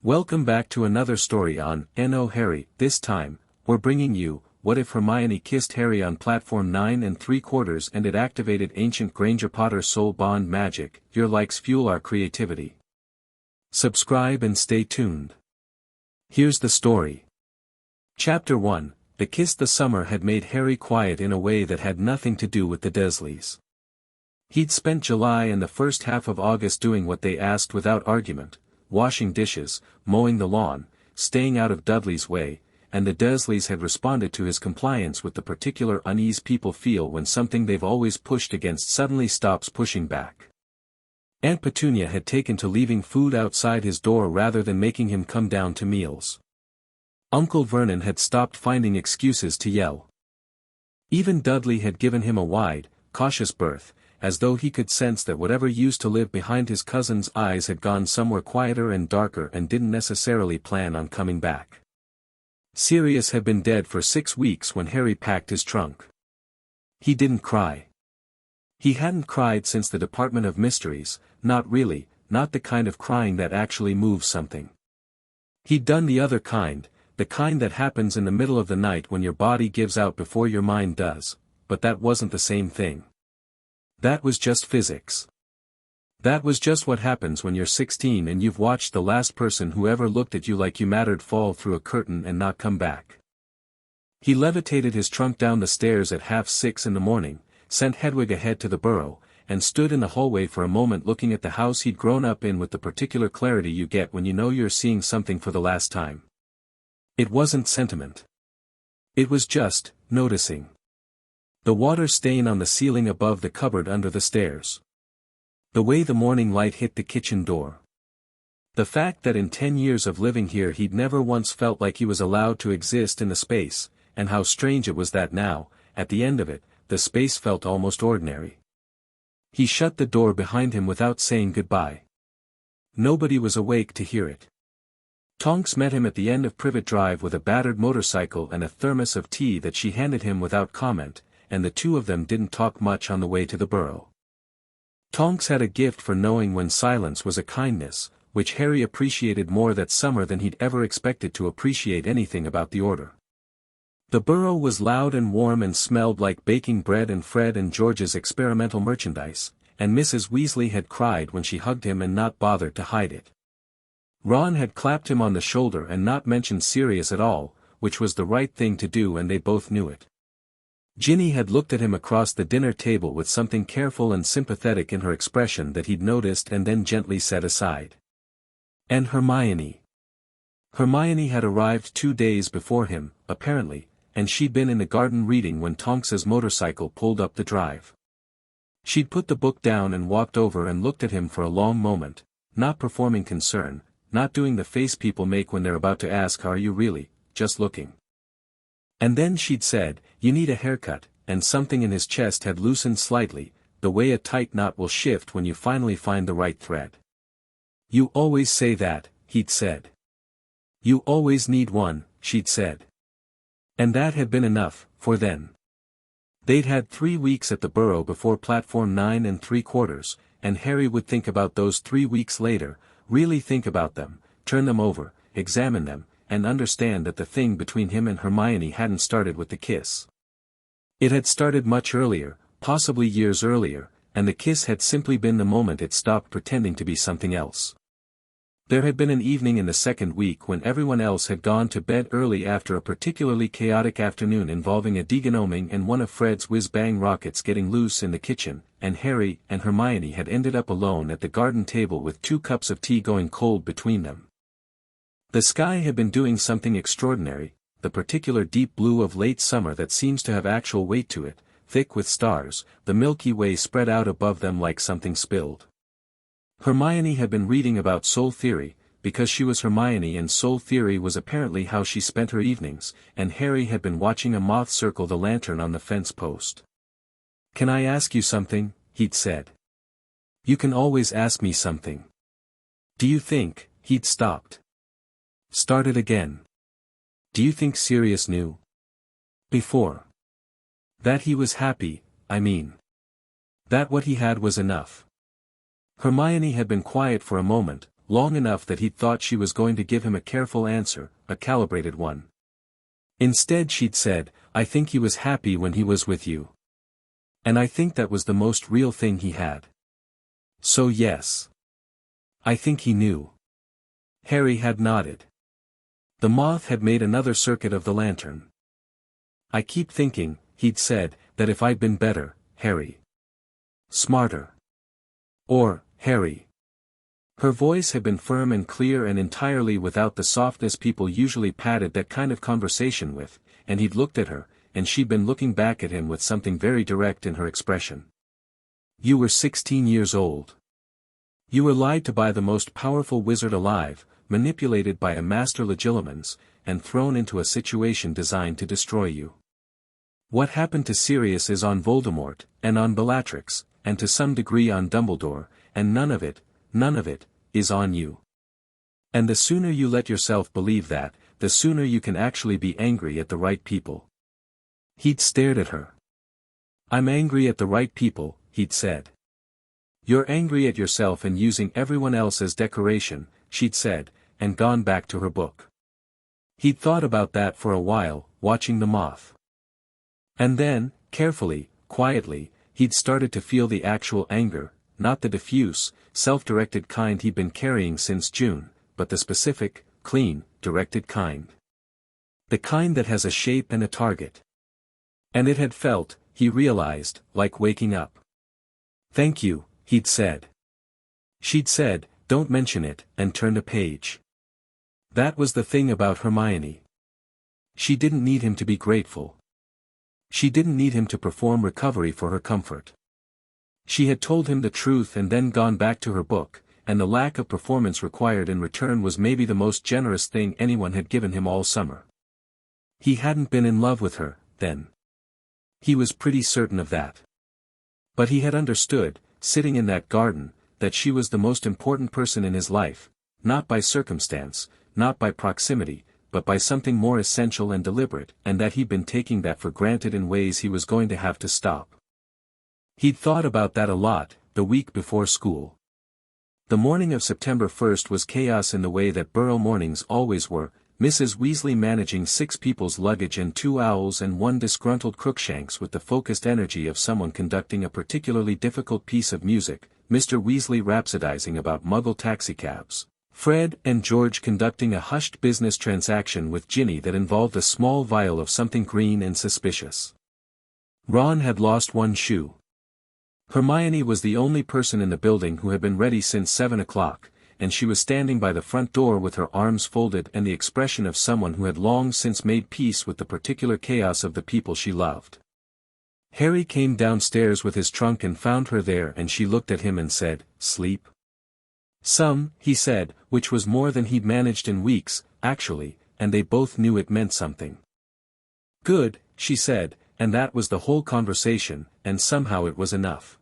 Welcome back to another story on No Harry. This time, we're bringing you, What If Hermione Kissed Harry on Platform 9 3/4 and it activated ancient Granger-Potter soul bond magic. Your likes fuel our creativity. Subscribe and stay tuned. Here's the story. Chapter 1, The Kiss. The summer had made Harry quiet in a way that had nothing to do with the Dursleys. He'd spent July and the first half of August doing what they asked without argument, washing dishes, mowing the lawn, staying out of Dudley's way, and the Dursleys had responded to his compliance with the particular unease people feel when something they've always pushed against suddenly stops pushing back. Aunt Petunia had taken to leaving food outside his door rather than making him come down to meals. Uncle Vernon had stopped finding excuses to yell. Even Dudley had given him a wide, cautious berth, as though he could sense that whatever used to live behind his cousin's eyes had gone somewhere quieter and darker and didn't necessarily plan on coming back. Sirius had been dead for 6 weeks when Harry packed his trunk. He didn't cry. He hadn't cried since the Department of Mysteries, not really, not the kind of crying that actually moves something. He'd done the other kind, the kind that happens in the middle of the night when your body gives out before your mind does, but that wasn't the same thing. That was just physics. That was just what happens when you're 16 and you've watched the last person who ever looked at you like you mattered fall through a curtain and not come back. He levitated his trunk down the stairs at 6:30 in the morning, sent Hedwig ahead to the burrow, and stood in the hallway for a moment looking at the house he'd grown up in with the particular clarity you get when you know you're seeing something for the last time. It wasn't sentiment. It was just noticing. The water stain on the ceiling above the cupboard under the stairs. The way the morning light hit the kitchen door. The fact that in 10 years of living here he'd never once felt like he was allowed to exist in the space, and how strange it was that now, at the end of it, the space felt almost ordinary. He shut the door behind him without saying goodbye. Nobody was awake to hear it. Tonks met him at the end of Privet Drive with a battered motorcycle and a thermos of tea that she handed him without comment, and the two of them didn't talk much on the way to the burrow. Tonks had a gift for knowing when silence was a kindness, which Harry appreciated more that summer than he'd ever expected to appreciate anything about the order. The burrow was loud and warm and smelled like baking bread and Fred and George's experimental merchandise, and Mrs. Weasley had cried when she hugged him and not bothered to hide it. Ron had clapped him on the shoulder and not mentioned Sirius at all, which was the right thing to do and they both knew it. Ginny had looked at him across the dinner table with something careful and sympathetic in her expression that he'd noticed and then gently set aside. And Hermione. Hermione had arrived 2 days before him, apparently, and she'd been in the garden reading when Tonks's motorcycle pulled up the drive. She'd put the book down and walked over and looked at him for a long moment, not performing concern, not doing the face people make when they're about to ask are you really, just looking. And then she'd said, you need a haircut, and something in his chest had loosened slightly, the way a tight knot will shift when you finally find the right thread. You always say that, he'd said. You always need one, she'd said. And that had been enough, for then. They'd had 3 weeks at the burrow before Platform 9 3/4, and Harry would think about those 3 weeks later, really think about them, turn them over, examine them, and understand that the thing between him and Hermione hadn't started with the kiss. It had started much earlier, possibly years earlier, and the kiss had simply been the moment it stopped pretending to be something else. There had been an evening in the second week when everyone else had gone to bed early after a particularly chaotic afternoon involving a degenoming and one of Fred's whiz-bang rockets getting loose in the kitchen, and Harry and Hermione had ended up alone at the garden table with 2 cups of tea going cold between them. The sky had been doing something extraordinary, the particular deep blue of late summer that seems to have actual weight to it, thick with stars, the Milky Way spread out above them like something spilled. Hermione had been reading about soul theory, because she was Hermione and soul theory was apparently how she spent her evenings, and Harry had been watching a moth circle the lantern on the fence post. Can I ask you something? He'd said. You can always ask me something. Do you think, he'd stopped. Started again. Do you think Sirius knew? Before. That he was happy, I mean. That what he had was enough. Hermione had been quiet for a moment, long enough that he'd thought she was going to give him a careful answer, a calibrated one. Instead she'd said, "I think he was happy when he was with you. And I think that was the most real thing he had. So yes. I think he knew." Harry had nodded. The moth had made another circuit of the lantern. "I keep thinking," he'd said, "that if I'd been better, Harry. Smarter. Or, Harry." Her voice had been firm and clear and entirely without the softness people usually padded that kind of conversation with, and he'd looked at her, and she'd been looking back at him with something very direct in her expression. "You were 16 years old. You were lied to by the most powerful wizard alive, manipulated by a master legilimens, and thrown into a situation designed to destroy you. What happened to Sirius is on Voldemort, and on Bellatrix, and to some degree on Dumbledore, and none of it, is on you. And the sooner you let yourself believe that, the sooner you can actually be angry at the right people." He'd stared at her. "I'm angry at the right people," he'd said. "You're angry at yourself and using everyone else as decoration," she'd said, and gone back to her book. He'd thought about that for a while, watching the moth. And then, carefully, quietly, he'd started to feel the actual anger, not the diffuse, self-directed kind he'd been carrying since June, but the specific, clean, directed kind. The kind that has a shape and a target. And it had felt, he realized, like waking up. "Thank you," he'd said. She'd said, "Don't mention it," and turned a page. That was the thing about Hermione. She didn't need him to be grateful. She didn't need him to perform recovery for her comfort. She had told him the truth and then gone back to her book, and the lack of performance required in return was maybe the most generous thing anyone had given him all summer. He hadn't been in love with her, then. He was pretty certain of that. But he had understood, sitting in that garden, that she was the most important person in his life, not by circumstance, not by proximity, but by something more essential and deliberate, and that he'd been taking that for granted in ways he was going to have to stop. He'd thought about that a lot, the week before school. The morning of September 1st was chaos in the way that borough mornings always were, Mrs. Weasley managing 6 people's luggage and 2 owls and 1 disgruntled Crookshanks with the focused energy of someone conducting a particularly difficult piece of music, Mr. Weasley rhapsodizing about Muggle taxicabs, Fred and George conducting a hushed business transaction with Ginny that involved a small vial of something green and suspicious. Ron had lost 1 shoe. Hermione was the only person in the building who had been ready since 7 o'clock, and she was standing by the front door with her arms folded and the expression of someone who had long since made peace with the particular chaos of the people she loved. Harry came downstairs with his trunk and found her there, and she looked at him and said, "Sleep?" "Some," he said, which was more than he'd managed in weeks, actually, and they both knew it meant something. "Good," she said, and that was the whole conversation, and somehow it was enough.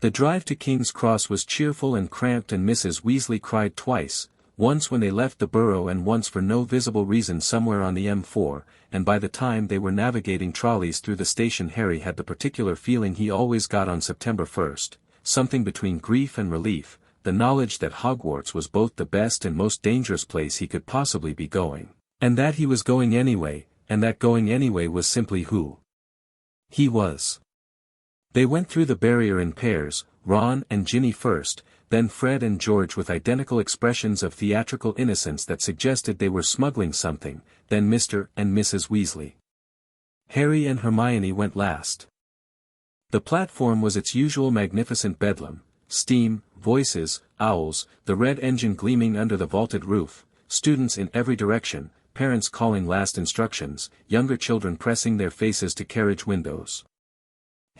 The drive to King's Cross was cheerful and cramped, and Mrs. Weasley cried twice, once when they left the Burrow and once for no visible reason somewhere on the M4, and by the time they were navigating trolleys through the station Harry had the particular feeling he always got on September 1st, something between grief and relief, the knowledge that Hogwarts was both the best and most dangerous place he could possibly be going, and that he was going anyway, and that going anyway was simply who he was. They went through the barrier in pairs, Ron and Ginny first, then Fred and George with identical expressions of theatrical innocence that suggested they were smuggling something, then Mr. and Mrs. Weasley. Harry and Hermione went last. The platform was its usual magnificent bedlam, steam, voices, owls, the red engine gleaming under the vaulted roof, students in every direction, parents calling last instructions, younger children pressing their faces to carriage windows.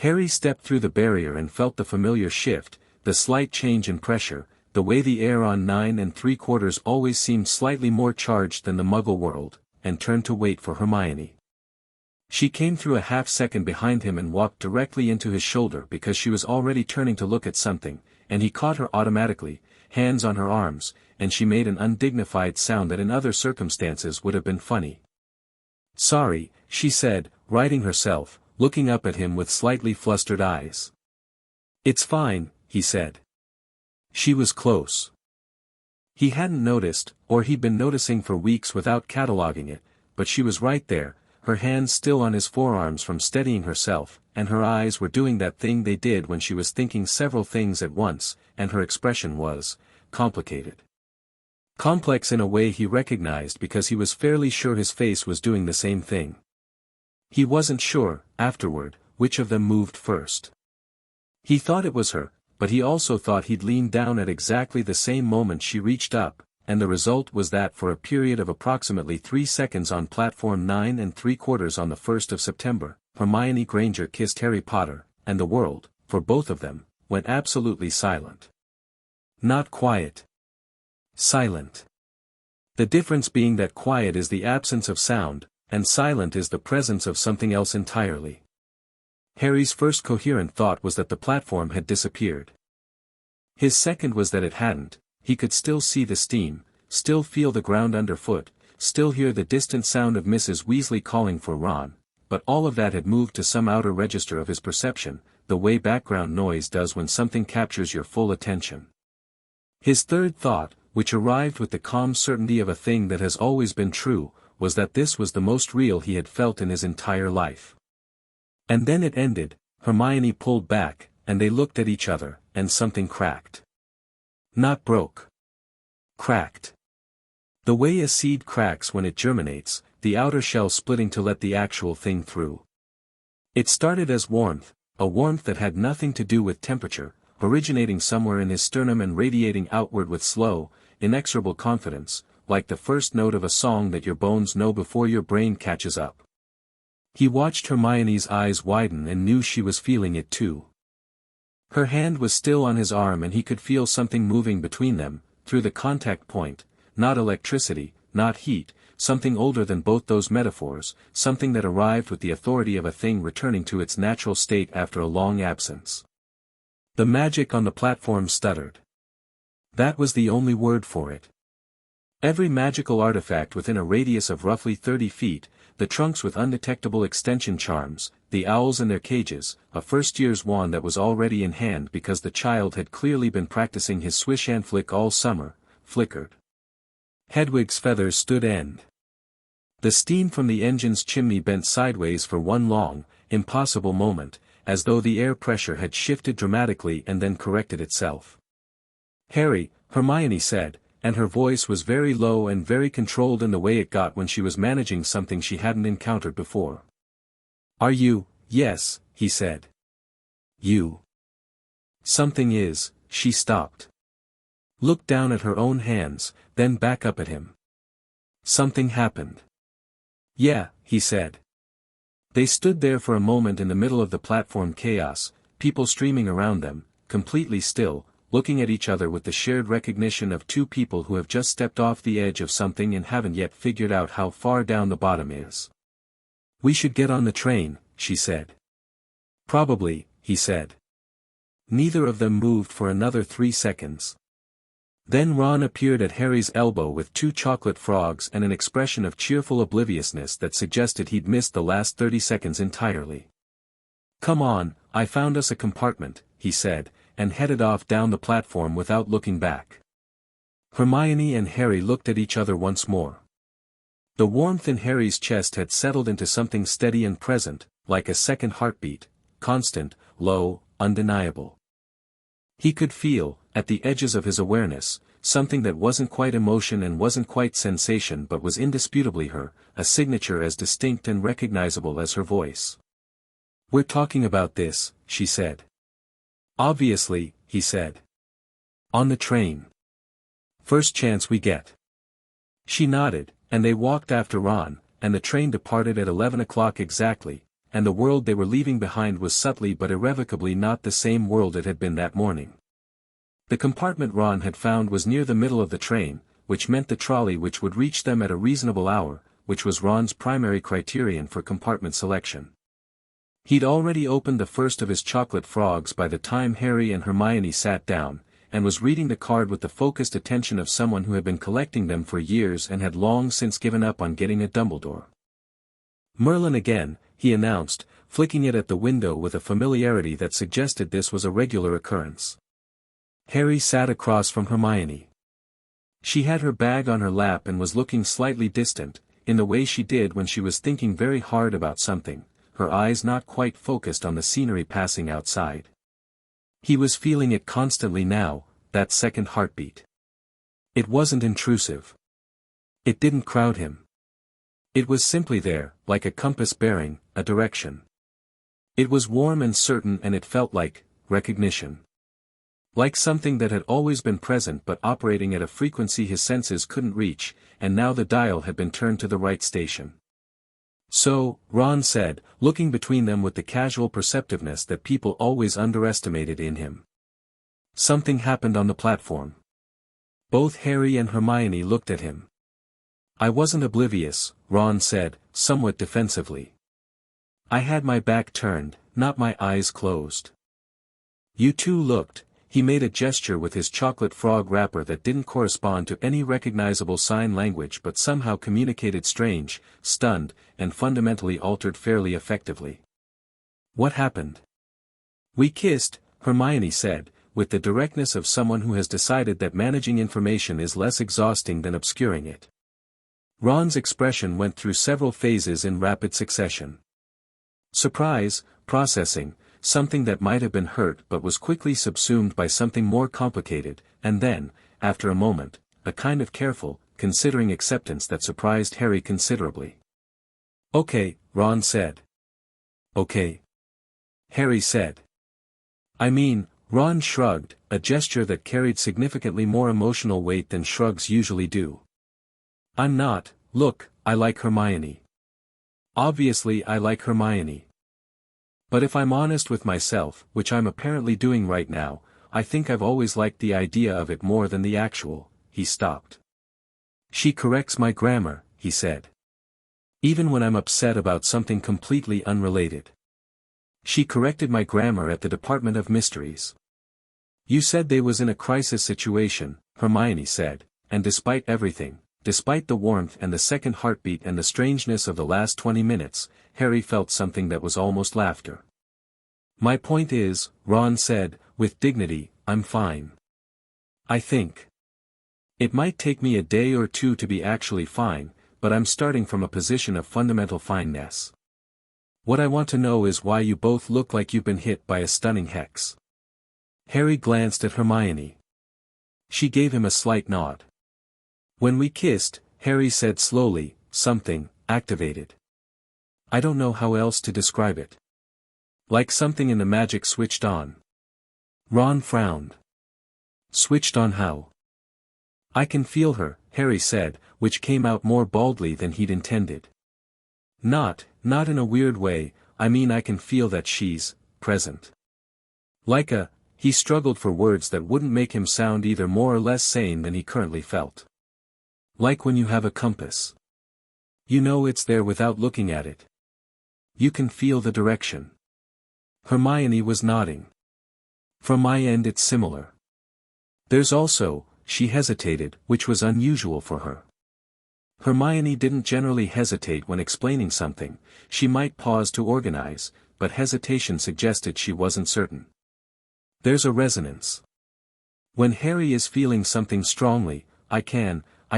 Harry stepped through the barrier and felt the familiar shift, the slight change in pressure, the way the air on 9 3/4 always seemed slightly more charged than the Muggle world, and turned to wait for Hermione. She came through a half-second behind him and walked directly into his shoulder because she was already turning to look at something, and he caught her automatically, hands on her arms, and she made an undignified sound that in other circumstances would have been funny. "Sorry," she said, righting herself, looking up at him with slightly flustered eyes. "It's fine," he said. She was close. He hadn't noticed, or he'd been noticing for weeks without cataloging it, but she was right there, her hands still on his forearms from steadying herself, and her eyes were doing that thing they did when she was thinking several things at once, and her expression was complicated. Complex in a way he recognized because he was fairly sure his face was doing the same thing. He wasn't sure, afterward, which of them moved first. He thought it was her, but he also thought he'd leaned down at exactly the same moment she reached up, and the result was that for a period of approximately 3 seconds on platform 9 3/4 on the 1st of September, Hermione Granger kissed Harry Potter, and the world, for both of them, went absolutely silent. Not quiet. Silent. The difference being that quiet is the absence of sound, and silent is the presence of something else entirely. Harry's first coherent thought was that the platform had disappeared. His second was that it hadn't. He could still see the steam, still feel the ground underfoot, still hear the distant sound of Mrs. Weasley calling for Ron, but all of that had moved to some outer register of his perception, the way background noise does when something captures your full attention. His third thought, which arrived with the calm certainty of a thing that has always been true, was that this was the most real he had felt in his entire life. And then it ended, Hermione pulled back, and they looked at each other, and something cracked. Not broke. Cracked. The way a seed cracks when it germinates, the outer shell splitting to let the actual thing through. It started as warmth, a warmth that had nothing to do with temperature, originating somewhere in his sternum and radiating outward with slow, inexorable confidence, like the first note of a song that your bones know before your brain catches up. He watched Hermione's eyes widen and knew she was feeling it too. Her hand was still on his arm and he could feel something moving between them, through the contact point, not electricity, not heat, something older than both those metaphors, something that arrived with the authority of a thing returning to its natural state after a long absence. The magic on the platform stuttered. That was the only word for it. Every magical artifact within a radius of roughly 30 feet, the trunks with undetectable extension charms, the owls in their cages, a first-year's wand that was already in hand because the child had clearly been practicing his swish and flick all summer, flickered. Hedwig's feathers stood end. The steam from the engine's chimney bent sideways for one long, impossible moment, as though the air pressure had shifted dramatically and then corrected itself. Harry, Hermione said, and her voice was very low and very controlled in the way it got when she was managing something she hadn't encountered before. Are you? Yes, he said. You. Something is, she stopped. Looked down at her own hands, then back up at him. Something happened. Yeah, he said. They stood there for a moment in the middle of the platform chaos, people streaming around them, completely still, looking at each other with the shared recognition of two people who have just stepped off the edge of something and haven't yet figured out how far down the bottom is. We should get on the train, she said. Probably, he said. Neither of them moved for another 3 seconds. Then Ron appeared at Harry's elbow with 2 chocolate frogs and an expression of cheerful obliviousness that suggested he'd missed the last 30 seconds entirely. Come on, I found us a compartment, he said, and headed off down the platform without looking back. Hermione and Harry looked at each other once more. The warmth in Harry's chest had settled into something steady and present, like a second heartbeat, constant, low, undeniable. He could feel, at the edges of his awareness, something that wasn't quite emotion and wasn't quite sensation but was indisputably her, a signature as distinct and recognizable as her voice. We're talking about this, she said. Obviously, he said. On the train. First chance we get. She nodded, and they walked after Ron, and the train departed at 11 o'clock exactly, and the world they were leaving behind was subtly but irrevocably not the same world it had been that morning. The compartment Ron had found was near the middle of the train, which meant the trolley which would reach them at a reasonable hour, which was Ron's primary criterion for compartment selection. He'd already opened the first of his chocolate frogs by the time Harry and Hermione sat down, and was reading the card with the focused attention of someone who had been collecting them for years and had long since given up on getting a Dumbledore. Merlin again, he announced, flicking it at the window with a familiarity that suggested this was a regular occurrence. Harry sat across from Hermione. She had her bag on her lap and was looking slightly distant, in the way she did when she was thinking very hard about something, her eyes not quite focused on the scenery passing outside. He was feeling it constantly now, that second heartbeat. It wasn't intrusive. It didn't crowd him. It was simply there, like a compass bearing, a direction. It was warm and certain, and it felt like recognition. Like something that had always been present but operating at a frequency his senses couldn't reach, and now the dial had been turned to the right station. So, Ron said, looking between them with the casual perceptiveness that people always underestimated in him. Something happened on the platform. Both Harry and Hermione looked at him. I wasn't oblivious, Ron said, somewhat defensively. I had my back turned, not my eyes closed. You two looked. He made a gesture with his chocolate frog wrapper that didn't correspond to any recognizable sign language but somehow communicated strange, stunned, and fundamentally altered fairly effectively. What happened? We kissed, Hermione said, with the directness of someone who has decided that managing information is less exhausting than obscuring it. Ron's expression went through several phases in rapid succession. Surprise, processing, something that might have been hurt but was quickly subsumed by something more complicated, and then, after a moment, a kind of careful, considering acceptance that surprised Harry considerably. Okay, Ron said. Okay. Harry said. I mean, Ron shrugged, a gesture that carried significantly more emotional weight than shrugs usually do. I'm not, look, I like Hermione. Obviously I like Hermione. But if I'm honest with myself, which I'm apparently doing right now, I think I've always liked the idea of it more than the actual. He stopped. She corrects my grammar, he said. Even when I'm upset about something completely unrelated. She corrected my grammar at the Department of Mysteries. You said they was in a crisis situation, Hermione said, and despite everything, despite the warmth and the second heartbeat and the strangeness of the last 20 minutes, Harry felt something that was almost laughter. My point is, Ron said, with dignity, I'm fine. I think. It might take me a day or two to be actually fine, but I'm starting from a position of fundamental fineness. What I want to know is why you both look like you've been hit by a stunning hex. Harry glanced at Hermione. She gave him a slight nod. When we kissed, Harry said slowly, something activated. I don't know how else to describe it. Like something in the magic switched on. Ron frowned. Switched on how? I can feel her, Harry said, which came out more baldly than he'd intended. Not in a weird way, I mean I can feel that she's present. Like he struggled for words that wouldn't make him sound either more or less sane than he currently felt. Like when you have a compass. You know it's there without looking at it. You can feel the direction. Hermione was nodding. From my end it's similar. There's also, she hesitated, which was unusual for her. Hermione didn't generally hesitate when explaining something, she might pause to organize, but hesitation suggested she wasn't certain. There's a resonance. When Harry is feeling something strongly, I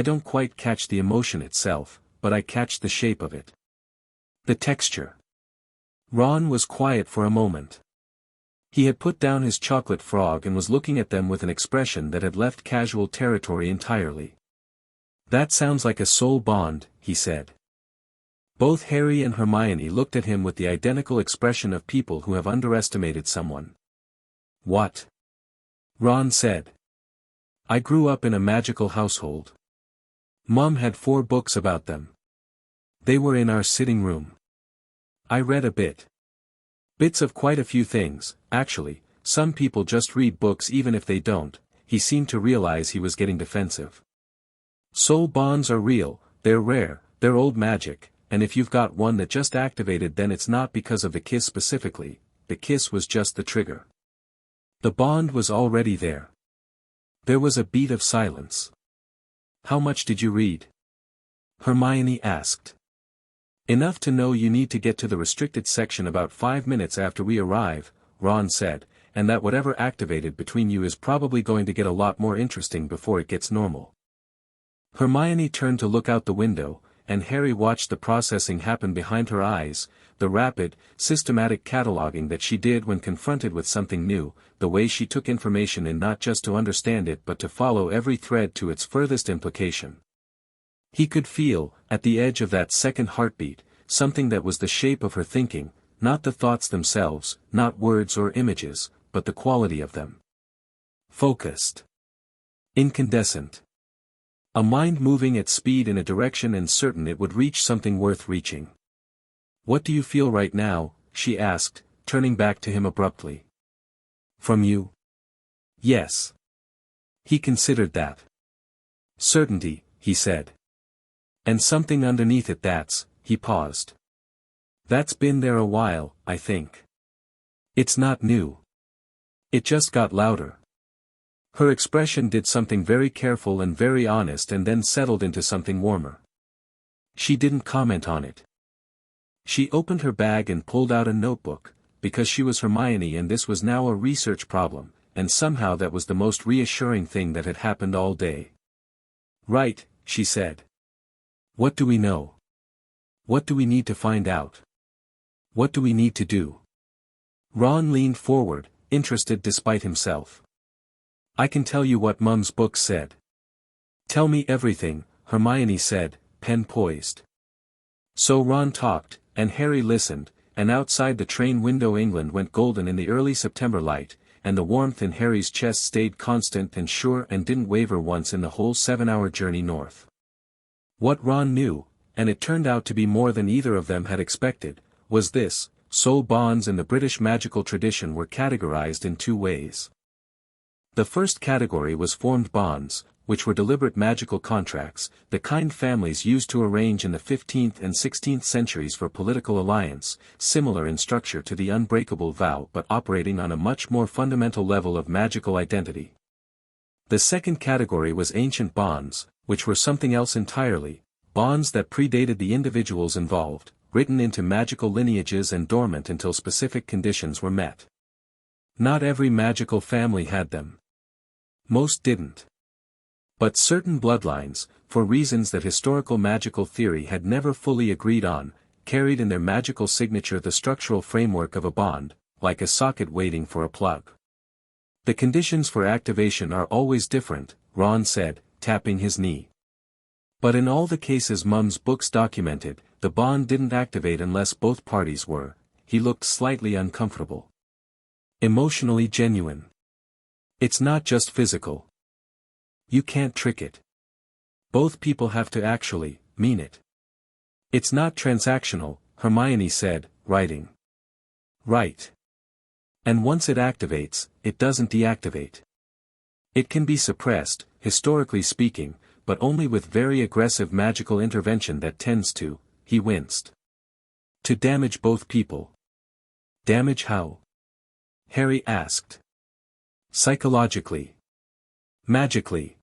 don't quite catch the emotion itself, but I catch the shape of it. The texture. Ron was quiet for a moment. He had put down his chocolate frog and was looking at them with an expression that had left casual territory entirely. That sounds like a soul bond, he said. Both Harry and Hermione looked at him with the identical expression of people who have underestimated someone. What? Ron said. I grew up in a magical household. Mom had 4 books about them. They were in our sitting room. I read a bit. Bits of quite a few things, actually. Some people just read books even if they don't. He seemed to realize he was getting defensive. Soul bonds are real, they're rare, they're old magic, and if you've got one that just activated then it's not because of the kiss specifically, the kiss was just the trigger. The bond was already there. There was a beat of silence. How much did you read? Hermione asked. Enough to know you need to get to the restricted section about 5 minutes after we arrive, Ron said, and that whatever activated between you is probably going to get a lot more interesting before it gets normal. Hermione turned to look out the window, and Harry watched the processing happen behind her eyes, the rapid, systematic cataloging that she did when confronted with something new, the way she took information in not just to understand it but to follow every thread to its furthest implication. He could feel, at the edge of that second heartbeat, something that was the shape of her thinking, not the thoughts themselves, not words or images, but the quality of them. Focused. Incandescent. A mind moving at speed in a direction and certain it would reach something worth reaching. "What do you feel right now?" she asked, turning back to him abruptly. "From you?" "Yes." He considered that. "Certainty," he said. "And something underneath it that's," he paused. "That's been there a while, I think. It's not new. It just got louder." Her expression did something very careful and very honest and then settled into something warmer. She didn't comment on it. She opened her bag and pulled out a notebook, because she was Hermione and this was now a research problem, and somehow that was the most reassuring thing that had happened all day. "Right," she said. "What do we know? What do we need to find out? What do we need to do?" Ron leaned forward, interested despite himself. "I can tell you what Mum's book said." "Tell me everything," Hermione said, pen poised. So Ron talked, and Harry listened, and outside the train window England went golden in the early September light, and the warmth in Harry's chest stayed constant and sure and didn't waver once in the whole 7-hour journey north. What Ron knew, and it turned out to be more than either of them had expected, was this: soul bonds in the British magical tradition were categorized in two ways. The first category was formed bonds, which were deliberate magical contracts, the kind families used to arrange in the 15th and 16th centuries for political alliance, similar in structure to the unbreakable vow but operating on a much more fundamental level of magical identity. The second category was ancient bonds, which were something else entirely, bonds that predated the individuals involved, written into magical lineages and dormant until specific conditions were met. Not every magical family had them. Most didn't. But certain bloodlines, for reasons that historical magical theory had never fully agreed on, carried in their magical signature the structural framework of a bond, like a socket waiting for a plug. "The conditions for activation are always different," Ron said, tapping his knee. "But in all the cases Mum's books documented, the bond didn't activate unless both parties were," he looked slightly uncomfortable, "emotionally genuine. It's not just physical. You can't trick it. Both people have to actually mean it. It's not transactional," Hermione said, writing. "Right. And once it activates, it doesn't deactivate. It can be suppressed, historically speaking, but only with very aggressive magical intervention that tends to," he winced, "to damage both people." "Damage how?" Harry asked. "Psychologically. Magically.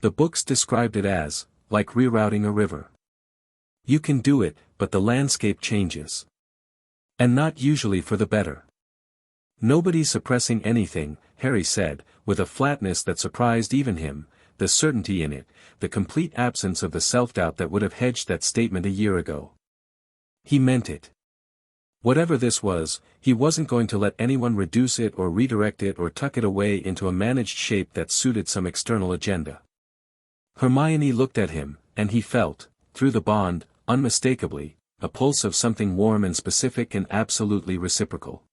The books described it as, like rerouting a river. You can do it, but the landscape changes. And not usually for the better." "Nobody's suppressing anything," Harry said, with a flatness that surprised even him, the certainty in it, the complete absence of the self-doubt that would have hedged that statement a year ago. He meant it. Whatever this was, he wasn't going to let anyone reduce it or redirect it or tuck it away into a managed shape that suited some external agenda. Hermione looked at him, and he felt, through the bond, unmistakably, a pulse of something warm and specific and absolutely reciprocal.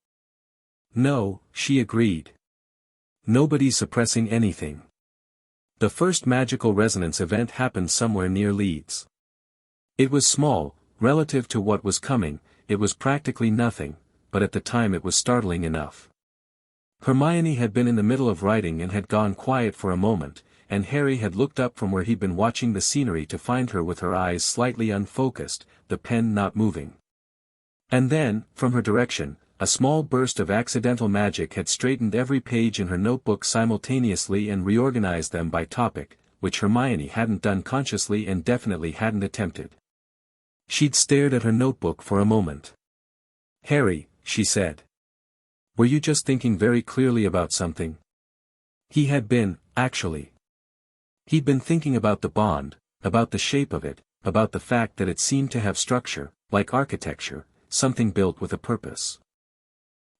"No," she agreed. "Nobody's suppressing anything. The first magical resonance event happened somewhere near Leeds. It was small, relative to what was coming, it was practically nothing, but at the time it was startling enough." Hermione had been in the middle of writing and had gone quiet for a moment, and Harry had looked up from where he'd been watching the scenery to find her with her eyes slightly unfocused, the pen not moving. And then, from her direction, a small burst of accidental magic had straightened every page in her notebook simultaneously and reorganized them by topic, which Hermione hadn't done consciously and definitely hadn't attempted. She'd stared at her notebook for a moment. "Harry," she said. "Were you just thinking very clearly about something?" He had been, actually. He'd been thinking about the bond, about the shape of it, about the fact that it seemed to have structure, like architecture, something built with a purpose.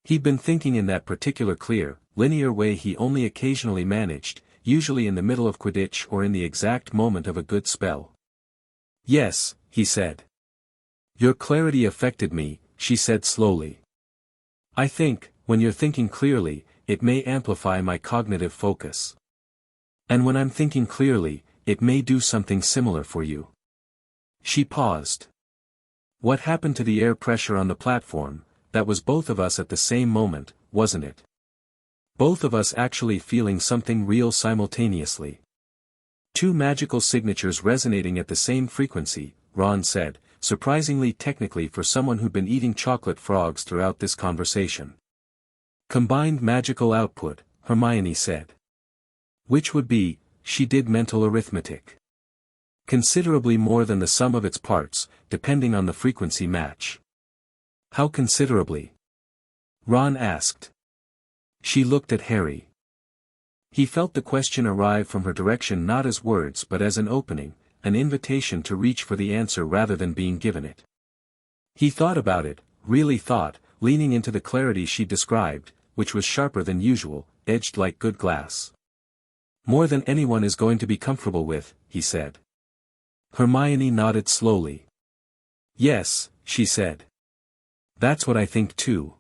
He'd been thinking in that particular clear, linear way he only occasionally managed, usually in the middle of Quidditch or in the exact moment of a good spell. "Yes," he said. "Your clarity affected me," she said slowly. "I think, when you're thinking clearly, it may amplify my cognitive focus. And when I'm thinking clearly, it may do something similar for you." She paused. "What happened to the air pressure on the platform? That was both of us at the same moment, wasn't it? Both of us actually feeling something real simultaneously. Two magical signatures resonating at the same frequency," Ron said, surprisingly technically for someone who'd been eating chocolate frogs throughout this conversation. "Combined magical output," Hermione said. "Which would be," she did mental arithmetic. "Considerably more than the sum of its parts, depending on the frequency match." "How considerably?" Ron asked. She looked at Harry. He felt the question arrive from her direction not as words but as an opening, an invitation to reach for the answer rather than being given it. He thought about it, really thought, leaning into the clarity she described, which was sharper than usual, edged like good glass. "More than anyone is going to be comfortable with," he said. Hermione nodded slowly. "Yes," she said. "That's what I think too."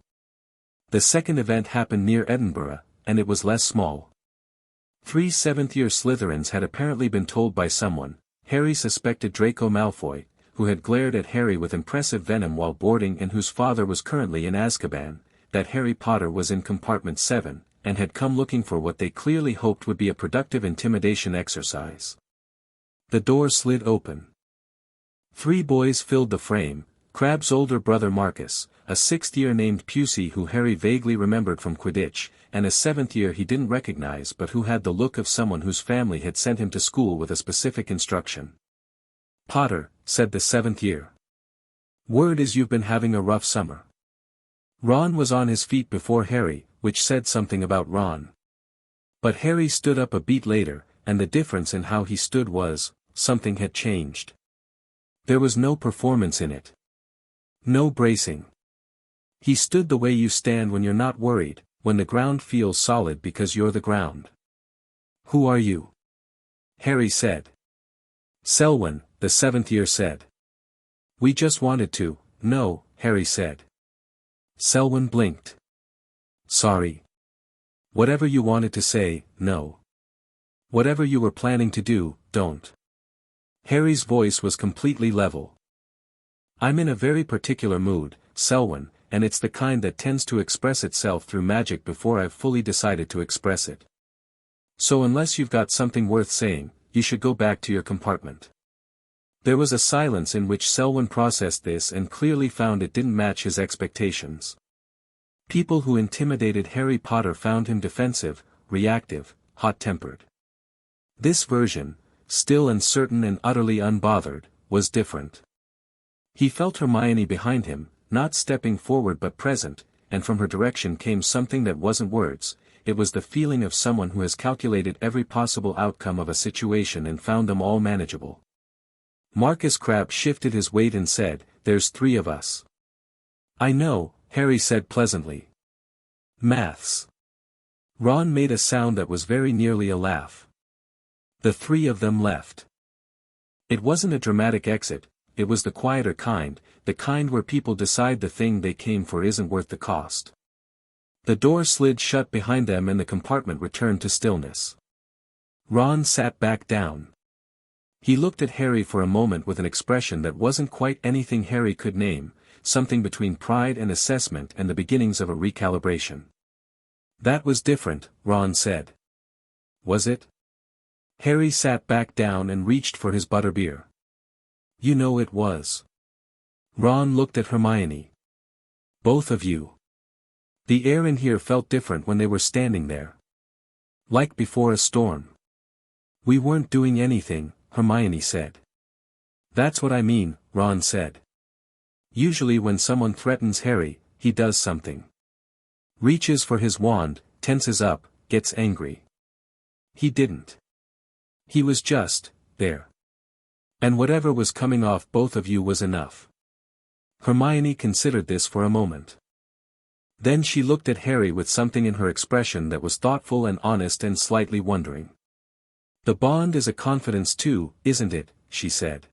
The second event happened near Edinburgh, and it was less small. 3 seventh-year Slytherins had apparently been told by someone, Harry suspected Draco Malfoy, who had glared at Harry with impressive venom while boarding and whose father was currently in Azkaban, that Harry Potter was in compartment 7, and had come looking for what they clearly hoped would be a productive intimidation exercise. The door slid open. 3 boys filled the frame: Crabbe's older brother Marcus, a 6th-year named Pusey who Harry vaguely remembered from Quidditch, and a 7th-year he didn't recognize but who had the look of someone whose family had sent him to school with a specific instruction. "Potter," said the 7th-year. "Word is you've been having a rough summer." Ron was on his feet before Harry, which said something about Ron. But Harry stood up a beat later, and the difference in how he stood was, something had changed. There was no performance in it. No bracing. He stood the way you stand when you're not worried, when the ground feels solid because you're the ground. "Who are you?" Harry said. "Selwyn," the 7th-year said. "We just wanted to know," Harry said. Selwyn blinked. "Sorry. Whatever you wanted to say, no. Whatever you were planning to do, don't." Harry's voice was completely level. "I'm in a very particular mood, Selwyn, and it's the kind that tends to express itself through magic before I've fully decided to express it. So unless you've got something worth saying, you should go back to your compartment." There was a silence in which Selwyn processed this and clearly found it didn't match his expectations. People who intimidated Harry Potter found him defensive, reactive, hot-tempered. This version, still and certain and utterly unbothered, was different. He felt Hermione behind him, not stepping forward but present, and from her direction came something that wasn't words. It was the feeling of someone who has calculated every possible outcome of a situation and found them all manageable. Marcus Crabbe shifted his weight and said, "There's 3 of us." "I know," Harry said pleasantly. "Maths." Ron made a sound that was very nearly a laugh. The 3 of them left. It wasn't a dramatic exit, it was the quieter kind, the kind where people decide the thing they came for isn't worth the cost. The door slid shut behind them and the compartment returned to stillness. Ron sat back down. He looked at Harry for a moment with an expression that wasn't quite anything Harry could name, something between pride and assessment and the beginnings of a recalibration. "That was different," Ron said. "Was it?" Harry sat back down and reached for his butterbeer. "You know it was." Ron looked at Hermione. "Both of you." The air in here felt different when they were standing there. Like before a storm. "We weren't doing anything," Hermione said. "That's what I mean," Ron said. "Usually when someone threatens Harry, he does something. Reaches for his wand, tenses up, gets angry. He didn't. He was just, there. And whatever was coming off both of you was enough. Hermione considered this for a moment. Then she looked at Harry with something in her expression that was thoughtful and honest and slightly wondering. The bond is a confidence too, isn't it, she said.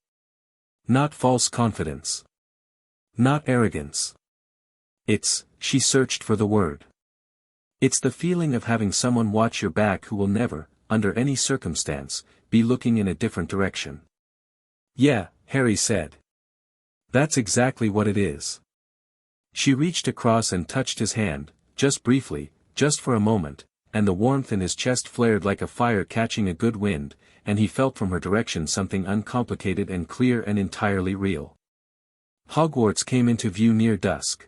Not false confidence. Not arrogance. She searched for the word. It's the feeling of having someone watch your back who will never, under any circumstance, be looking in a different direction. Yeah, Harry said. That's exactly what it is. She reached across and touched his hand, just briefly, just for a moment, and the warmth in his chest flared like a fire catching a good wind, and he felt from her direction something uncomplicated and clear and entirely real. Hogwarts came into view near dusk.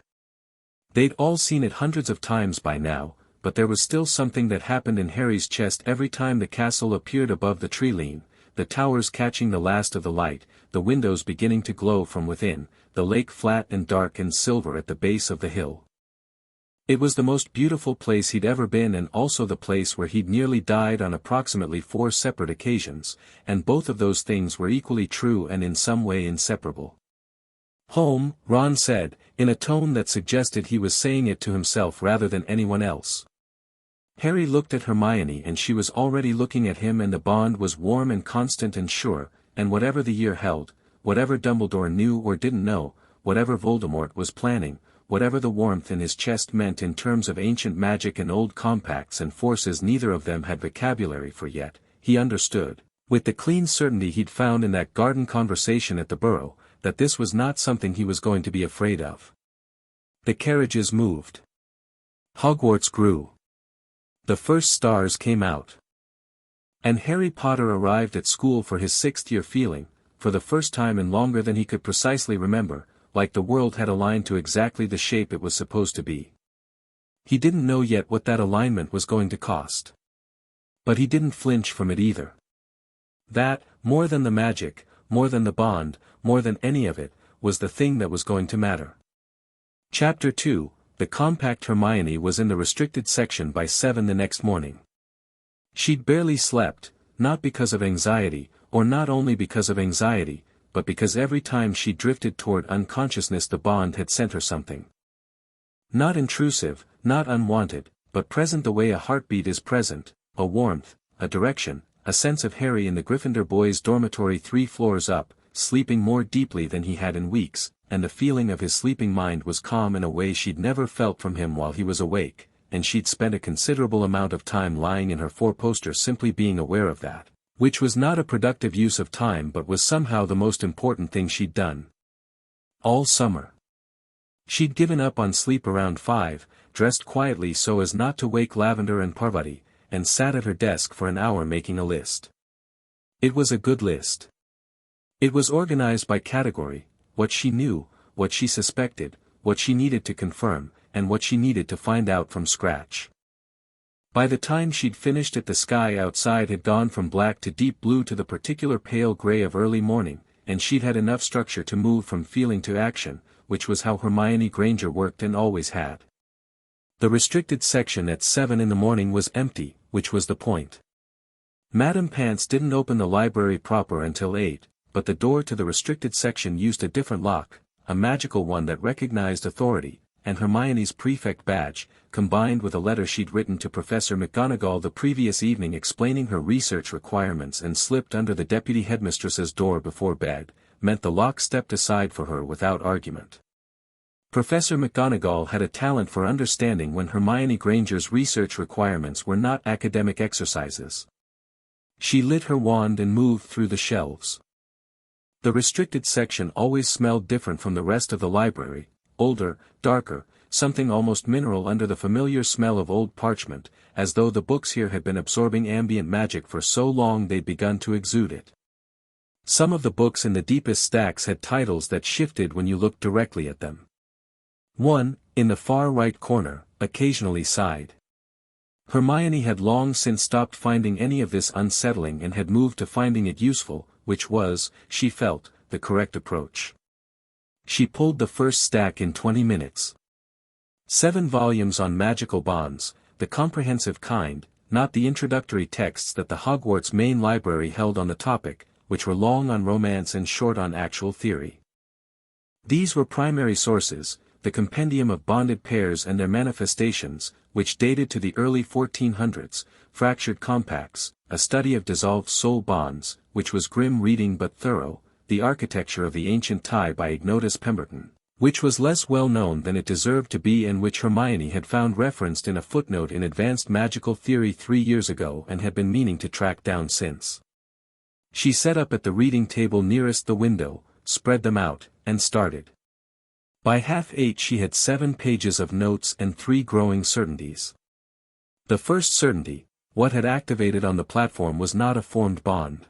They'd all seen it hundreds of times by now, but there was still something that happened in Harry's chest every time the castle appeared above the tree-line, the towers catching the last of the light, the windows beginning to glow from within, the lake flat and dark and silver at the base of the hill. It was the most beautiful place he'd ever been and also the place where he'd nearly died on approximately 4 separate occasions, and both of those things were equally true and in some way inseparable. Home, Ron said, in a tone that suggested he was saying it to himself rather than anyone else. Harry looked at Hermione and she was already looking at him, and the bond was warm and constant and sure, and whatever the year held, whatever Dumbledore knew or didn't know, whatever Voldemort was planning, whatever the warmth in his chest meant in terms of ancient magic and old compacts and forces neither of them had vocabulary for yet, he understood, with the clean certainty he'd found in that garden conversation at the Burrow, that this was not something he was going to be afraid of. The carriages moved. Hogwarts grew. The first stars came out. And Harry Potter arrived at school for his 6th year feeling, for the first time in longer than he could precisely remember, like the world had aligned to exactly the shape it was supposed to be. He didn't know yet what that alignment was going to cost. But he didn't flinch from it either. That, more than the magic, more than the bond, more than any of it, was the thing that was going to matter. Chapter 2, The Compact. Hermione was in the restricted section by 7 the next morning. She'd barely slept, not because of anxiety, or not only because of anxiety, but because every time she drifted toward unconsciousness the bond had sent her something. Not intrusive, not unwanted, but present the way a heartbeat is present, a warmth, a direction, a sense of Harry in the Gryffindor boys' dormitory 3 floors up, sleeping more deeply than he had in weeks, and the feeling of his sleeping mind was calm in a way she'd never felt from him while he was awake, and she'd spent a considerable amount of time lying in her 4-poster simply being aware of that, which was not a productive use of time but was somehow the most important thing she'd done. All summer. She'd given up on sleep around 5, dressed quietly so as not to wake Lavender and Parvati, and sat at her desk for an hour making a list. It was a good list. It was organized by category, what she knew, what she suspected, what she needed to confirm, and what she needed to find out from scratch. By the time she'd finished it the sky outside had gone from black to deep blue to the particular pale gray of early morning, and she'd had enough structure to move from feeling to action, which was how Hermione Granger worked and always had. The restricted section at 7 in the morning was empty, which was the point. Madame Pants didn't open the library proper until 8, but the door to the restricted section used a different lock, a magical one that recognized authority, and Hermione's prefect badge, combined with a letter she'd written to Professor McGonagall the previous evening explaining her research requirements and slipped under the deputy headmistress's door before bed, meant the lock stepped aside for her without argument. Professor McGonagall had a talent for understanding when Hermione Granger's research requirements were not academic exercises. She lit her wand and moved through the shelves. The restricted section always smelled different from the rest of the library, older, darker, something almost mineral under the familiar smell of old parchment, as though the books here had been absorbing ambient magic for so long they'd begun to exude it. Some of the books in the deepest stacks had titles that shifted when you looked directly at them. One, in the far right corner, occasionally sighed. Hermione had long since stopped finding any of this unsettling and had moved to finding it useful, which was, she felt, the correct approach. She pulled the first stack in 20 minutes. 7 volumes on magical bonds, the comprehensive kind, not the introductory texts that the Hogwarts main library held on the topic, which were long on romance and short on actual theory. These were primary sources, the compendium of bonded pairs and their manifestations, which dated to the early 1400s, fractured compacts, a study of dissolved soul bonds, which was grim reading but thorough, the architecture of the ancient tie by Ignatius Pemberton, which was less well known than it deserved to be and which Hermione had found referenced in a footnote in Advanced Magical Theory 3 years ago and had been meaning to track down since. She sat up at the reading table nearest the window, spread them out, and started. By 7:30 she had 7 pages of notes and 3 growing certainties. The first certainty, what had activated on the platform was not a formed bond.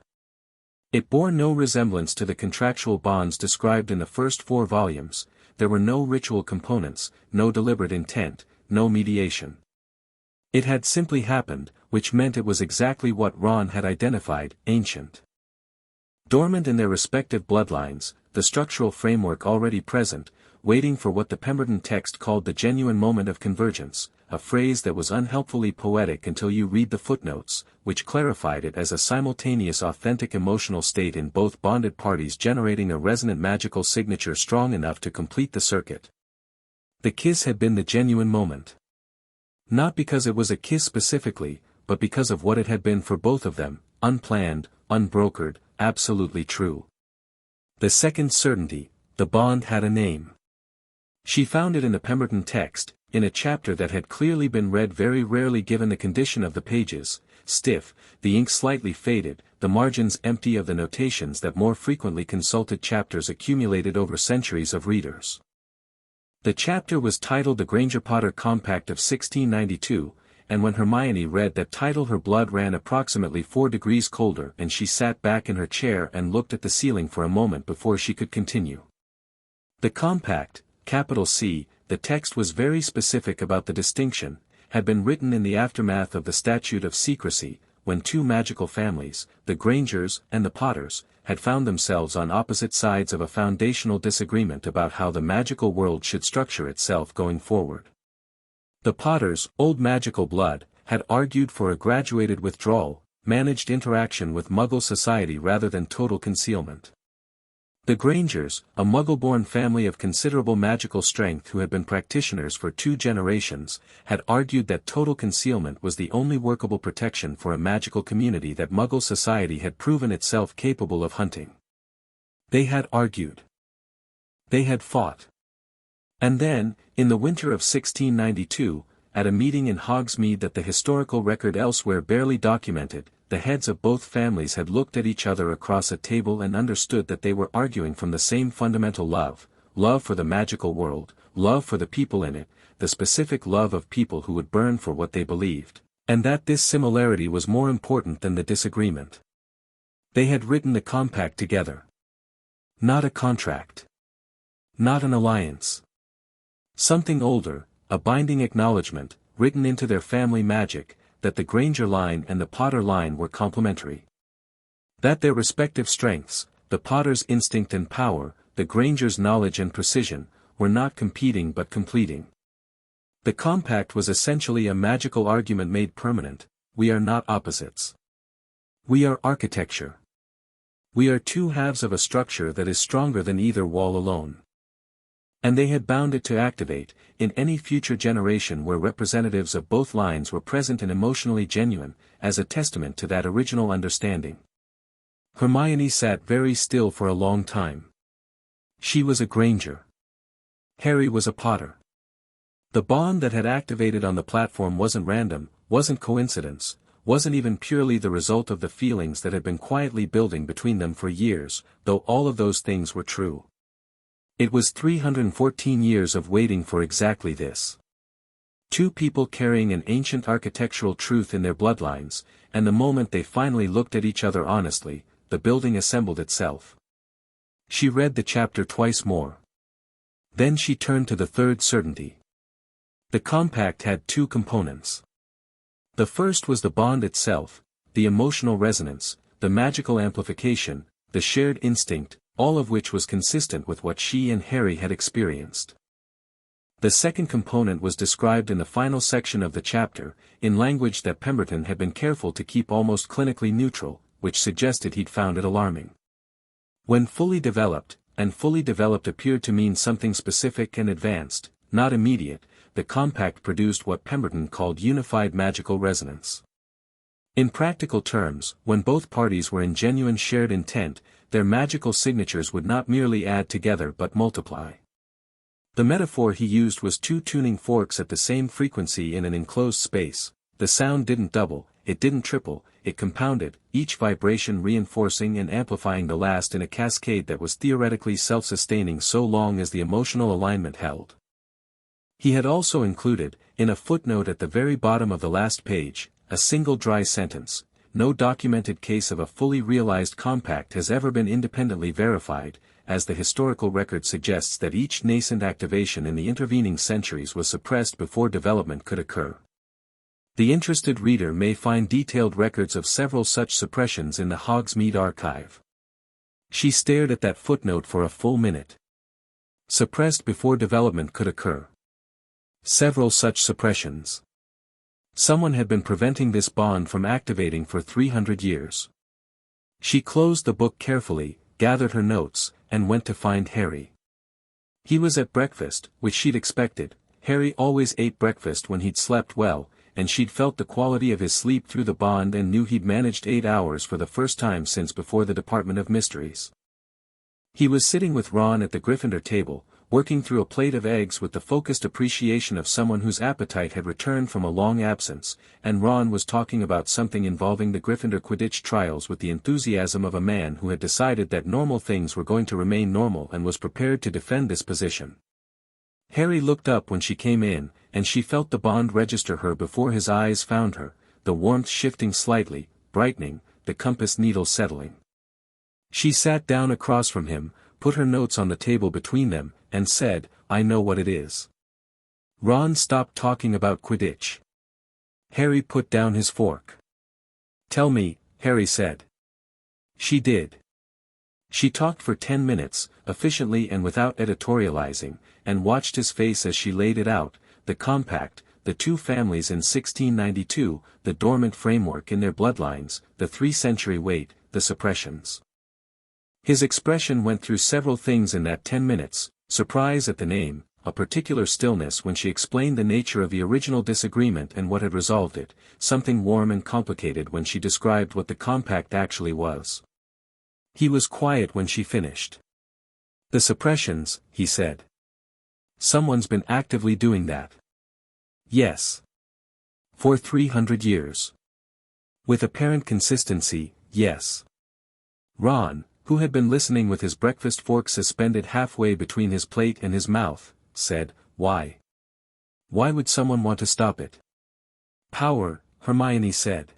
It bore no resemblance to the contractual bonds described in the first 4 volumes, there were no ritual components, no deliberate intent, no mediation. It had simply happened, which meant it was exactly what Ron had identified, ancient. Dormant in their respective bloodlines, the structural framework already present, waiting for what the Pemberton text called the genuine moment of convergence, a phrase that was unhelpfully poetic until you read the footnotes, which clarified it as a simultaneous authentic emotional state in both bonded parties generating a resonant magical signature strong enough to complete the circuit. The kiss had been the genuine moment. Not because it was a kiss specifically, but because of what it had been for both of them, unplanned, unbrokered, absolutely true. The second certainty, the bond had a name. She found it in the Pemberton text, in a chapter that had clearly been read very rarely given the condition of the pages, stiff, the ink slightly faded, the margins empty of the notations that more frequently consulted chapters accumulated over centuries of readers. The chapter was titled The Granger-Potter Compact of 1692, and when Hermione read that title her blood ran approximately 4 degrees colder and she sat back in her chair and looked at the ceiling for a moment before she could continue. The compact, capital C, the text was very specific about the distinction, had been written in the aftermath of the Statute of Secrecy, when 2 magical families, the Grangers and the Potters, had found themselves on opposite sides of a foundational disagreement about how the magical world should structure itself going forward. The Potters, old magical blood, had argued for a graduated withdrawal, managed interaction with Muggle society rather than total concealment. The Grangers, a Muggle-born family of considerable magical strength who had been practitioners for 2 generations, had argued that total concealment was the only workable protection for a magical community that Muggle society had proven itself capable of hunting. They had argued. They had fought. And then, in the winter of 1692, at a meeting in Hogsmeade that the historical record elsewhere barely documented, the heads of both families had looked at each other across a table and understood that they were arguing from the same fundamental love, love for the magical world, love for the people in it, the specific love of people who would burn for what they believed, and that this similarity was more important than the disagreement. They had written the compact together. Not a contract. Not an alliance. Something older, a binding acknowledgement, written into their family magic, that the Granger line and the Potter line were complementary. That their respective strengths, the Potter's instinct and power, the Granger's knowledge and precision, were not competing but completing. The compact was essentially a magical argument made permanent: we are not opposites. We are architecture. We are 2 halves of a structure that is stronger than either wall alone. And they had bound it to activate, in any future generation where representatives of both lines were present and emotionally genuine, as a testament to that original understanding. Hermione sat very still for a long time. She was a Granger. Harry was a Potter. The bond that had activated on the platform wasn't random, wasn't coincidence, wasn't even purely the result of the feelings that had been quietly building between them for years, though all of those things were true. It was 314 years of waiting for exactly this. 2 people carrying an ancient architectural truth in their bloodlines, and the moment they finally looked at each other honestly, the building assembled itself. She read the chapter twice more. Then she turned to the third certainty. The compact had 2 components. The first was the bond itself, the emotional resonance, the magical amplification, the shared instinct, all of which was consistent with what she and Harry had experienced. The second component was described in the final section of the chapter, in language that Pemberton had been careful to keep almost clinically neutral, which suggested he'd found it alarming. When fully developed, and fully developed appeared to mean something specific and advanced, not immediate, the compact produced what Pemberton called unified magical resonance. In practical terms, when both parties were in genuine shared intent, their magical signatures would not merely add together but multiply. The metaphor he used was two tuning forks at the same frequency in an enclosed space. The sound didn't double, it didn't triple, it compounded, each vibration reinforcing and amplifying the last in a cascade that was theoretically self-sustaining so long as the emotional alignment held. He had also included, in a footnote at the very bottom of the last page, a single dry sentence: no documented case of a fully realized compact has ever been independently verified, as the historical record suggests that each nascent activation in the intervening centuries was suppressed before development could occur. The interested reader may find detailed records of several such suppressions in the Hogsmeade archive. She stared at that footnote for a full minute. Suppressed before development could occur. Several such suppressions. Someone had been preventing this bond from activating for 300 years. She closed the book carefully, gathered her notes, and went to find Harry. He was at breakfast, which she'd expected. Harry always ate breakfast when he'd slept well, and she'd felt the quality of his sleep through the bond and knew he'd managed 8 hours for the first time since before the Department of Mysteries. He was sitting with Ron at the Gryffindor table, working through a plate of eggs with the focused appreciation of someone whose appetite had returned from a long absence, and Ron was talking about something involving the Gryffindor Quidditch trials with the enthusiasm of a man who had decided that normal things were going to remain normal and was prepared to defend this position. Harry looked up when she came in, and she felt the bond register her before his eyes found her, the warmth shifting slightly, brightening, the compass needle settling. She sat down across from him, put her notes on the table between them, and said, "I know what it is." Ron stopped talking about Quidditch. Harry put down his fork. "Tell me," Harry said. She did. She talked for 10 minutes, efficiently and without editorializing, and watched his face as she laid it out: the compact, the two families in 1692, the dormant framework in their bloodlines, the 3-century wait, the suppressions. His expression went through several things in that 10 minutes, surprise at the name, a particular stillness when she explained the nature of the original disagreement and what had resolved it, something warm and complicated when she described what the compact actually was. He was quiet when she finished. "The suppressions," he said. "Someone's been actively doing that." "Yes. For 300 years. With apparent consistency, yes." Ron, who had been listening with his breakfast fork suspended halfway between his plate and his mouth, said, "Why? Why would someone want to stop it?" "Power," Hermione said.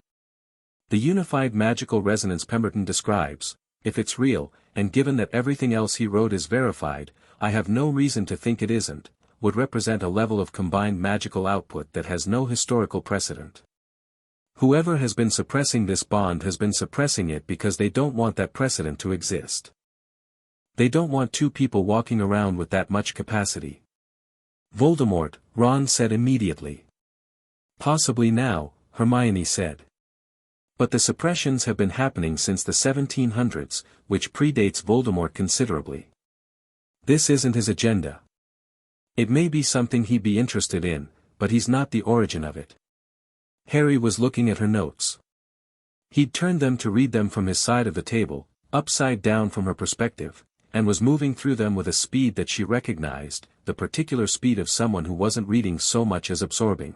"The unified magical resonance Pemberton describes, if it's real, and given that everything else he wrote is verified, I have no reason to think it isn't, would represent a level of combined magical output that has no historical precedent. Whoever has been suppressing this bond has been suppressing it because they don't want that precedent to exist. They don't want two people walking around with that much capacity." "Voldemort," Ron said immediately. "Possibly now," Hermione said. "But the suppressions have been happening since the 1700s, which predates Voldemort considerably. This isn't his agenda. It may be something he'd be interested in, but he's not the origin of it." Harry was looking at her notes. He'd turned them to read them from his side of the table, upside down from her perspective, and was moving through them with a speed that she recognized, the particular speed of someone who wasn't reading so much as absorbing.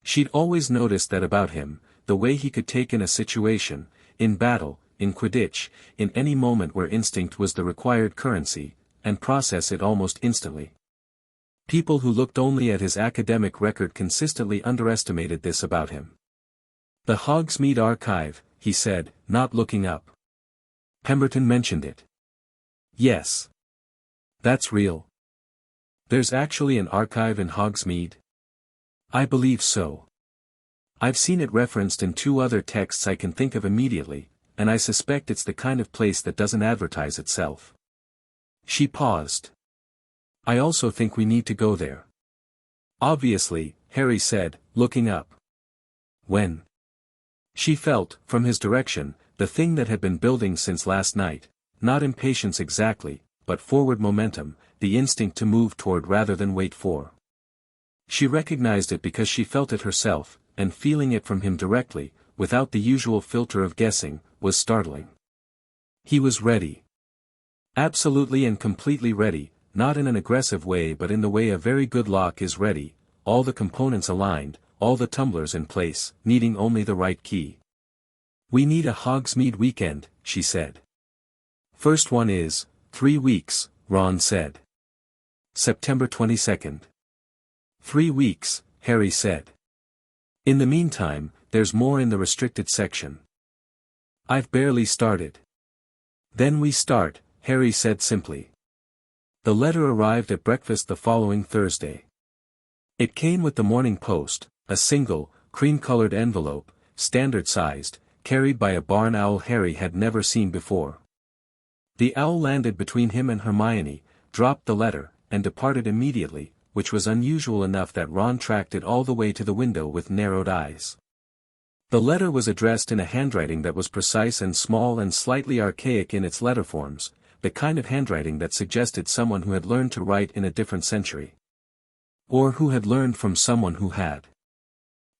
She'd always noticed that about him, the way he could take in a situation, in battle, in Quidditch, in any moment where instinct was the required currency, and process it almost instantly. People who looked only at his academic record consistently underestimated this about him. "The Hogsmeade archive," he said, not looking up. "Pemberton mentioned it." "Yes. That's real. There's actually an archive in Hogsmeade?" "I believe so. I've seen it referenced in 2 other texts I can think of immediately, and I suspect it's the kind of place that doesn't advertise itself." She paused. I also think we need to go there. Obviously, Harry said, looking up. When? She felt, from his direction, the thing that had been building since last night, not impatience exactly, but forward momentum, the instinct to move toward rather than wait for. She recognized it because she felt it herself, and feeling it from him directly, without the usual filter of guessing, was startling. He was ready. Absolutely and completely ready, not in an aggressive way but in the way a very good lock is ready, all the components aligned, all the tumblers in place, needing only the right key. We need a Hogsmeade weekend, she said. First one is, 3 weeks, Ron said. September 22nd. 3 weeks, Harry said. In the meantime, there's more in the restricted section. I've barely started. Then we start, Harry said simply. The letter arrived at breakfast the following Thursday. It came with the morning post, a single, cream-colored envelope, standard-sized, carried by a barn owl Harry had never seen before. The owl landed between him and Hermione, dropped the letter, and departed immediately, which was unusual enough that Ron tracked it all the way to the window with narrowed eyes. The letter was addressed in a handwriting that was precise and small and slightly archaic in its letter forms, the kind of handwriting that suggested someone who had learned to write in a different century. Or who had learned from someone who had.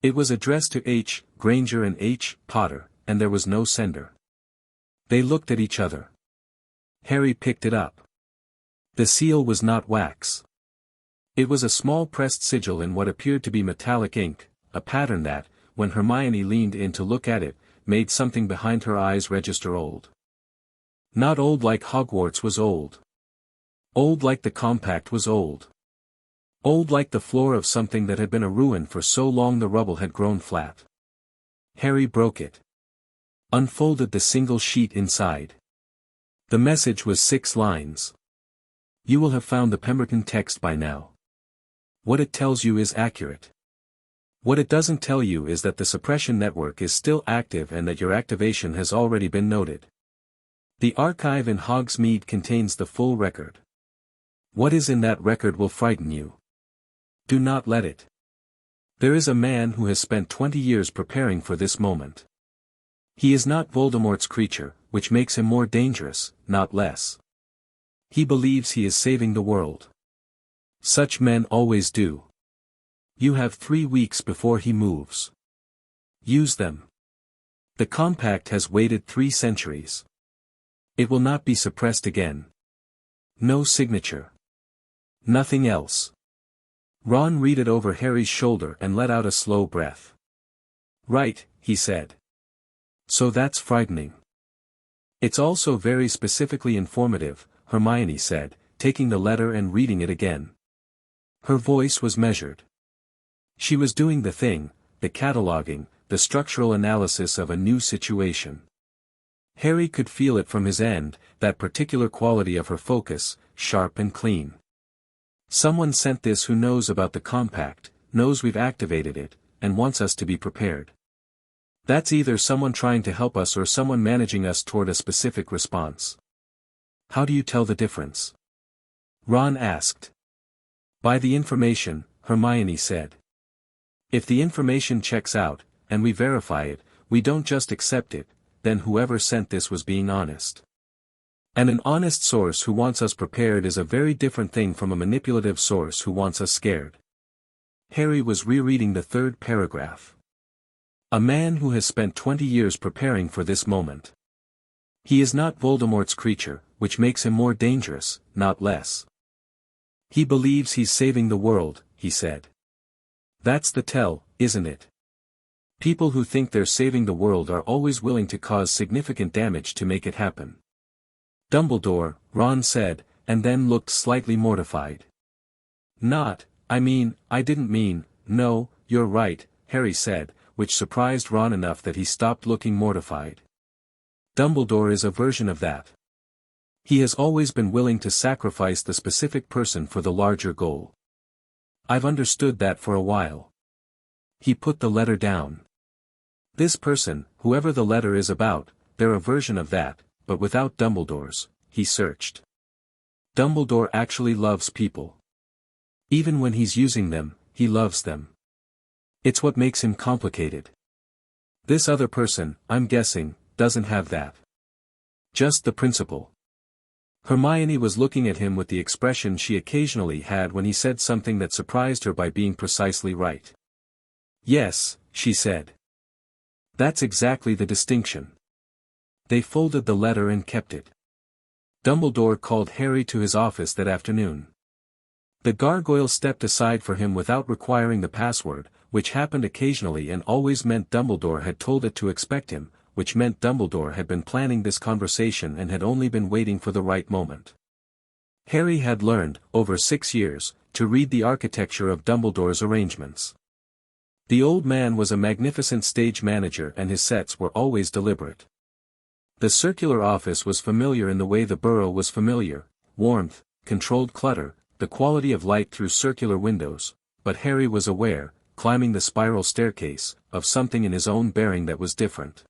It was addressed to H. Granger and H. Potter, and there was no sender. They looked at each other. Harry picked it up. The seal was not wax. It was a small pressed sigil in what appeared to be metallic ink, a pattern that, when Hermione leaned in to look at it, made something behind her eyes register old. Not old like Hogwarts was old. Old like the compact was old. Old like the floor of something that had been a ruin for so long the rubble had grown flat. Harry broke it. Unfolded the single sheet inside. The message was 6 lines. You will have found the Pemberton text by now. What it tells you is accurate. What it doesn't tell you is that the suppression network is still active and that your activation has already been noted. The archive in Hogsmeade contains the full record. What is in that record will frighten you. Do not let it. There is a man who has spent 20 years preparing for this moment. He is not Voldemort's creature, which makes him more dangerous, not less. He believes he is saving the world. Such men always do. You have 3 weeks before he moves. Use them. The compact has waited 3 centuries. It will not be suppressed again. No signature. Nothing else. Ron read it over Harry's shoulder and let out a slow breath. Right, he said. So that's frightening. It's also very specifically informative, Hermione said, taking the letter and reading it again. Her voice was measured. She was doing the thing, the cataloging, the structural analysis of a new situation. Harry could feel it from his end, that particular quality of her focus, sharp and clean. Someone sent this who knows about the compact, knows we've activated it, and wants us to be prepared. That's either someone trying to help us or someone managing us toward a specific response. How do you tell the difference? Ron asked. By the information, Hermione said. If the information checks out, and we verify it, we don't just accept it, then whoever sent this was being honest. And an honest source who wants us prepared is a very different thing from a manipulative source who wants us scared. Harry was rereading the 3rd paragraph. A man who has spent 20 years preparing for this moment. He is not Voldemort's creature, which makes him more dangerous, not less. He believes he's saving the world, he said. That's the tell, isn't it? People who think they're saving the world are always willing to cause significant damage to make it happen. Dumbledore, Ron said, and then looked slightly mortified. I didn't mean, no, you're right, Harry said, which surprised Ron enough that he stopped looking mortified. Dumbledore is a version of that. He has always been willing to sacrifice the specific person for the larger goal. I've understood that for a while. He put the letter down. This person, whoever the letter is about, they're a version of that, but without Dumbledore's, he searched. Dumbledore actually loves people. Even when he's using them, he loves them. It's what makes him complicated. This other person, I'm guessing, doesn't have that. Just the principle. Hermione was looking at him with the expression she occasionally had when he said something that surprised her by being precisely right. Yes, she said. That's exactly the distinction. They folded the letter and kept it. Dumbledore called Harry to his office that afternoon. The gargoyle stepped aside for him without requiring the password, which happened occasionally and always meant Dumbledore had told it to expect him, which meant Dumbledore had been planning this conversation and had only been waiting for the right moment. Harry had learned, over 6 years, to read the architecture of Dumbledore's arrangements. The old man was a magnificent stage manager and his sets were always deliberate. The circular office was familiar in the way the burrow was familiar, warmth, controlled clutter, the quality of light through circular windows, but Harry was aware, climbing the spiral staircase, of something in his own bearing that was different.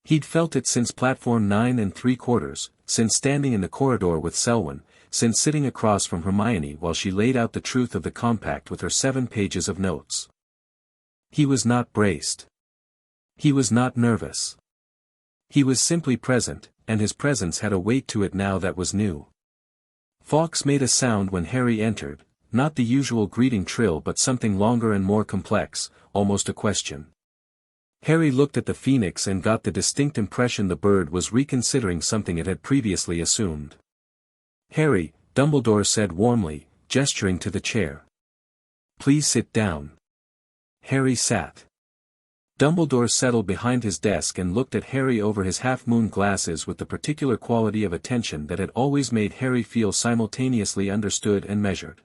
He'd felt it since platform 9 3/4, since standing in the corridor with Selwyn, since sitting across from Hermione while she laid out the truth of the compact with her 7 pages of notes. He was not braced. He was not nervous. He was simply present, and his presence had a weight to it now that was new. Fawkes made a sound when Harry entered, not the usual greeting trill but something longer and more complex, almost a question. Harry looked at the phoenix and got the distinct impression the bird was reconsidering something it had previously assumed. "Harry," Dumbledore said warmly, gesturing to the chair. "Please sit down." Harry sat. Dumbledore settled behind his desk and looked at Harry over his half-moon glasses with the particular quality of attention that had always made Harry feel simultaneously understood and measured.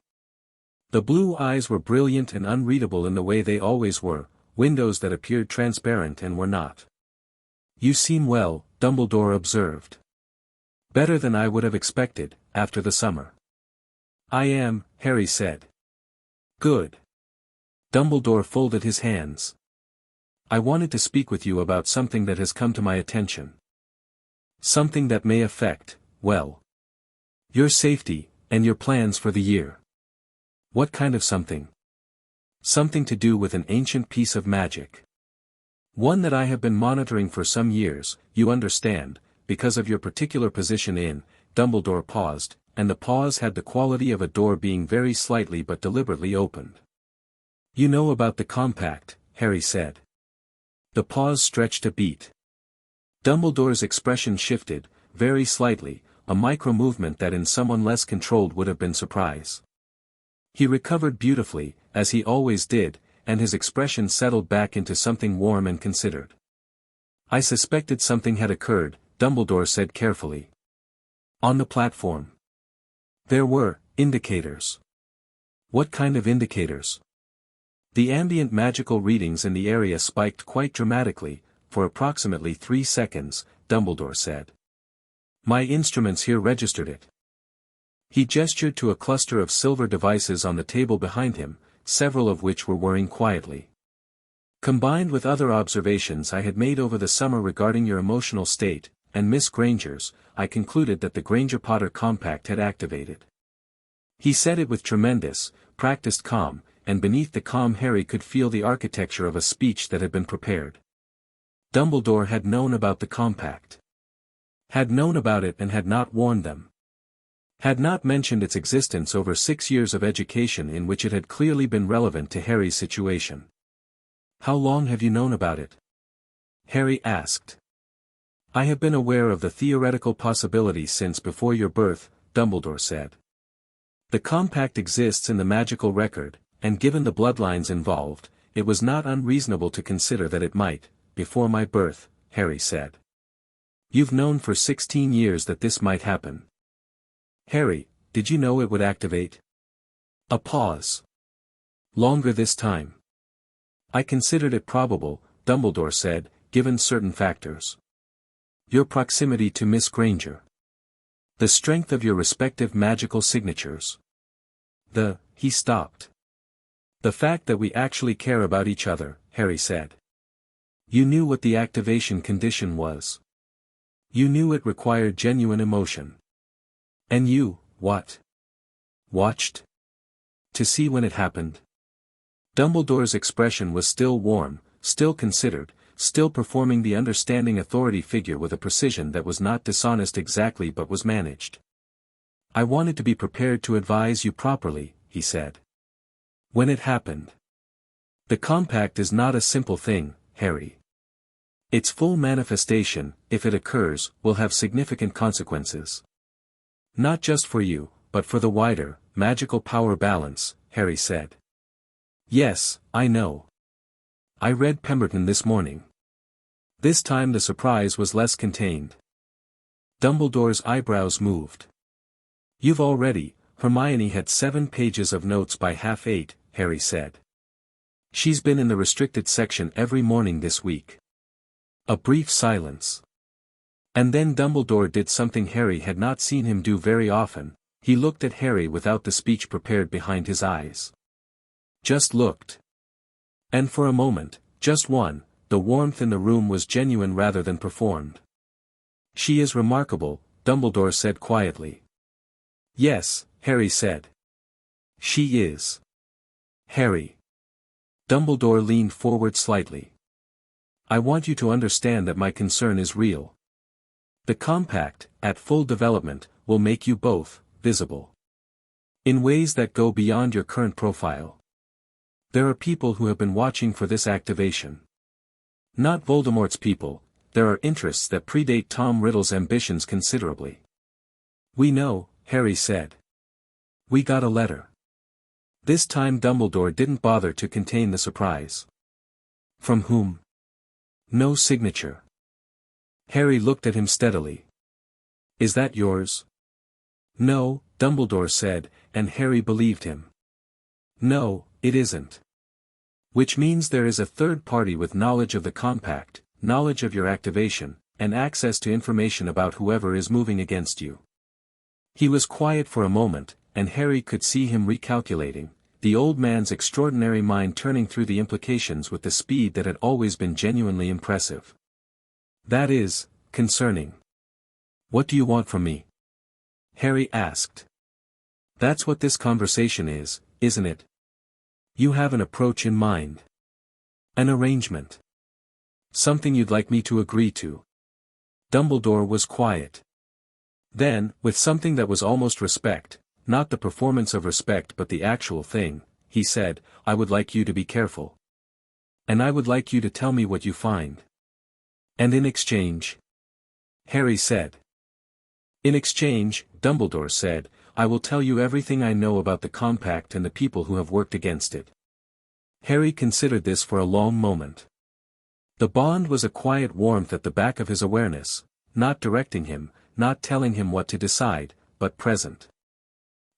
The blue eyes were brilliant and unreadable in the way they always were, windows that appeared transparent and were not. "You seem well," Dumbledore observed. "Better than I would have expected, after the summer." "I am," Harry said. "Good." Dumbledore folded his hands. "I wanted to speak with you about something that has come to my attention. Something that may affect, well, your safety, and your plans for the year." "What kind of something?" "Something to do with an ancient piece of magic. One that I have been monitoring for some years, you understand, because of your particular position in." Dumbledore paused, and the pause had the quality of a door being very slightly but deliberately opened. "You know about the compact," Harry said. The pause stretched a beat. Dumbledore's expression shifted, very slightly, a micro-movement that in someone less controlled would have been surprise. He recovered beautifully, as he always did, and his expression settled back into something warm and considered. "I suspected something had occurred," Dumbledore said carefully. "On the platform. There were indicators." "What kind of indicators?" "The ambient magical readings in the area spiked quite dramatically, for approximately 3 seconds, Dumbledore said. "My instruments here registered it." He gestured to a cluster of silver devices on the table behind him, several of which were whirring quietly. "Combined with other observations I had made over the summer regarding your emotional state, and Miss Granger's, I concluded that the Granger-Potter compact had activated." He said it with tremendous, practiced calm, and beneath the calm Harry could feel the architecture of a speech that had been prepared. Dumbledore had known about the compact. Had known about it and had not warned them. Had not mentioned its existence over 6 years of education in which it had clearly been relevant to Harry's situation. "How long have you known about it?" Harry asked. "I have been aware of the theoretical possibility since before your birth," Dumbledore said. "The compact exists in the magical record, and given the bloodlines involved, it was not unreasonable to consider that it might, before my birth," Harry said. "You've known for 16 years that this might happen." "Harry, did you know it would activate?" A pause. "Longer this time." "I considered it probable," Dumbledore said, "given certain factors. Your proximity to Miss Granger. The strength of your respective magical signatures. He stopped. "The fact that we actually care about each other," Harry said. "You knew what the activation condition was. You knew it required genuine emotion. And you, What? Watched? To see when it happened? Dumbledore's expression was still warm, still considered, still performing the understanding authority figure with a precision that was not dishonest exactly but was managed. I wanted to be prepared to advise you properly, he said. When it happened. The compact is not a simple thing, Harry. Its full manifestation, if it occurs, will have significant consequences. Not just for you, but for the wider, magical power balance, Harry said. Yes, I know. I read Pemberton this morning. This time the surprise was less contained. Dumbledore's eyebrows moved. You've already, Hermione had 7 pages of notes by 8:30, Harry said. She's been in the restricted section every morning this week. A brief silence. And then Dumbledore did something Harry had not seen him do very often. He looked at Harry without the speech prepared behind his eyes. Just looked. And for a moment, just one, the warmth in the room was genuine rather than performed. She is remarkable, Dumbledore said quietly. Yes, Harry said. She is. Harry. Dumbledore leaned forward slightly. I want you to understand that my concern is real. The compact, at full development, will make you both visible. In ways that go beyond your current profile. There are people who have been watching for this activation. Not Voldemort's people, there are interests that predate Tom Riddle's ambitions considerably. We know, Harry said. We got a letter. This time Dumbledore didn't bother to contain the surprise. From whom? No signature. Harry looked at him steadily. Is that yours? No, Dumbledore said, and Harry believed him. No, it isn't. Which means there is a third party with knowledge of the compact, knowledge of your activation, and access to information about whoever is moving against you. He was quiet for a moment, and Harry could see him recalculating, the old man's extraordinary mind turning through the implications with the speed that had always been genuinely impressive. That is, concerning. What do you want from me? Harry asked. That's what this conversation is, isn't it? You have an approach in mind. An arrangement. Something you'd like me to agree to. Dumbledore was quiet. Then, with something that was almost respect, not the performance of respect but the actual thing, he said, I would like you to be careful. And I would like you to tell me what you find. And in exchange? Harry said. In exchange, Dumbledore said, I will tell you everything I know about the compact and the people who have worked against it. Harry considered this for a long moment. The bond was a quiet warmth at the back of his awareness, not directing him, not telling him what to decide, but present.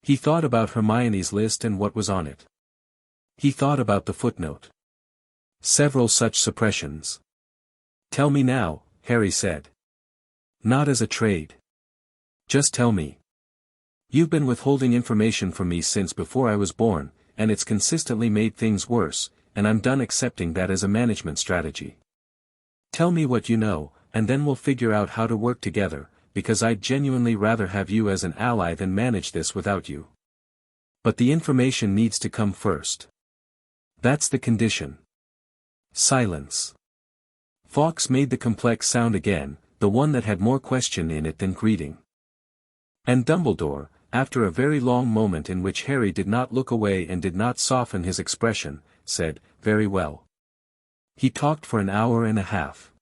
He thought about Hermione's list and what was on it. He thought about the footnote. Several such suppressions. Tell me now, Harry said. Not as a trade. Just tell me. You've been withholding information from me since before I was born, and it's consistently made things worse, and I'm done accepting that as a management strategy. Tell me what you know, and then we'll figure out how to work together, because I'd genuinely rather have you as an ally than manage this without you. But the information needs to come first. That's the condition. Silence. Fawkes made the complex sound again, the one that had more question in it than greeting. And Dumbledore, after a very long moment in which Harry did not look away and did not soften his expression, said, very well. He talked for an hour and a half.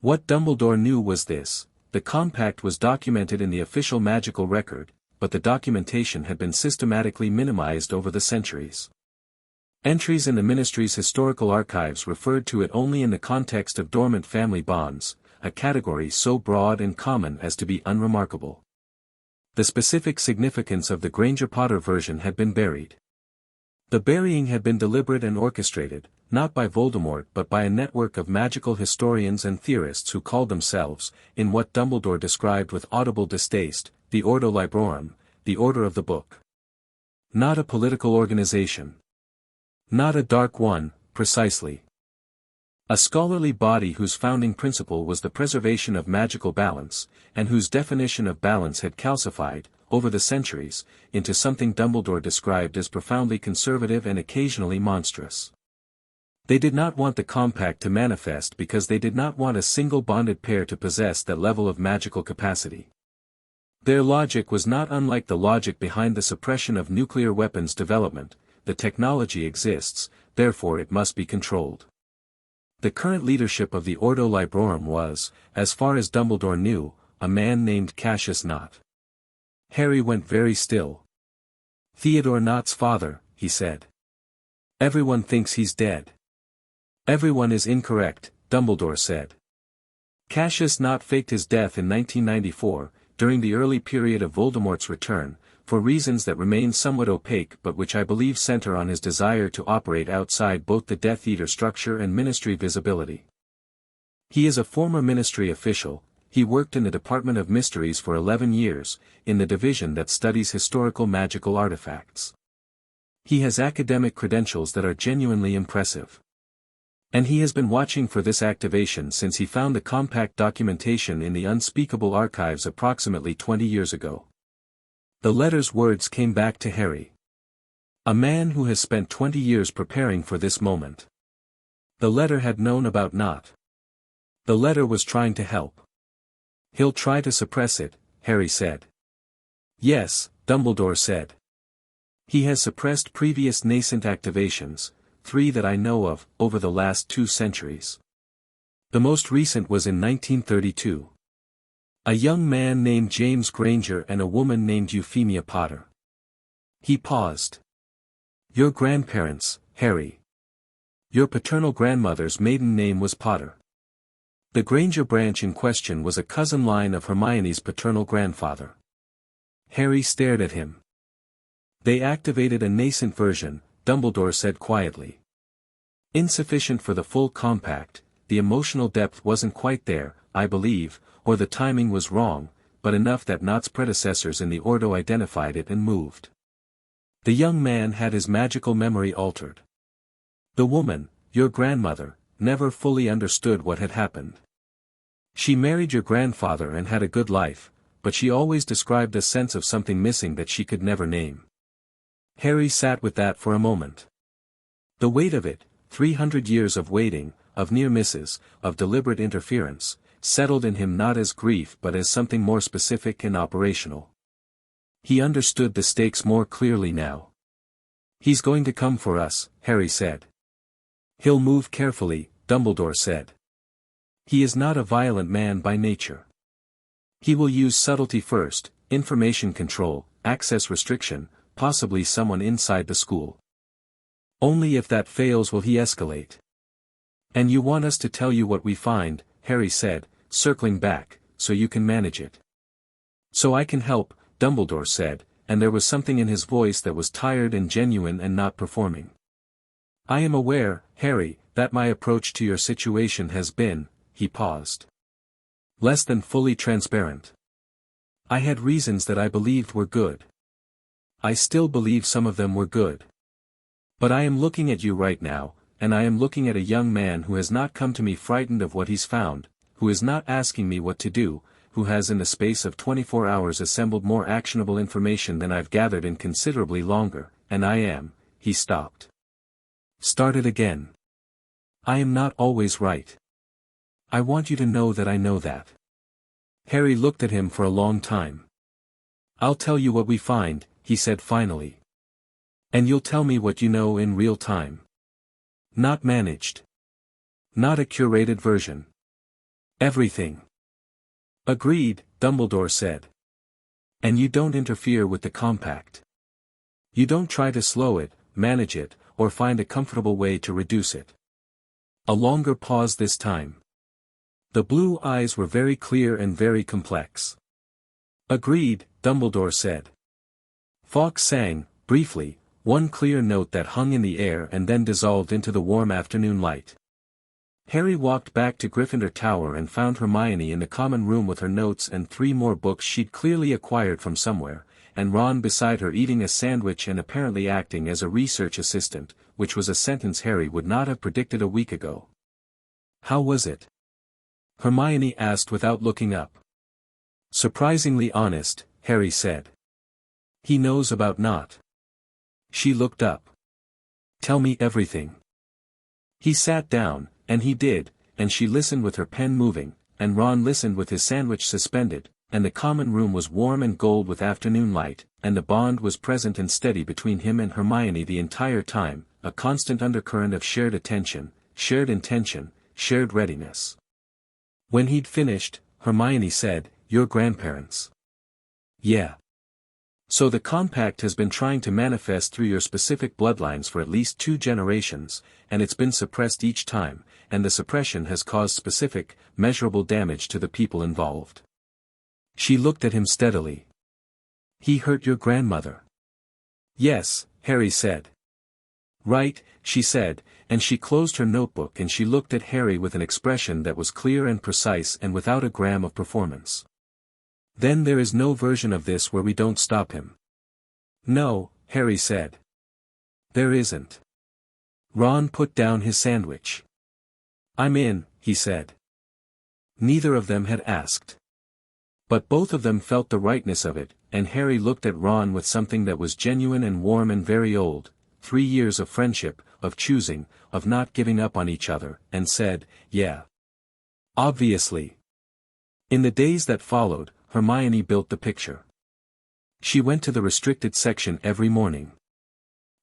What Dumbledore knew was this, the compact was documented in the official magical record, but the documentation had been systematically minimized over the centuries. Entries in the Ministry's historical archives referred to it only in the context of dormant family bonds, a category so broad and common as to be unremarkable. The specific significance of the Granger-Potter version had been buried. The burying had been deliberate and orchestrated, not by Voldemort but by a network of magical historians and theorists who called themselves, in what Dumbledore described with audible distaste, the Ordo Librorum, the Order of the Book. Not a political organization. Not a dark one, precisely. A scholarly body whose founding principle was the preservation of magical balance, and whose definition of balance had calcified, over the centuries, into something Dumbledore described as profoundly conservative and occasionally monstrous. They did not want the compact to manifest because they did not want a single bonded pair to possess that level of magical capacity. Their logic was not unlike the logic behind the suppression of nuclear weapons development. The technology exists, therefore it must be controlled. The current leadership of the Ordo Librorum was, as far as Dumbledore knew, a man named Cassius Knott. Harry went very still. "Theodore Knott's father," he said. "Everyone thinks he's dead." "Everyone is incorrect," Dumbledore said. Cassius Knott faked his death in 1994, during the early period of Voldemort's return, for reasons that remain somewhat opaque but which I believe center on his desire to operate outside both the Death Eater structure and Ministry visibility. He is a former Ministry official. He worked in the Department of Mysteries for 11 years, in the division that studies historical magical artifacts. He has academic credentials that are genuinely impressive. And he has been watching for this activation since he found the compact documentation in the unspeakable archives approximately 20 years ago. The letter's words came back to Harry. A man who has spent 20 years preparing for this moment. The letter had known about Knott. The letter was trying to help. "He'll try to suppress it," Harry said. "Yes," Dumbledore said. "He has suppressed previous nascent activations, 3 that I know of, over the last 2 centuries. The most recent was in 1932. A young man named James Granger and a woman named Euphemia Potter." He paused. "Your grandparents, Harry. Your paternal grandmother's maiden name was Potter. The Granger branch in question was a cousin line of Hermione's paternal grandfather." Harry stared at him. "They activated a nascent version," Dumbledore said quietly. "Insufficient for the full compact, the emotional depth wasn't quite there, I believe, or the timing was wrong, but enough that Knott's predecessors in the Ordo identified it and moved. The young man had his magical memory altered. The woman, your grandmother, never fully understood what had happened. She married your grandfather and had a good life, but she always described a sense of something missing that she could never name." Harry sat with that for a moment. The weight of it, 300 years of waiting, of near misses, of deliberate interference, settled in him not as grief but as something more specific and operational. He understood the stakes more clearly now. "He's going to come for us," Harry said. "He'll move carefully," Dumbledore said. "He is not a violent man by nature. He will use subtlety first, information control, access restriction, possibly someone inside the school. Only if that fails will he escalate. And you want us to tell you what we find," Harry said, circling back, "so you can manage it." "So I can help," Dumbledore said, and there was something in his voice that was tired and genuine and not performing. "I am aware, Harry, that my approach to your situation has been," he paused, "less than fully transparent. I had reasons that I believed were good. I still believe some of them were good. But I am looking at you right now, and I am looking at a young man who has not come to me frightened of what he's found, who is not asking me what to do, who has in the space of 24 hours assembled more actionable information than I've gathered in considerably longer, and I am," he stopped. Started again. "I am not always right. I want you to know that I know that." Harry looked at him for a long time. "I'll tell you what we find," he said finally. "And you'll tell me what you know in real time. Not managed. Not a curated version. Everything." "Agreed," Dumbledore said. "And you don't interfere with the compact. You don't try to slow it, manage it, or find a comfortable way to reduce it." A longer pause this time. The blue eyes were very clear and very complex. "Agreed," Dumbledore said. Fawkes sang, briefly, one clear note that hung in the air and then dissolved into the warm afternoon light. Harry walked back to Gryffindor Tower and found Hermione in the common room with her notes and 3 more books she'd clearly acquired from somewhere, and Ron beside her eating a sandwich and apparently acting as a research assistant, which was a sentence Harry would not have predicted a week ago. "How was it?" Hermione asked without looking up. "Surprisingly honest," Harry said. He knows about not. She looked up. Tell me everything. He sat down, and he did, and she listened with her pen moving, and Ron listened with his sandwich suspended, and the common room was warm and gold with afternoon light, and the bond was present and steady between him and Hermione the entire time, a constant undercurrent of shared attention, shared intention, shared readiness. When he'd finished, Hermione said, "Your grandparents." "Yeah. So the compact has been trying to manifest through your specific bloodlines for at least 2 generations, and it's been suppressed each time, and the suppression has caused specific, measurable damage to the people involved." She looked at him steadily. "He hurt your grandmother?" "Yes," Harry said. "Right," she said, and she closed her notebook and she looked at Harry with an expression that was clear and precise and without a gram of performance. "Then there is no version of this where we don't stop him." "No," Harry said. "There isn't." Ron put down his sandwich. "I'm in," he said. Neither of them had asked. But both of them felt the rightness of it, and Harry looked at Ron with something that was genuine and warm and very old, 3 years of friendship, of choosing, of not giving up on each other, and said, "Yeah. Obviously." In the days that followed, Hermione built the picture. She went to the restricted section every morning.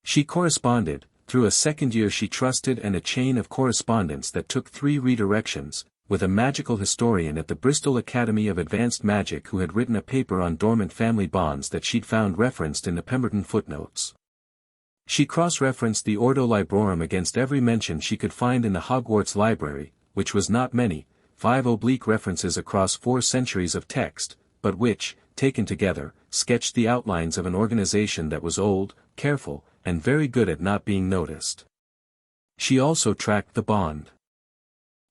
She corresponded, through a second year she trusted and a chain of correspondence that took 3 redirections, with a magical historian at the Bristol Academy of Advanced Magic who had written a paper on dormant family bonds that she'd found referenced in the Pemberton footnotes. She cross-referenced the Ordo Librorum against every mention she could find in the Hogwarts library, which was not many, 5 oblique references across 4 centuries of text, but which, taken together, sketched the outlines of an organization that was old, careful, and very good at not being noticed. She also tracked the bond.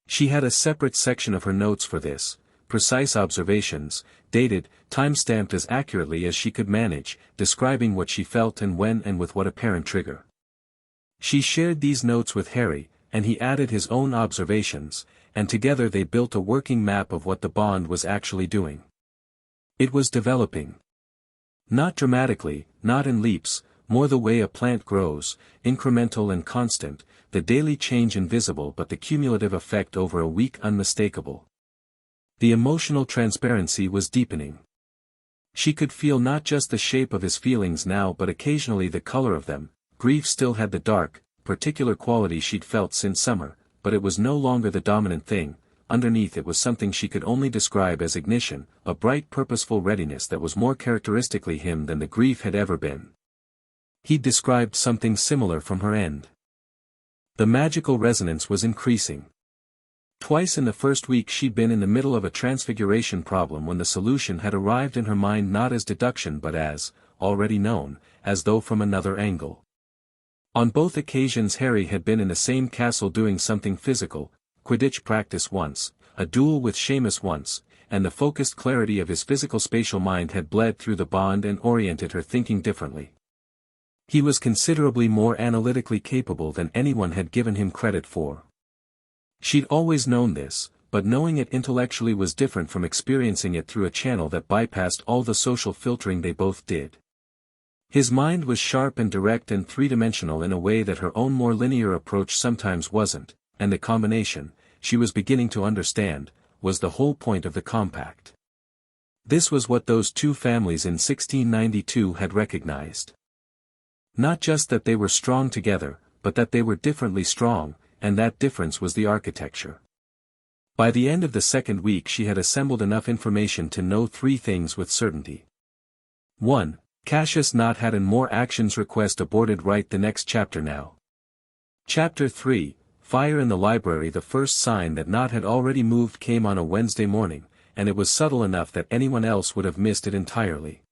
She had a separate section of her notes for this, precise observations, dated, time-stamped as accurately as she could manage, describing what she felt and when and with what apparent trigger. She shared these notes with Harry, and he added his own observations, and together they built a working map of what the bond was actually doing. It was developing. Not dramatically, not in leaps, more the way a plant grows, incremental and constant, the daily change invisible but the cumulative effect over a week unmistakable. The emotional transparency was deepening. She could feel not just the shape of his feelings now but occasionally the color of them. Grief still had the dark, particular quality she'd felt since summer, but it was no longer the dominant thing. Underneath it was something she could only describe as ignition, a bright purposeful readiness that was more characteristically him than the grief had ever been. He'd described something similar from her end. The magical resonance was increasing. Twice in the first week she'd been in the middle of a transfiguration problem when the solution had arrived in her mind not as deduction but as, already known, as though from another angle. On both occasions Harry had been in the same castle doing something physical, Quidditch practice once, a duel with Seamus once, and the focused clarity of his physical spatial mind had bled through the bond and oriented her thinking differently. He was considerably more analytically capable than anyone had given him credit for. She'd always known this, but knowing it intellectually was different from experiencing it through a channel that bypassed all the social filtering they both did. His mind was sharp and direct and three-dimensional in a way that her own more linear approach sometimes wasn't, and the combination, she was beginning to understand, was the whole point of the compact. This was what those 2 families in 1692 had recognized. Not just that they were strong together, but that they were differently strong, and that difference was the architecture. By the end of the second week she had assembled enough information to know 3 things with certainty. 1. Cassius not had an more actions request aborted right the next chapter now. Chapter 3, Fire in the Library. The first sign that Not had already moved came on a Wednesday morning, and it was subtle enough that anyone else would have missed it entirely.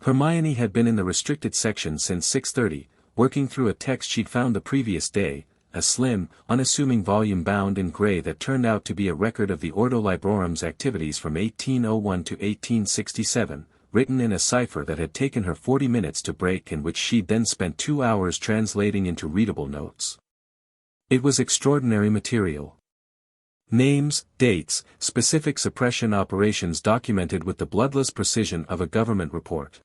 Hermione had been in the restricted section since 6:30, working through a text she'd found the previous day, a slim, unassuming volume bound in gray that turned out to be a record of the Ordo Librorum's activities from 1801 to 1867, written in a cipher that had taken her 40 minutes to break and which she'd then spent 2 hours translating into readable notes. It was extraordinary material. Names, dates, specific suppression operations documented with the bloodless precision of a government report.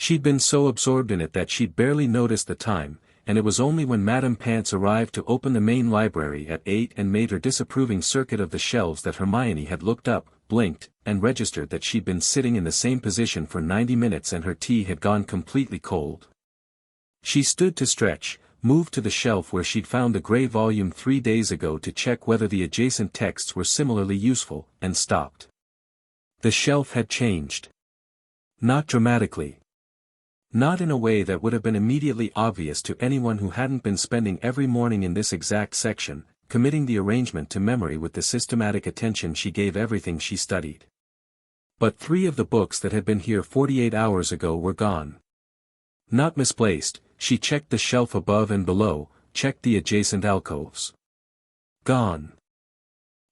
She'd been so absorbed in it that she'd barely noticed the time, and it was only when Madame Pants arrived to open the main library at 8 and made her disapproving circuit of the shelves that Hermione had looked up, blinked, and registered that she'd been sitting in the same position for 90 minutes and her tea had gone completely cold. She stood to stretch, moved to the shelf where she'd found the gray volume 3 days ago to check whether the adjacent texts were similarly useful, and stopped. The shelf had changed. Not dramatically. Not in a way that would have been immediately obvious to anyone who hadn't been spending every morning in this exact section, committing the arrangement to memory with the systematic attention she gave everything she studied. But 3 of the books that had been here 48 hours ago were gone. Not misplaced, she checked the shelf above and below, checked the adjacent alcoves. Gone.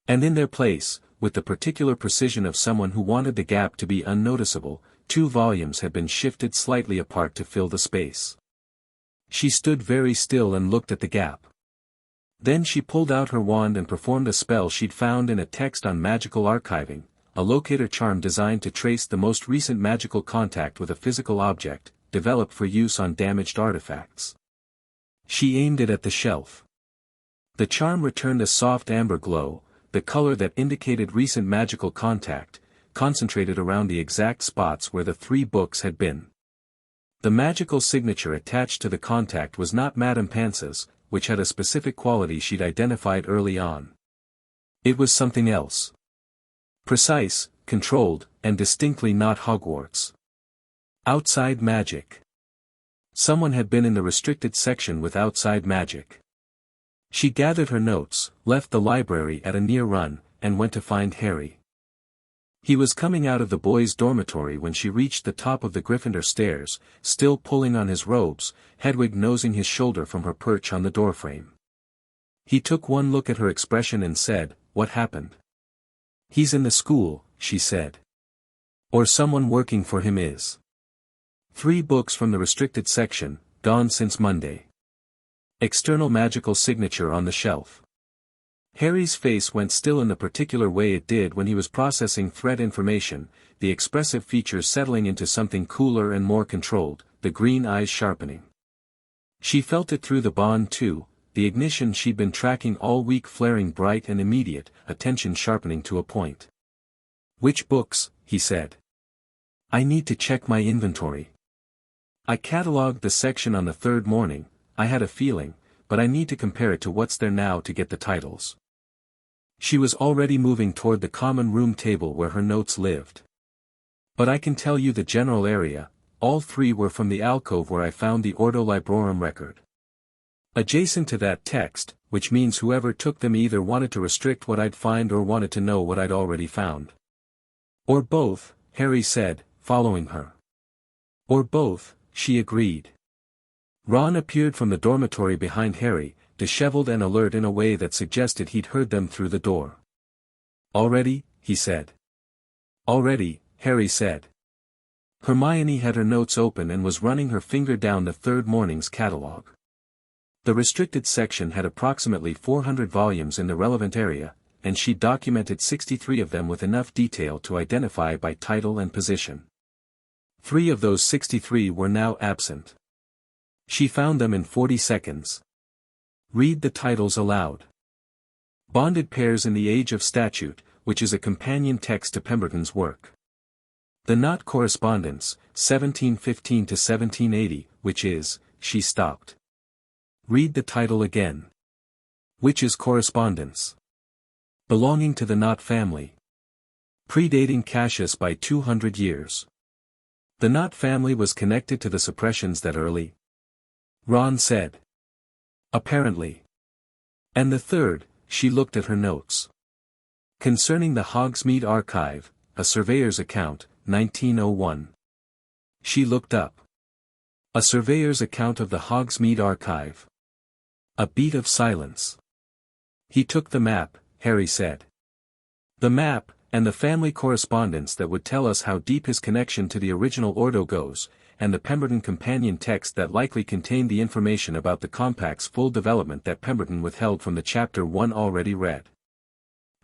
And in their place, with the particular precision of someone who wanted the gap to be unnoticeable, 2 volumes had been shifted slightly apart to fill the space. She stood very still and looked at the gap. Then she pulled out her wand and performed a spell she'd found in a text on magical archiving, a locator charm designed to trace the most recent magical contact with a physical object, developed for use on damaged artifacts. She aimed it at the shelf. The charm returned a soft amber glow, the color that indicated recent magical contact, concentrated around the exact spots where the 3 books had been. The magical signature attached to the contact was not Madame Pants's, which had a specific quality she'd identified early on. It was something else. Precise, controlled, and distinctly not Hogwarts. Outside magic. Someone had been in the restricted section with outside magic. She gathered her notes, left the library at a near run, and went to find Harry. He was coming out of the boys' dormitory when she reached the top of the Gryffindor stairs, still pulling on his robes, Hedwig nosing his shoulder from her perch on the doorframe. He took one look at her expression and said, "What happened?" "He's in the school," she said. "Or someone working for him is. 3 books from the restricted section, gone since Monday. External magical signature on the shelf." Harry's face went still in the particular way it did when he was processing threat information, the expressive features settling into something cooler and more controlled, the green eyes sharpening. She felt it through the bond too, the ignition she'd been tracking all week flaring bright and immediate, attention sharpening to a point. "Which books?" he said. "I need to check my inventory. I catalogued the section on the 3rd morning, I had a feeling, but I need to compare it to what's there now to get the titles." She was already moving toward the common room table where her notes lived. "But I can tell you the general area, all 3 were from the alcove where I found the Ordo Librorum record. Adjacent to that text, which means whoever took them either wanted to restrict what I'd find or wanted to know what I'd already found." "Or both," Harry said, following her. "Or both," she agreed. Ron appeared from the dormitory behind Harry, disheveled and alert in a way that suggested he'd heard them through the door. "Already?" he said. "Already," Harry said. Hermione had her notes open and was running her finger down the 3rd morning's catalogue. The restricted section had approximately 400 volumes in the relevant area, and she documented 63 of them with enough detail to identify by title and position. 3 of those 63 were now absent. She found them in 40 seconds. Read the titles aloud. Bonded Pairs in the Age of Statute, which is a companion text to Pemberton's work. The Knot Correspondence, 1715 to 1780, which is, she stopped. Read the title again. Which is correspondence. Belonging to the Knot family. Predating Cassius by 200 years. The Knot family was connected to the suppressions that early. Ron said. Apparently. And the 3rd, she looked at her notes. Concerning the Hogsmeade Archive, a surveyor's account, 1901. She looked up. A surveyor's account of the Hogsmeade Archive. A beat of silence. He took the map, Harry said. The map, and the family correspondence that would tell us how deep his connection to the original Ordo goes, and the Pemberton companion text that likely contained the information about the compact's full development that Pemberton withheld from the chapter 1 already read.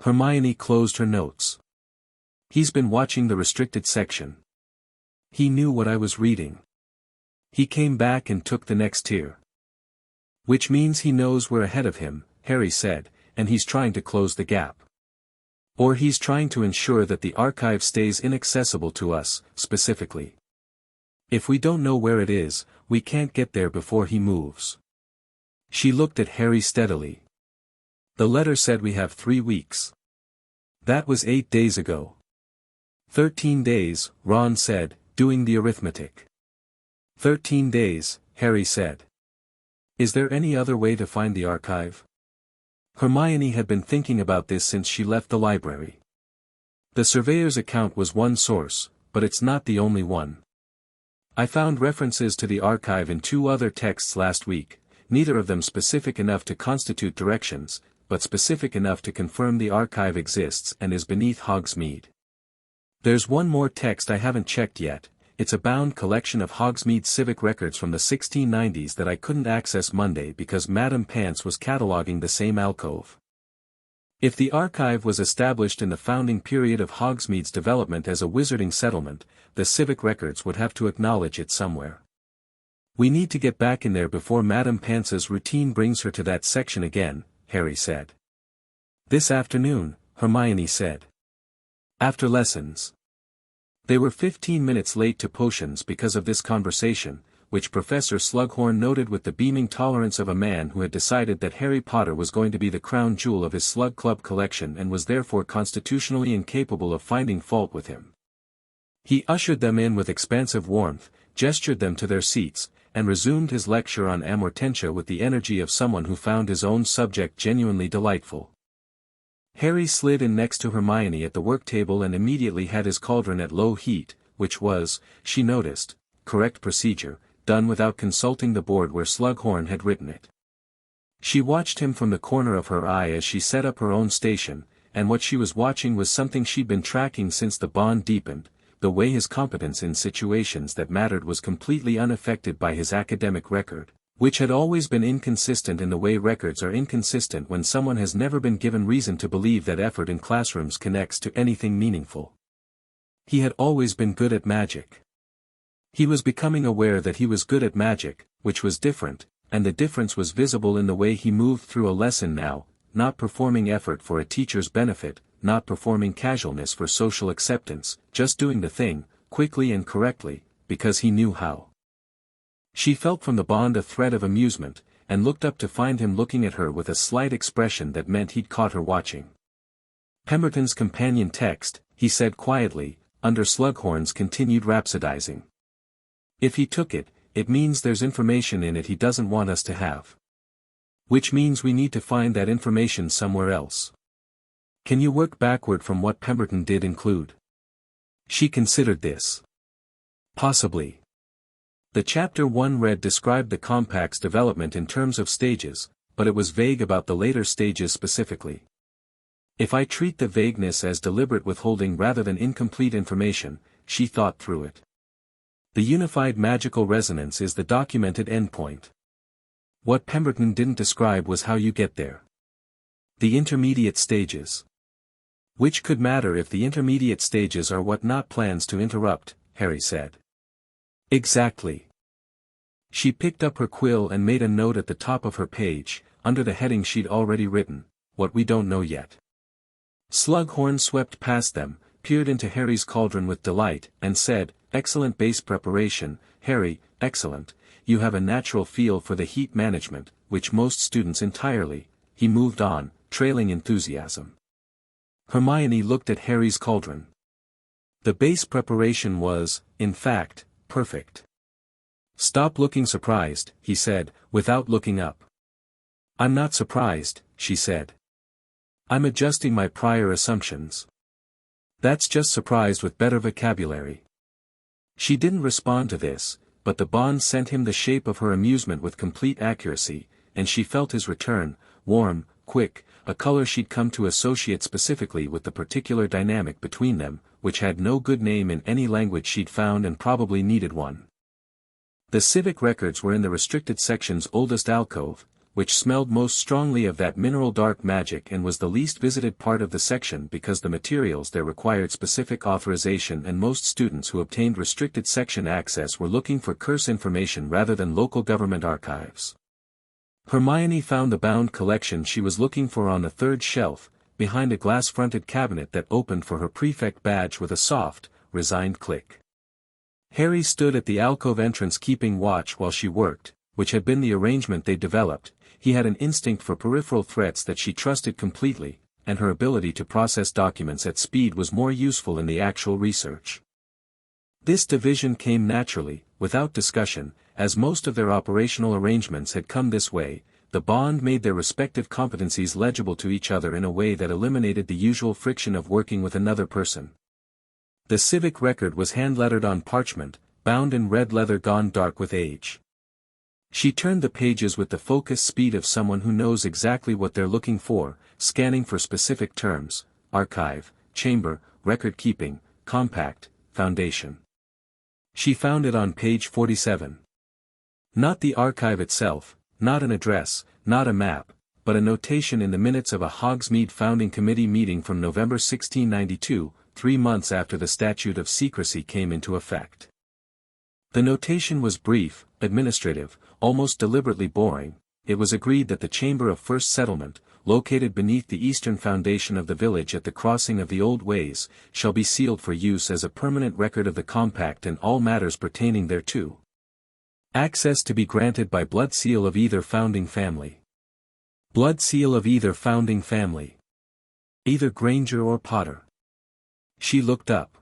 Hermione closed her notes. He's been watching the restricted section. He knew what I was reading. He came back and took the next tier. Which means he knows we're ahead of him, Harry said, and he's trying to close the gap. Or he's trying to ensure that the archive stays inaccessible to us, specifically. If we don't know where it is, we can't get there before he moves. She looked at Harry steadily. The letter said we have 3 weeks. That was 8 days ago. 13 days, Ron said, doing the arithmetic. 13 days, Harry said. Is there any other way to find the archive? Hermione had been thinking about this since she left the library. The surveyor's account was one source, but it's not the only one. I found references to the archive in 2 other texts last week, neither of them specific enough to constitute directions, but specific enough to confirm the archive exists and is beneath Hogsmeade. There's one more text I haven't checked yet. It's a bound collection of Hogsmeade civic records from the 1690s that I couldn't access Monday because Madame Pants was cataloguing the same alcove. If the archive was established in the founding period of Hogsmeade's development as a wizarding settlement, the civic records would have to acknowledge it somewhere. We need to get back in there before Madame Pants's routine brings her to that section again, Harry said. This afternoon, Hermione said. After lessons. They were 15 minutes late to potions because of this conversation, which Professor Slughorn noted with the beaming tolerance of a man who had decided that Harry Potter was going to be the crown jewel of his Slug Club collection and was therefore constitutionally incapable of finding fault with him. He ushered them in with expansive warmth, gestured them to their seats, and resumed his lecture on amortentia with the energy of someone who found his own subject genuinely delightful. Harry slid in next to Hermione at the work table and immediately had his cauldron at low heat, which was, she noticed, correct procedure, done without consulting the board where Slughorn had written it. She watched him from the corner of her eye as she set up her own station, and what she was watching was something she'd been tracking since the bond deepened, the way his competence in situations that mattered was completely unaffected by his academic record, which had always been inconsistent in the way records are inconsistent when someone has never been given reason to believe that effort in classrooms connects to anything meaningful. He had always been good at magic. He was becoming aware that he was good at magic, which was different, and the difference was visible in the way he moved through a lesson now, not performing effort for a teacher's benefit, not performing casualness for social acceptance, just doing the thing, quickly and correctly, because he knew how. She felt from the bond a thread of amusement, and looked up to find him looking at her with a slight expression that meant he'd caught her watching. Pemberton's companion text, he said quietly, under Slughorn's continued rhapsodizing. If he took it, it means there's information in it he doesn't want us to have. Which means we need to find that information somewhere else. Can you work backward from what Pemberton did include? She considered this. Possibly. The Chapter 1 read described the compact's development in terms of stages, but it was vague about the later stages specifically. If I treat the vagueness as deliberate withholding rather than incomplete information, she thought through it. The unified magical resonance is the documented endpoint. What Pemberton didn't describe was how you get there. The intermediate stages. Which could matter if the intermediate stages are what not plans to interrupt, Harry said. Exactly. She picked up her quill and made a note at the top of her page, under the heading she'd already written, what we don't know yet. Slughorn swept past them, peered into Harry's cauldron with delight, and said, excellent base preparation, Harry, excellent, you have a natural feel for the heat management, which most students entirely. He moved on, trailing enthusiasm. Hermione looked at Harry's cauldron. The base preparation was, in fact, perfect. Stop looking surprised, he said, without looking up. I'm not surprised, she said. I'm adjusting my prior assumptions. That's just surprised with better vocabulary. She didn't respond to this, but the bond sent him the shape of her amusement with complete accuracy, and she felt his return, warm, quick, a color she'd come to associate specifically with the particular dynamic between them, which had no good name in any language she'd found and probably needed one. The civic records were in the restricted section's oldest alcove, which smelled most strongly of that mineral dark magic and was the least visited part of the section because the materials there required specific authorization and most students who obtained restricted section access were looking for curse information rather than local government archives. Hermione found the bound collection she was looking for on the third shelf, behind a glass-fronted cabinet that opened for her prefect badge with a soft, resigned click. Harry stood at the alcove entrance keeping watch while she worked, which had been the arrangement they developed. He had an instinct for peripheral threats that she trusted completely, and her ability to process documents at speed was more useful in the actual research. This division came naturally, without discussion, as most of their operational arrangements had come this way. The bond made their respective competencies legible to each other in a way that eliminated the usual friction of working with another person. The civic record was hand-lettered on parchment, bound in red leather gone dark with age. She turned the pages with the focused speed of someone who knows exactly what they're looking for, scanning for specific terms: archive, chamber, record-keeping, compact, foundation. She found it on page 47. Not the archive itself, not an address, not a map, but a notation in the minutes of a Hogsmeade Founding Committee meeting from November 1692, 3 months after the Statute of Secrecy came into effect. The notation was brief, administrative, almost deliberately boring. It was agreed that the Chamber of First Settlement, located beneath the eastern foundation of the village at the crossing of the Old Ways, shall be sealed for use as a permanent record of the compact and all matters pertaining thereto. Access to be granted by blood seal of either founding family. Blood seal of either founding family. Either Granger or Potter. She looked up.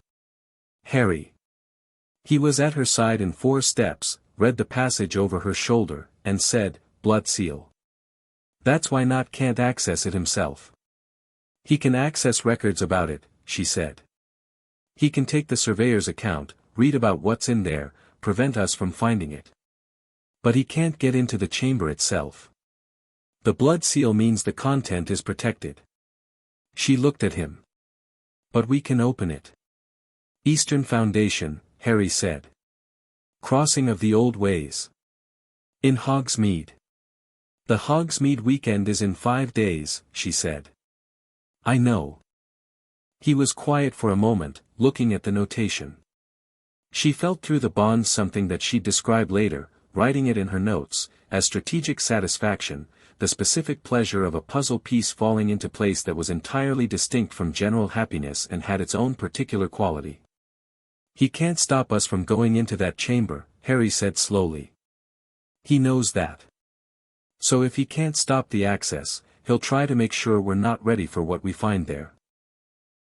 Harry. He was at her side in 4 steps, read the passage over her shoulder, and said, "Blood seal. That's why Not can't access it himself. He can access records about it," she said. "He can take the surveyor's account, read about what's in there, prevent us from finding it. But he can't get into the chamber itself. The blood seal means the content is protected." She looked at him. "But we can open it." "Eastern Foundation," Harry said. "Crossing of the Old Ways. In Hogsmeade. The Hogsmeade weekend is in 5 days," she said. "I know." He was quiet for a moment, looking at the notation. She felt through the bonds something that she'd describe later, writing it in her notes, as strategic satisfaction, the specific pleasure of a puzzle piece falling into place that was entirely distinct from general happiness and had its own particular quality. "He can't stop us from going into that chamber," Harry said slowly. "He knows that. So if he can't stop the access, he'll try to make sure we're not ready for what we find there.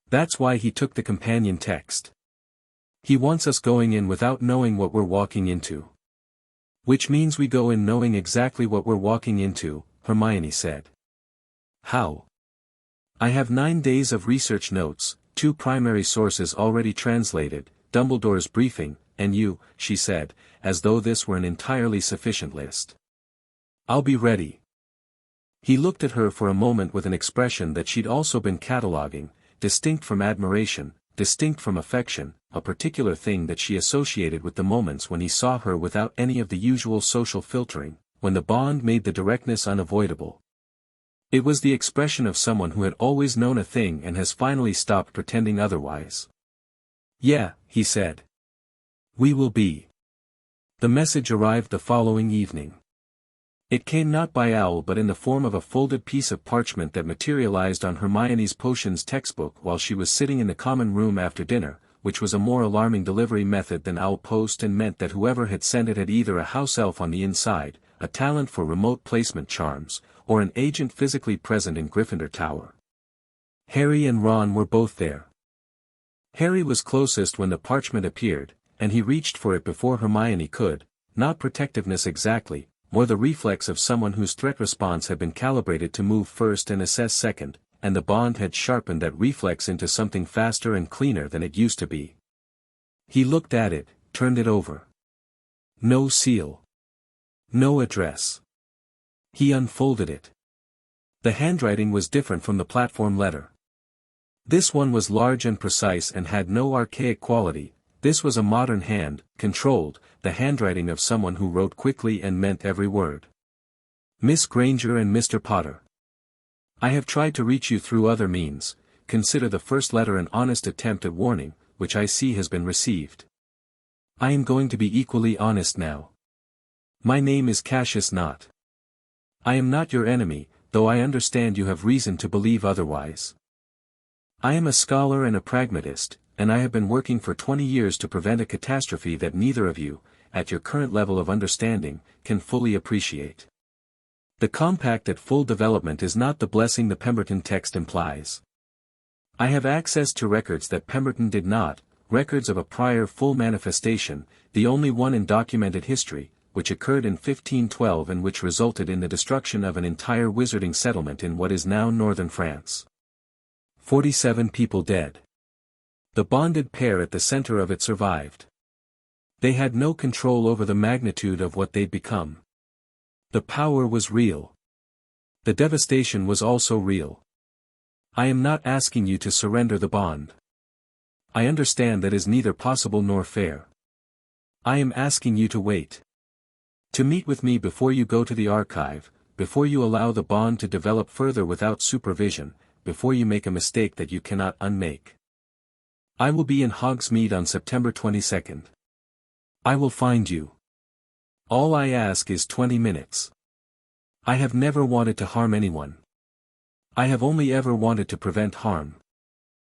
That's why he took the companion text. He wants us going in without knowing what we're walking into." "Which means we go in knowing exactly what we're walking into," Hermione said. "How?" "I have 9 days of research notes, 2 primary sources already translated, Dumbledore's briefing, and you," she said, as though this were an entirely sufficient list. "I'll be ready." He looked at her for a moment with an expression that she'd also been cataloguing, distinct from admiration, distinct from affection, a particular thing that she associated with the moments when he saw her without any of the usual social filtering, when the bond made the directness unavoidable. It was the expression of someone who had always known a thing and has finally stopped pretending otherwise. "Yeah," he said. "We will be." The message arrived the following evening. It came not by owl but in the form of a folded piece of parchment that materialized on Hermione's potions textbook while she was sitting in the common room after dinner, which was a more alarming delivery method than owl post and meant that whoever had sent it had either a house elf on the inside, a talent for remote placement charms, or an agent physically present in Gryffindor Tower. Harry and Ron were both there. Harry was closest when the parchment appeared, and he reached for it before Hermione could, not protectiveness exactly, more the reflex of someone whose threat response had been calibrated to move first and assess second, and the bond had sharpened that reflex into something faster and cleaner than it used to be. He looked at it, turned it over. No seal. No address. He unfolded it. The handwriting was different from the platform letter. This one was large and precise and had no archaic quality. This was a modern hand, controlled, the handwriting of someone who wrote quickly and meant every word. Miss Granger and Mr. Potter. I have tried to reach you through other means. Consider the first letter an honest attempt at warning, which I see has been received. I am going to be equally honest now. My name is Cassius Knott. I am not your enemy, though I understand you have reason to believe otherwise. I am a scholar and a pragmatist, and I have been working for 20 years to prevent a catastrophe that neither of you, at your current level of understanding, can fully appreciate. The compact at full development is not the blessing the Pemberton text implies. I have access to records that Pemberton did not, records of a prior full manifestation, the only one in documented history, which occurred in 1512 and which resulted in the destruction of an entire wizarding settlement in what is now northern France. 47 people dead. The bonded pair at the center of it survived. They had no control over the magnitude of what they'd become. The power was real. The devastation was also real. I am not asking you to surrender the bond. I understand that is neither possible nor fair. I am asking you to wait. To meet with me before you go to the archive, before you allow the bond to develop further without supervision, before you make a mistake that you cannot unmake. I will be in Hogsmeade on September 22nd. I will find you. All I ask is 20 minutes. I have never wanted to harm anyone. I have only ever wanted to prevent harm.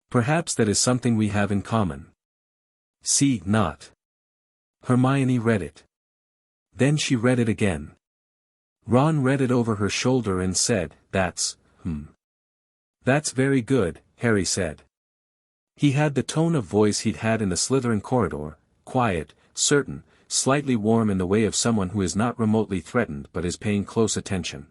Perhaps that is something we have in common. See, not. Hermione read it. Then she read it again. Ron read it over her shoulder and said, That's very good, Harry said. He had the tone of voice he'd had in the Slytherin corridor, quiet, certain, slightly warm in the way of someone who is not remotely threatened but is paying close attention.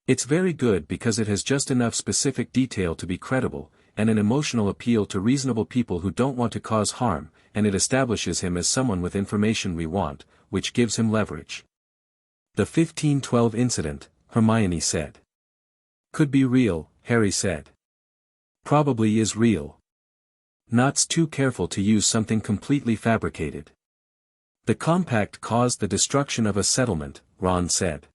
It's very good because it has just enough specific detail to be credible, and an emotional appeal to reasonable people who don't want to cause harm, and it establishes him as someone with information we want, which gives him leverage. The 1512 incident, Hermione said. Could be real, Harry said. Probably is real. Knott's too careful to use something completely fabricated. The compact caused the destruction of a settlement, Ron said.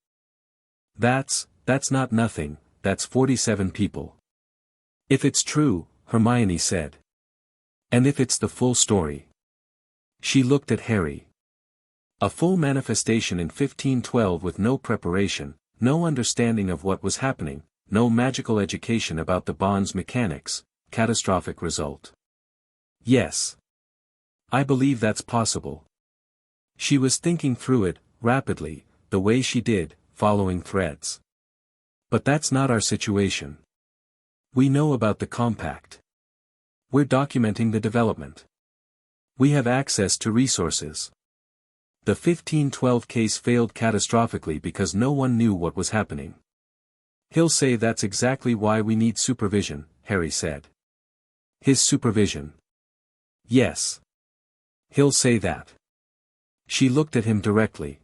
That's not nothing, that's 47 people. If it's true, Hermione said. And if it's the full story. She looked at Harry. A full manifestation in 1512 with no preparation, no understanding of what was happening, no magical education about the bond's mechanics, catastrophic result. Yes. I believe that's possible. She was thinking through it, rapidly, the way she did, following threads. But that's not our situation. We know about the compact. We're documenting the development. We have access to resources. The 1512 case failed catastrophically because no one knew what was happening. He'll say that's exactly why we need supervision, Harry said. His supervision. Yes. He'll say that. She looked at him directly.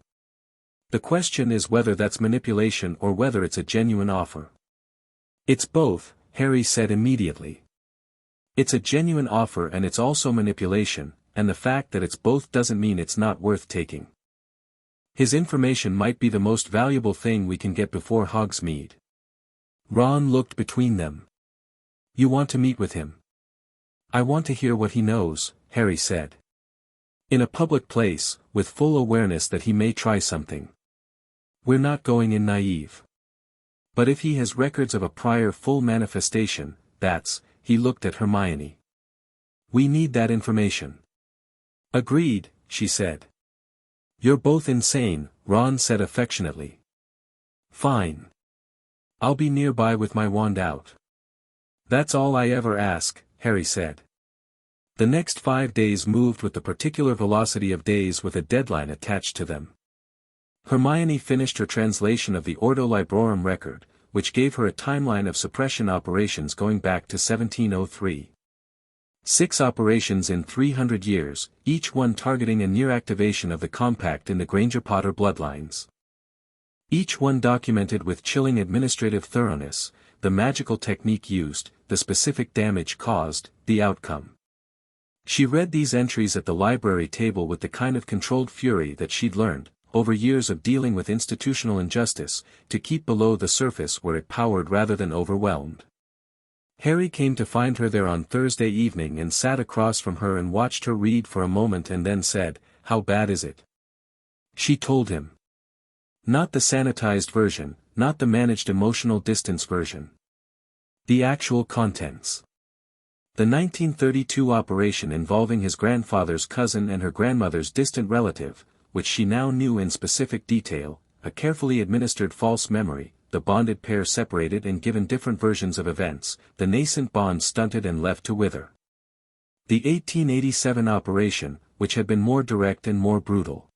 The question is whether that's manipulation or whether it's a genuine offer. It's both, Harry said immediately. It's a genuine offer and it's also manipulation, and the fact that it's both doesn't mean it's not worth taking. His information might be the most valuable thing we can get before Hogsmeade. Ron looked between them. You want to meet with him? I want to hear what he knows, Harry said. In a public place, with full awareness that he may try something. We're not going in naive. But if he has records of a prior full manifestation, he looked at Hermione. We need that information. Agreed, she said. You're both insane, Ron said affectionately. Fine. I'll be nearby with my wand out. That's all I ever ask, Harry said. The next 5 days moved with the particular velocity of days with a deadline attached to them. Hermione finished her translation of the Ordo Librorum record, which gave her a timeline of suppression operations going back to 1703. 6 operations in 300 years, each one targeting a near activation of the compact in the Granger-Potter bloodlines. Each one documented with chilling administrative thoroughness, the magical technique used, the specific damage caused, the outcome. She read these entries at the library table with the kind of controlled fury that she'd learned, over years of dealing with institutional injustice, to keep below the surface where it powered rather than overwhelmed. Harry came to find her there on Thursday evening and sat across from her and watched her read for a moment and then said, "How bad is it?" She told him. Not the sanitized version, not the managed emotional distance version. The actual contents. The 1932 operation involving his grandfather's cousin and her grandmother's distant relative, which she now knew in specific detail, a carefully administered false memory, the bonded pair separated and given different versions of events, the nascent bond stunted and left to wither. The 1887 operation, which had been more direct and more brutal.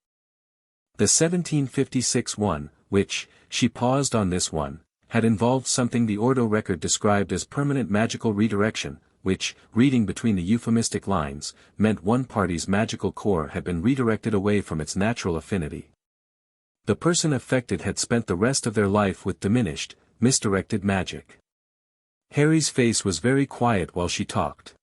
The 1756 one, which, she paused on this one, had involved something the Ordo record described as permanent magical redirection, which, reading between the euphemistic lines, meant one party's magical core had been redirected away from its natural affinity. The person affected had spent the rest of their life with diminished, misdirected magic. Harry's face was very quiet while she talked.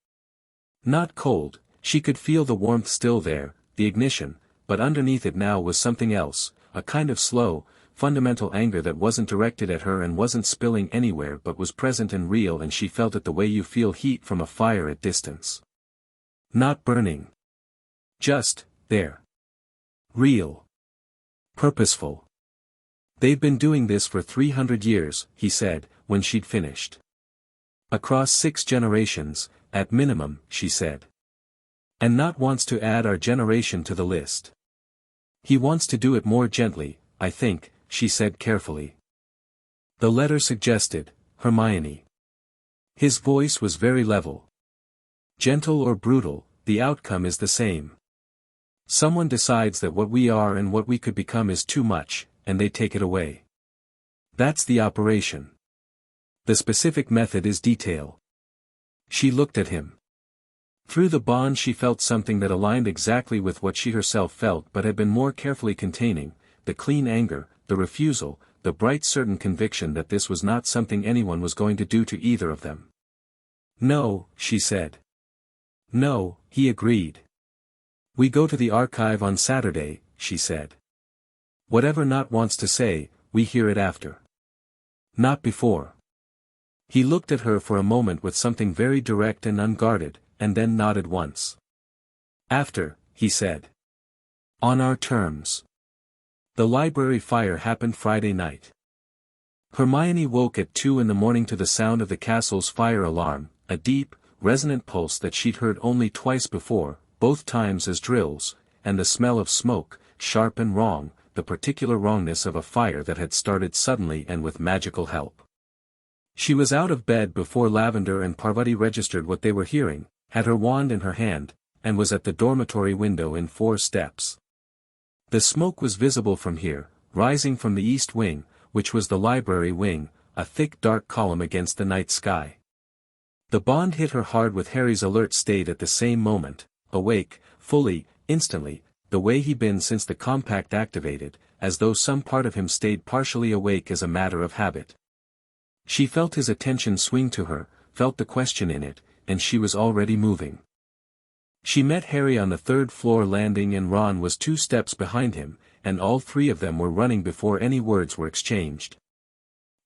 Not cold, she could feel the warmth still there, the ignition, but underneath it now was something else, a kind of slow, fundamental anger that wasn't directed at her and wasn't spilling anywhere but was present and real, and she felt it the way you feel heat from a fire at distance. Not burning. Just, there. Real. Purposeful. "They've been doing this for 300 years, he said, when she'd finished. "Across 6 generations, at minimum," she said. "And not wants to add our generation to the list. He wants to do it more gently, I think," she said carefully. The letter suggested, Hermione. His voice was very level. "Gentle or brutal, the outcome is the same. Someone decides that what we are and what we could become is too much, and they take it away. That's the operation. The specific method is detail." She looked at him. Through the bond she felt something that aligned exactly with what she herself felt but had been more carefully containing, the clean anger, the refusal, the bright certain conviction that this was not something anyone was going to do to either of them. "No," she said. "No," he agreed. "We go to the archive on Saturday," she said. "Whatever Not wants to say, we hear it after. Not before." He looked at her for a moment with something very direct and unguarded, and then nodded once. "After," he said. "On our terms." The library fire happened Friday night. Hermione woke at 2 in the morning to the sound of the castle's fire alarm, a deep, resonant pulse that she'd heard only twice before, both times as drills, and the smell of smoke, sharp and wrong, the particular wrongness of a fire that had started suddenly and with magical help. She was out of bed before Lavender and Parvati registered what they were hearing, had her wand in her hand, and was at the dormitory window in 4 steps. The smoke was visible from here, rising from the east wing, which was the library wing, a thick dark column against the night sky. The bond hit her hard with Harry's alert state at the same moment, awake, fully, instantly, the way he'd been since the compact activated, as though some part of him stayed partially awake as a matter of habit. She felt his attention swing to her, felt the question in it, and she was already moving. She met Harry on the 3rd floor landing and Ron was 2 steps behind him, and all 3 of them were running before any words were exchanged.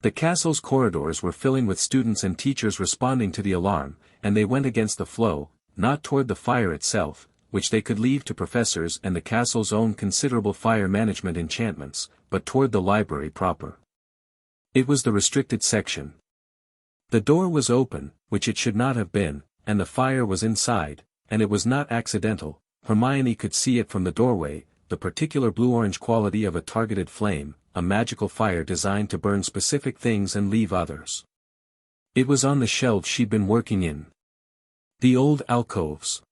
The castle's corridors were filling with students and teachers responding to the alarm, and they went against the flow, not toward the fire itself, which they could leave to professors and the castle's own considerable fire management enchantments, but toward the library proper. It was the restricted section. The door was open, which it should not have been, and the fire was inside, and it was not accidental. Hermione could see it from the doorway, the particular blue-orange quality of a targeted flame, a magical fire designed to burn specific things and leave others. It was on the shelves she'd been working in. The old alcoves.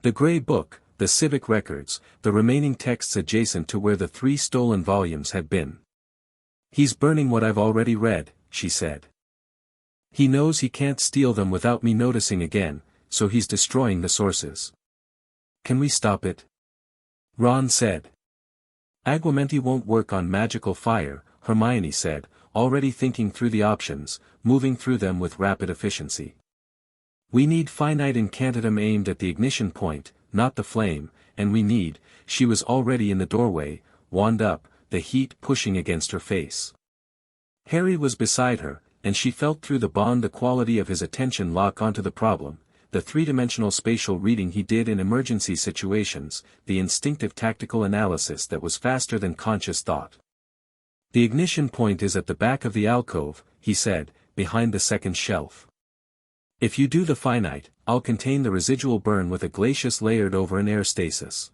The grey book, the civic records, the remaining texts adjacent to where the 3 stolen volumes had been. "He's burning what I've already read," she said. "He knows he can't steal them without me noticing again, so he's destroying the sources." "Can we stop it?" Ron said. "Aguamenti won't work on magical fire," Hermione said, already thinking through the options, moving through them with rapid efficiency. "We need finite incantatum aimed at the ignition point, not the flame, and we need," she was already in the doorway, wand up, the heat pushing against her face. Harry was beside her, and she felt through the bond the quality of his attention lock onto the problem, the three-dimensional spatial reading he did in emergency situations, the instinctive tactical analysis that was faster than conscious thought. The ignition point is at the back of the alcove, he said, behind the second shelf. If you do the finite, I'll contain the residual burn with a glacis layered over an air stasis.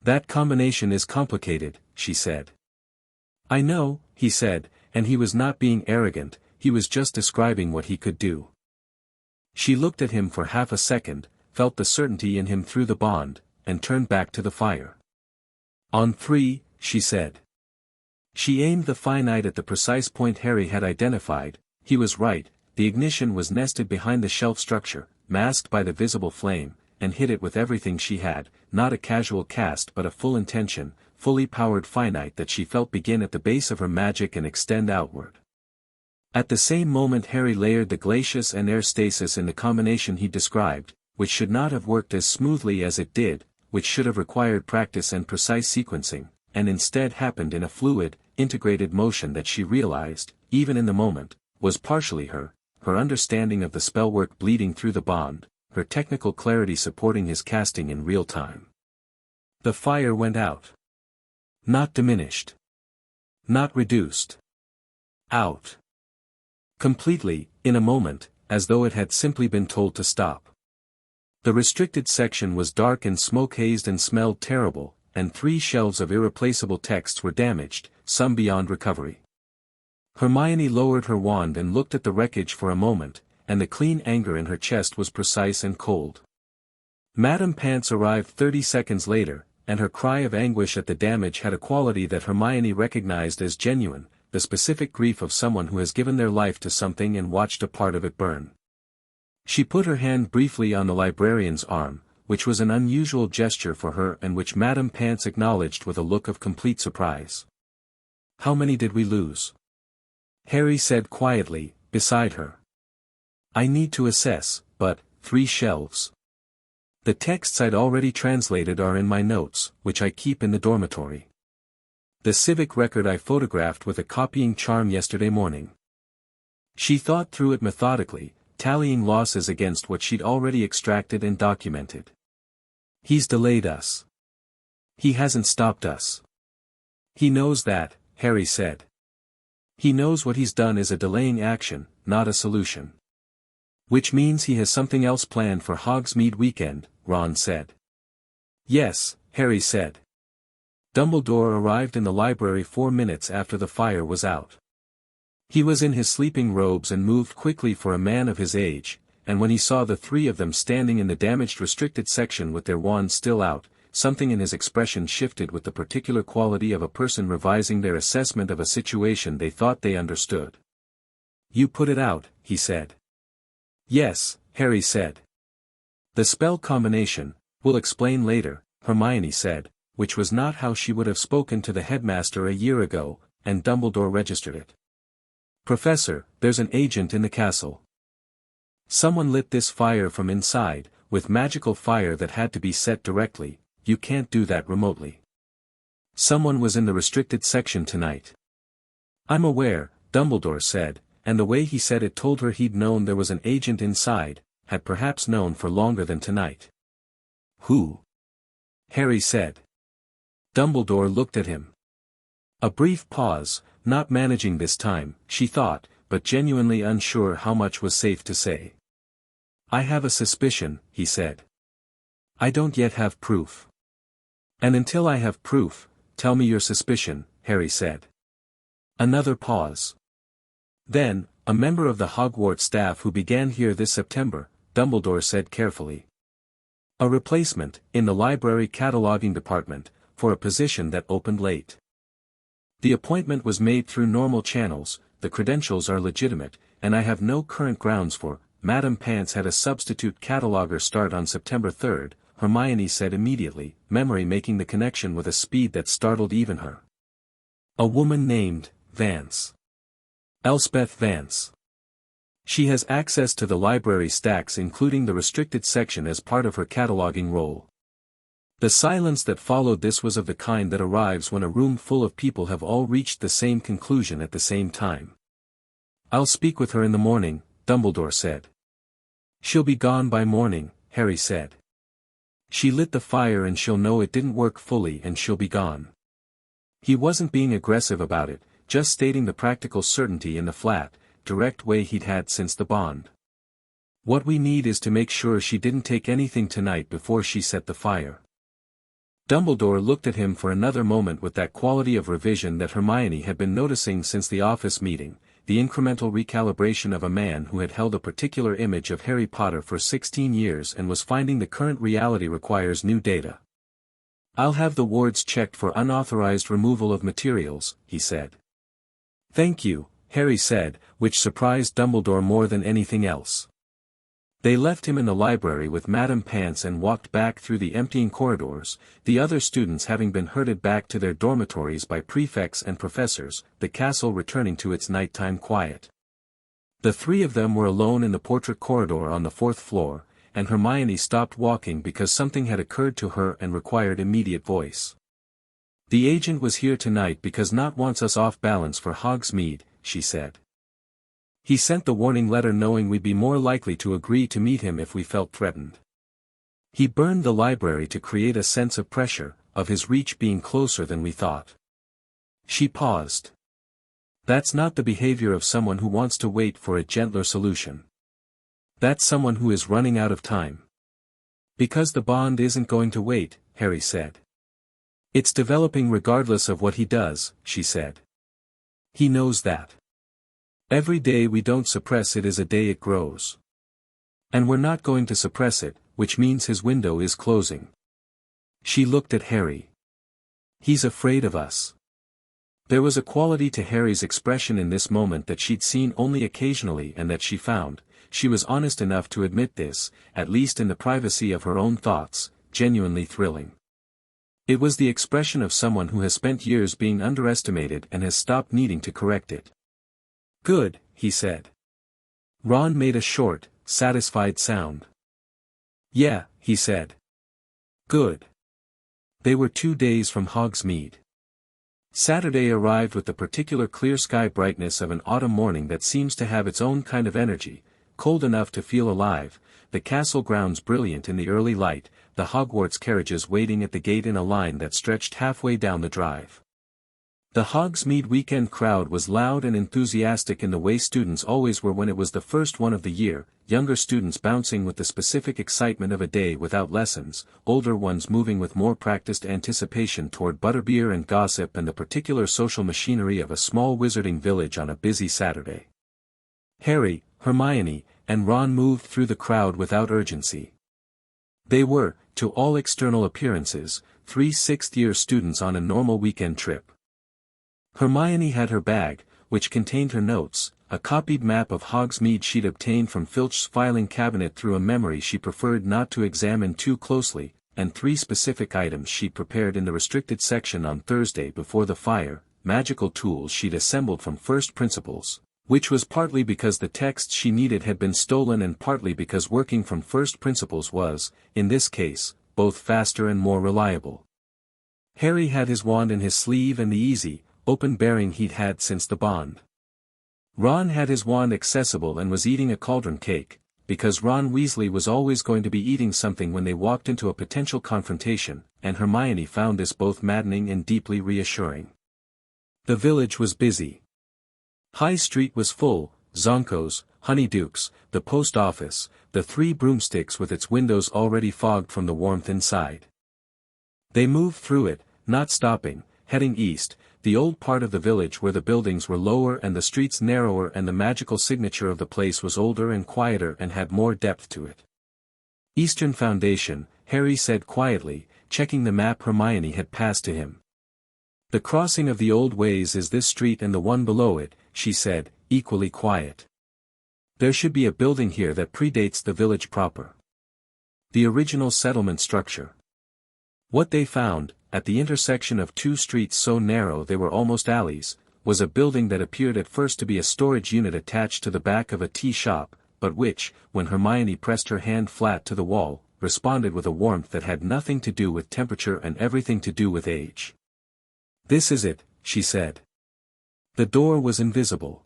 That combination is complicated, she said. I know, he said, and he was not being arrogant, he was just describing what he could do. She looked at him for half a second, felt the certainty in him through the bond, and turned back to the fire. On 3, she said. She aimed the finite at the precise point Harry had identified. He was right, the ignition was nested behind the shelf structure, masked by the visible flame, and hit it with everything she had, not a casual cast but a full intention, fully powered finite that she felt begin at the base of her magic and extend outward. At the same moment Harry layered the glacis and air stasis in the combination he described, which should not have worked as smoothly as it did, which should have required practice and precise sequencing, and instead happened in a fluid, integrated motion that she realized, even in the moment, was partially her understanding of the spellwork bleeding through the bond, her technical clarity supporting his casting in real time. The fire went out. Not diminished. Not reduced. Out. Completely, in a moment, as though it had simply been told to stop. The restricted section was dark and smoke-hazed and smelled terrible, and 3 shelves of irreplaceable texts were damaged, some beyond recovery. Hermione lowered her wand and looked at the wreckage for a moment, and the clean anger in her chest was precise and cold. Madame Pants arrived 30 seconds later, and her cry of anguish at the damage had a quality that Hermione recognized as genuine, the specific grief of someone who has given their life to something and watched a part of it burn. She put her hand briefly on the librarian's arm, which was an unusual gesture for her and which Madame Pants acknowledged with a look of complete surprise. How many did we lose? Harry said quietly, beside her. I need to assess, but, 3 shelves. The texts I'd already translated are in my notes, which I keep in the dormitory. The civic record I photographed with a copying charm yesterday morning. She thought through it methodically, tallying losses against what she'd already extracted and documented. He's delayed us. He hasn't stopped us. He knows that, Harry said. He knows what he's done is a delaying action, not a solution. Which means he has something else planned for Hogsmeade weekend, Ron said. Yes, Harry said. Dumbledore arrived in the library 4 minutes after the fire was out. He was in his sleeping robes and moved quickly for a man of his age, and when he saw the 3 of them standing in the damaged restricted section with their wands still out, something in his expression shifted with the particular quality of a person revising their assessment of a situation they thought they understood. You put it out, he said. Yes, Harry said. The spell combination, we'll explain later, Hermione said, which was not how she would have spoken to the headmaster a year ago, and Dumbledore registered it. Professor, there's an agent in the castle. Someone lit this fire from inside, with magical fire that had to be set directly. You can't do that remotely. Someone was in the restricted section tonight. I'm aware, Dumbledore said, and the way he said it told her he'd known there was an agent inside, had perhaps known for longer than tonight. Who? Harry said. Dumbledore looked at him. A brief pause, not managing this time, she thought, but genuinely unsure how much was safe to say. I have a suspicion, he said. I don't yet have proof. And until I have proof, tell me your suspicion, Harry said. Another pause. Then, a member of the Hogwarts staff who began here this September, Dumbledore said carefully. A replacement, in the library cataloging department, for a position that opened late. The appointment was made through normal channels, the credentials are legitimate, and I have no current grounds for. Madame Pants had a substitute cataloger start on September 3rd, Hermione said immediately, memory making the connection with a speed that startled even her. A woman named Vance. Elspeth Vance. She has access to the library stacks including the restricted section as part of her cataloging role. The silence that followed this was of the kind that arrives when a room full of people have all reached the same conclusion at the same time. "I'll speak with her in the morning," Dumbledore said. "She'll be gone by morning," Harry said. "She lit the fire and she'll know it didn't work fully and she'll be gone." He wasn't being aggressive about it, just stating the practical certainty in the flat, direct way he'd had since the bond. "What we need is to make sure she didn't take anything tonight before she set the fire." Dumbledore looked at him for another moment with that quality of revision that Hermione had been noticing since the office meeting, the incremental recalibration of a man who had held a particular image of Harry Potter for 16 years and was finding the current reality requires new data. "I'll have the wards checked for unauthorized removal of materials," he said. "Thank you," Harry said, which surprised Dumbledore more than anything else. They left him in the library with Madame Pants and walked back through the emptying corridors, the other students having been herded back to their dormitories by prefects and professors, the castle returning to its nighttime quiet. The three of them were alone in the portrait corridor on the 4th floor, and Hermione stopped walking because something had occurred to her and required immediate voice. "The agent was here tonight because not wants us off balance for Hogsmeade," she said. "He sent the warning letter knowing we'd be more likely to agree to meet him if we felt threatened. He burned the library to create a sense of pressure, of his reach being closer than we thought." She paused. "That's not the behavior of someone who wants to wait for a gentler solution. That's someone who is running out of time." "Because the bond isn't going to wait," Harry said. "It's developing regardless of what he does," she said. "He knows that. Every day we don't suppress it is a day it grows. And we're not going to suppress it, which means his window is closing." She looked at Harry. "He's afraid of us." There was a quality to Harry's expression in this moment that she'd seen only occasionally and that she found, she was honest enough to admit this, at least in the privacy of her own thoughts, genuinely thrilling. It was the expression of someone who has spent years being underestimated and has stopped needing to correct it. "Good," he said. Ron made a short, satisfied sound. "Yeah," he said. "Good." They were 2 days from Hogsmeade. Saturday arrived with the particular clear sky brightness of an autumn morning that seems to have its own kind of energy, cold enough to feel alive, the castle grounds brilliant in the early light, the Hogwarts carriages waiting at the gate in a line that stretched halfway down the drive. The Hogsmeade weekend crowd was loud and enthusiastic in the way students always were when it was the first one of the year, younger students bouncing with the specific excitement of a day without lessons, older ones moving with more practiced anticipation toward butterbeer and gossip and the particular social machinery of a small wizarding village on a busy Saturday. Harry, Hermione, and Ron moved through the crowd without urgency. They were, to all external appearances, 3 sixth-year students on a normal weekend trip. Hermione had her bag, which contained her notes, a copied map of Hogsmeade she'd obtained from Filch's filing cabinet through a memory she preferred not to examine too closely, and 3 specific items she'd prepared in the restricted section on Thursday before the fire, magical tools she'd assembled from first principles, which was partly because the texts she needed had been stolen and partly because working from first principles was, in this case, both faster and more reliable. Harry had his wand in his sleeve and the easy, open bearing he'd had since the bond. Ron had his wand accessible and was eating a cauldron cake, because Ron Weasley was always going to be eating something when they walked into a potential confrontation, and Hermione found this both maddening and deeply reassuring. The village was busy. High Street was full, Zonkos, Honeydukes, the post office, the 3 broomsticks with its windows already fogged from the warmth inside. They moved through it, not stopping, heading east, the old part of the village where the buildings were lower and the streets narrower and the magical signature of the place was older and quieter and had more depth to it. Eastern Foundation, Harry said quietly, checking the map Hermione had passed to him. The crossing of the old ways is this street and the one below it, she said, equally quiet. There should be a building here that predates the village proper. The original settlement structure. What they found, at the intersection of 2 streets so narrow they were almost alleys, was a building that appeared at first to be a storage unit attached to the back of a tea shop, but which, when Hermione pressed her hand flat to the wall, responded with a warmth that had nothing to do with temperature and everything to do with age. "This is it," she said. The door was invisible.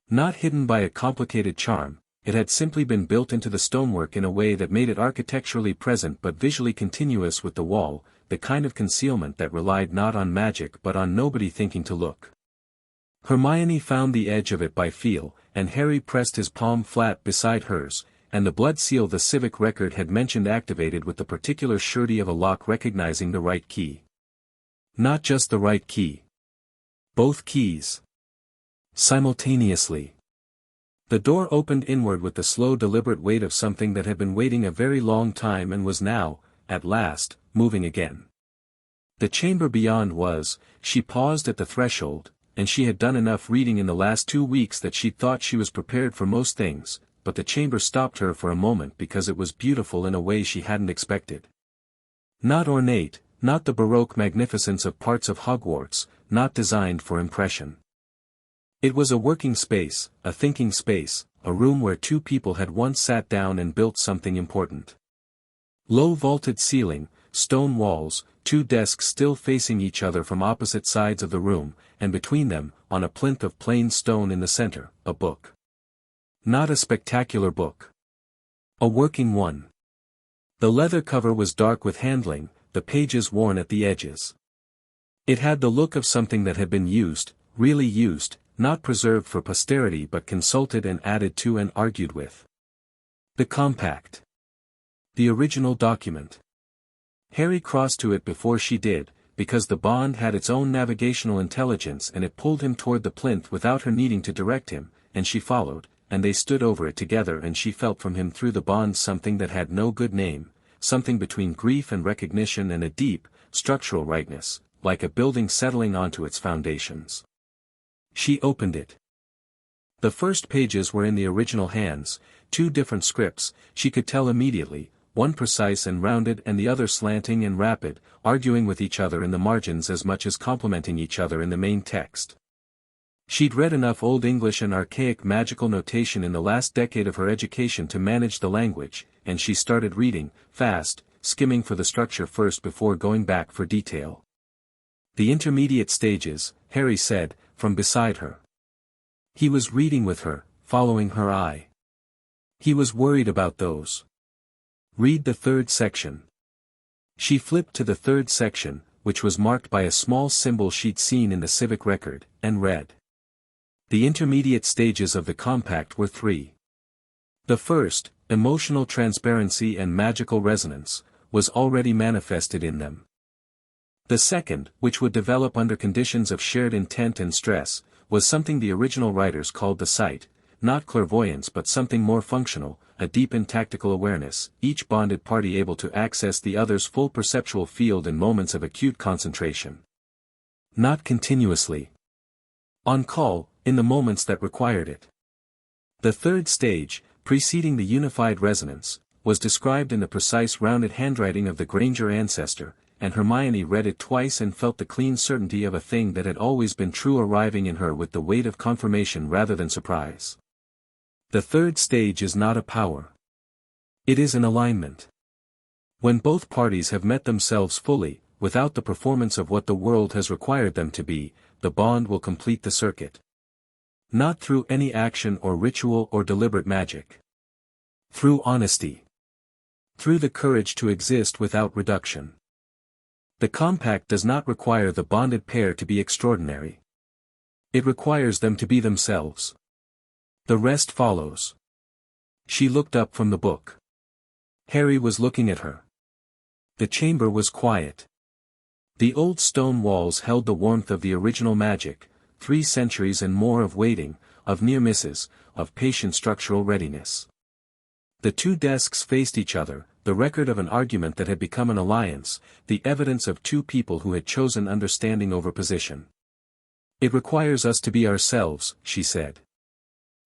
Not hidden by a complicated charm, it had simply been built into the stonework in a way that made it architecturally present but visually continuous with the wall, the kind of concealment that relied not on magic but on nobody thinking to look. Hermione found the edge of it by feel, and Harry pressed his palm flat beside hers, and the blood seal the civic record had mentioned activated with the particular surety of a lock recognizing the right key. Not just the right key. Both keys. Simultaneously. The door opened inward with the slow deliberate weight of something that had been waiting a very long time and was now, at last, moving again. The chamber beyond was, she paused at the threshold, and she had done enough reading in the last 2 weeks that she thought she was prepared for most things, but the chamber stopped her for a moment because it was beautiful in a way she hadn't expected. Not ornate, not the Baroque magnificence of parts of Hogwarts, not designed for impression. It was a working space, a thinking space, a room where 2 people had once sat down and built something important. Low vaulted ceiling, stone walls, 2 desks still facing each other from opposite sides of the room, and between them, on a plinth of plain stone in the center, a book. Not a spectacular book. A working one. The leather cover was dark with handling, the pages worn at the edges. It had the look of something that had been used, really used, not preserved for posterity but consulted and added to and argued with. The compact. The original document. Harry crossed to it before she did, because the bond had its own navigational intelligence and it pulled him toward the plinth without her needing to direct him, and she followed, and they stood over it together and she felt from him through the bond something that had no good name, something between grief and recognition and a deep, structural rightness, like a building settling onto its foundations. She opened it. The first pages were in the original hands, 2 different scripts, she could tell immediately, one precise and rounded and the other slanting and rapid, arguing with each other in the margins as much as complementing each other in the main text. She'd read enough Old English and archaic magical notation in the last decade of her education to manage the language, and she started reading, fast, skimming for the structure first before going back for detail. The intermediate stages, Harry said, from beside her. He was reading with her, following her eye. He was worried about those. Read the 3rd section. She flipped to the 3rd section, which was marked by a small symbol she'd seen in the civic record, and read. The intermediate stages of the compact were 3. The first, emotional transparency and magical resonance, was already manifested in them. The second, which would develop under conditions of shared intent and stress, was something the original writers called the sight, not clairvoyance but something more functional, a deepened tactical awareness, each bonded party able to access the other's full perceptual field in moments of acute concentration. Not continuously. On call, in the moments that required it. The 3rd stage, preceding the unified resonance, was described in the precise rounded handwriting of the Granger ancestor, and Hermione read it twice and felt the clean certainty of a thing that had always been true arriving in her with the weight of confirmation rather than surprise. The 3rd stage is not a power. It is an alignment. When both parties have met themselves fully, without the performance of what the world has required them to be, the bond will complete the circuit. Not through any action or ritual or deliberate magic. Through honesty. Through the courage to exist without reduction. The compact does not require the bonded pair to be extraordinary. It requires them to be themselves. The rest follows. She looked up from the book. Harry was looking at her. The chamber was quiet. The old stone walls held the warmth of the original magic, 3 centuries and more of waiting, of near misses, of patient structural readiness. The 2 desks faced each other, the record of an argument that had become an alliance, the evidence of 2 people who had chosen understanding over position. It requires us to be ourselves, she said.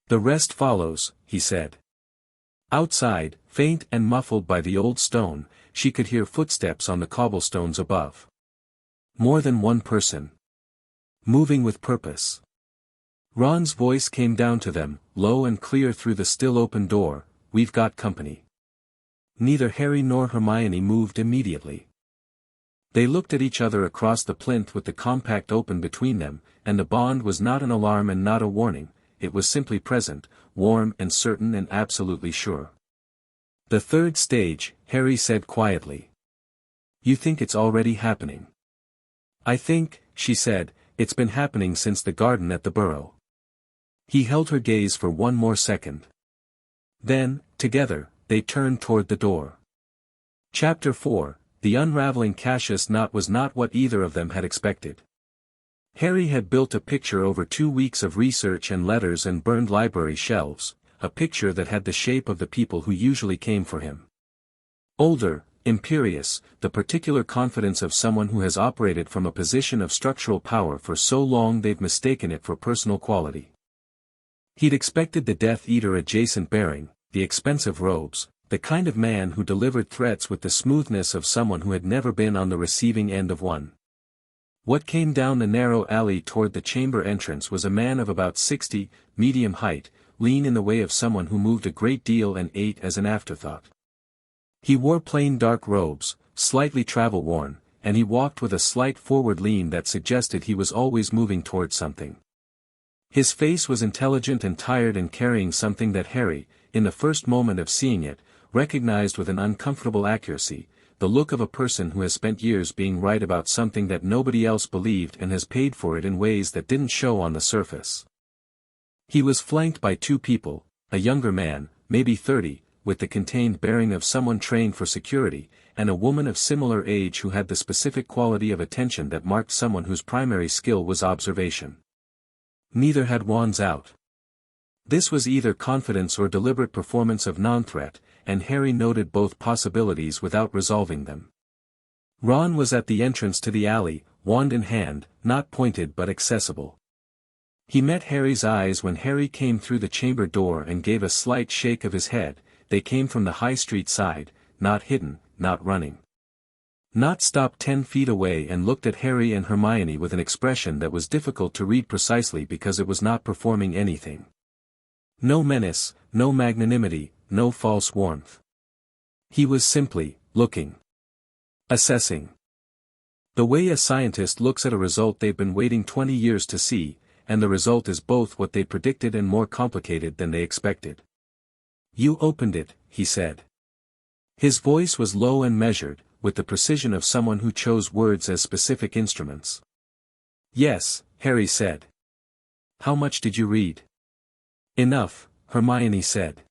The rest follows, he said. Outside, faint and muffled by the old stone, she could hear footsteps on the cobblestones above. More than one person. Moving with purpose. Ron's voice came down to them, low and clear through the still open door, "We've got company." Neither Harry nor Hermione moved immediately. They looked at each other across the plinth with the compact open between them, and the bond was not an alarm and not a warning, it was simply present, warm and certain and absolutely sure. "The third stage," Harry said quietly. "You think it's already happening?" "I think," she said, "it's been happening since the garden at the Burrow." He held her gaze for one more second. Then, together, they turned toward the door. Chapter 4, The unraveling Cassius knot was not what either of them had expected. Harry had built a picture over 2 weeks of research and letters and burned library shelves, a picture that had the shape of the people who usually came for him. Older, imperious, the particular confidence of someone who has operated from a position of structural power for so long they've mistaken it for personal quality. He'd expected the Death Eater adjacent bearing, the expensive robes, the kind of man who delivered threats with the smoothness of someone who had never been on the receiving end of one. What came down the narrow alley toward the chamber entrance was a man of about 60, medium height, lean in the way of someone who moved a great deal and ate as an afterthought. He wore plain dark robes, slightly travel-worn, and he walked with a slight forward lean that suggested he was always moving toward something. His face was intelligent and tired and carrying something that Harry, in the first moment of seeing it, recognized with an uncomfortable accuracy, the look of a person who has spent years being right about something that nobody else believed and has paid for it in ways that didn't show on the surface. He was flanked by 2 people, a younger man, maybe 30, with the contained bearing of someone trained for security, and a woman of similar age who had the specific quality of attention that marked someone whose primary skill was observation. Neither had wands out. This was either confidence or deliberate performance of non-threat, and Harry noted both possibilities without resolving them. Ron was at the entrance to the alley, wand in hand, not pointed but accessible. He met Harry's eyes when Harry came through the chamber door and gave a slight shake of his head. They came from the High Street side, not hidden, not running. Not stopped 10 feet away and looked at Harry and Hermione with an expression that was difficult to read precisely because it was not performing anything. No menace, no magnanimity, no false warmth. He was simply, looking. Assessing. The way a scientist looks at a result they've been waiting 20 years to see, and the result is both what they predicted and more complicated than they expected. "You opened it," he said. His voice was low and measured, with the precision of someone who chose words as specific instruments. "Yes," Harry said. "How much did you read?" "Enough," Hermione said.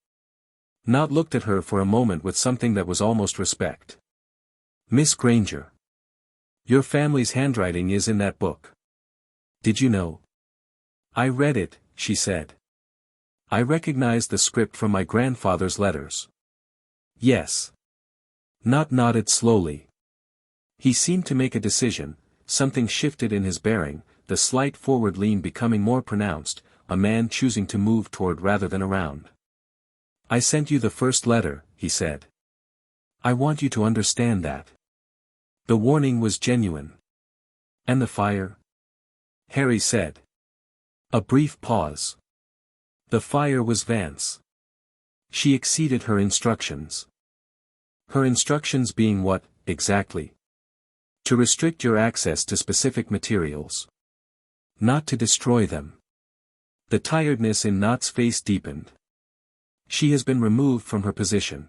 Not looked at her for a moment with something that was almost respect. "Miss Granger. Your family's handwriting is in that book. Did you know?" "I read it," she said. "I recognized the script from my grandfather's letters." "Yes." Not nodded slowly. He seemed to make a decision, something shifted in his bearing, the slight forward lean becoming more pronounced, a man choosing to move toward rather than around. "I sent you the first letter," he said. "I want you to understand that." The warning was genuine. "And the fire?" Harry said. A brief pause. The fire was Vance. She exceeded her instructions. Her instructions being what, exactly? To restrict your access to specific materials. Not to destroy them. The tiredness in Knott's face deepened. "She has been removed from her position."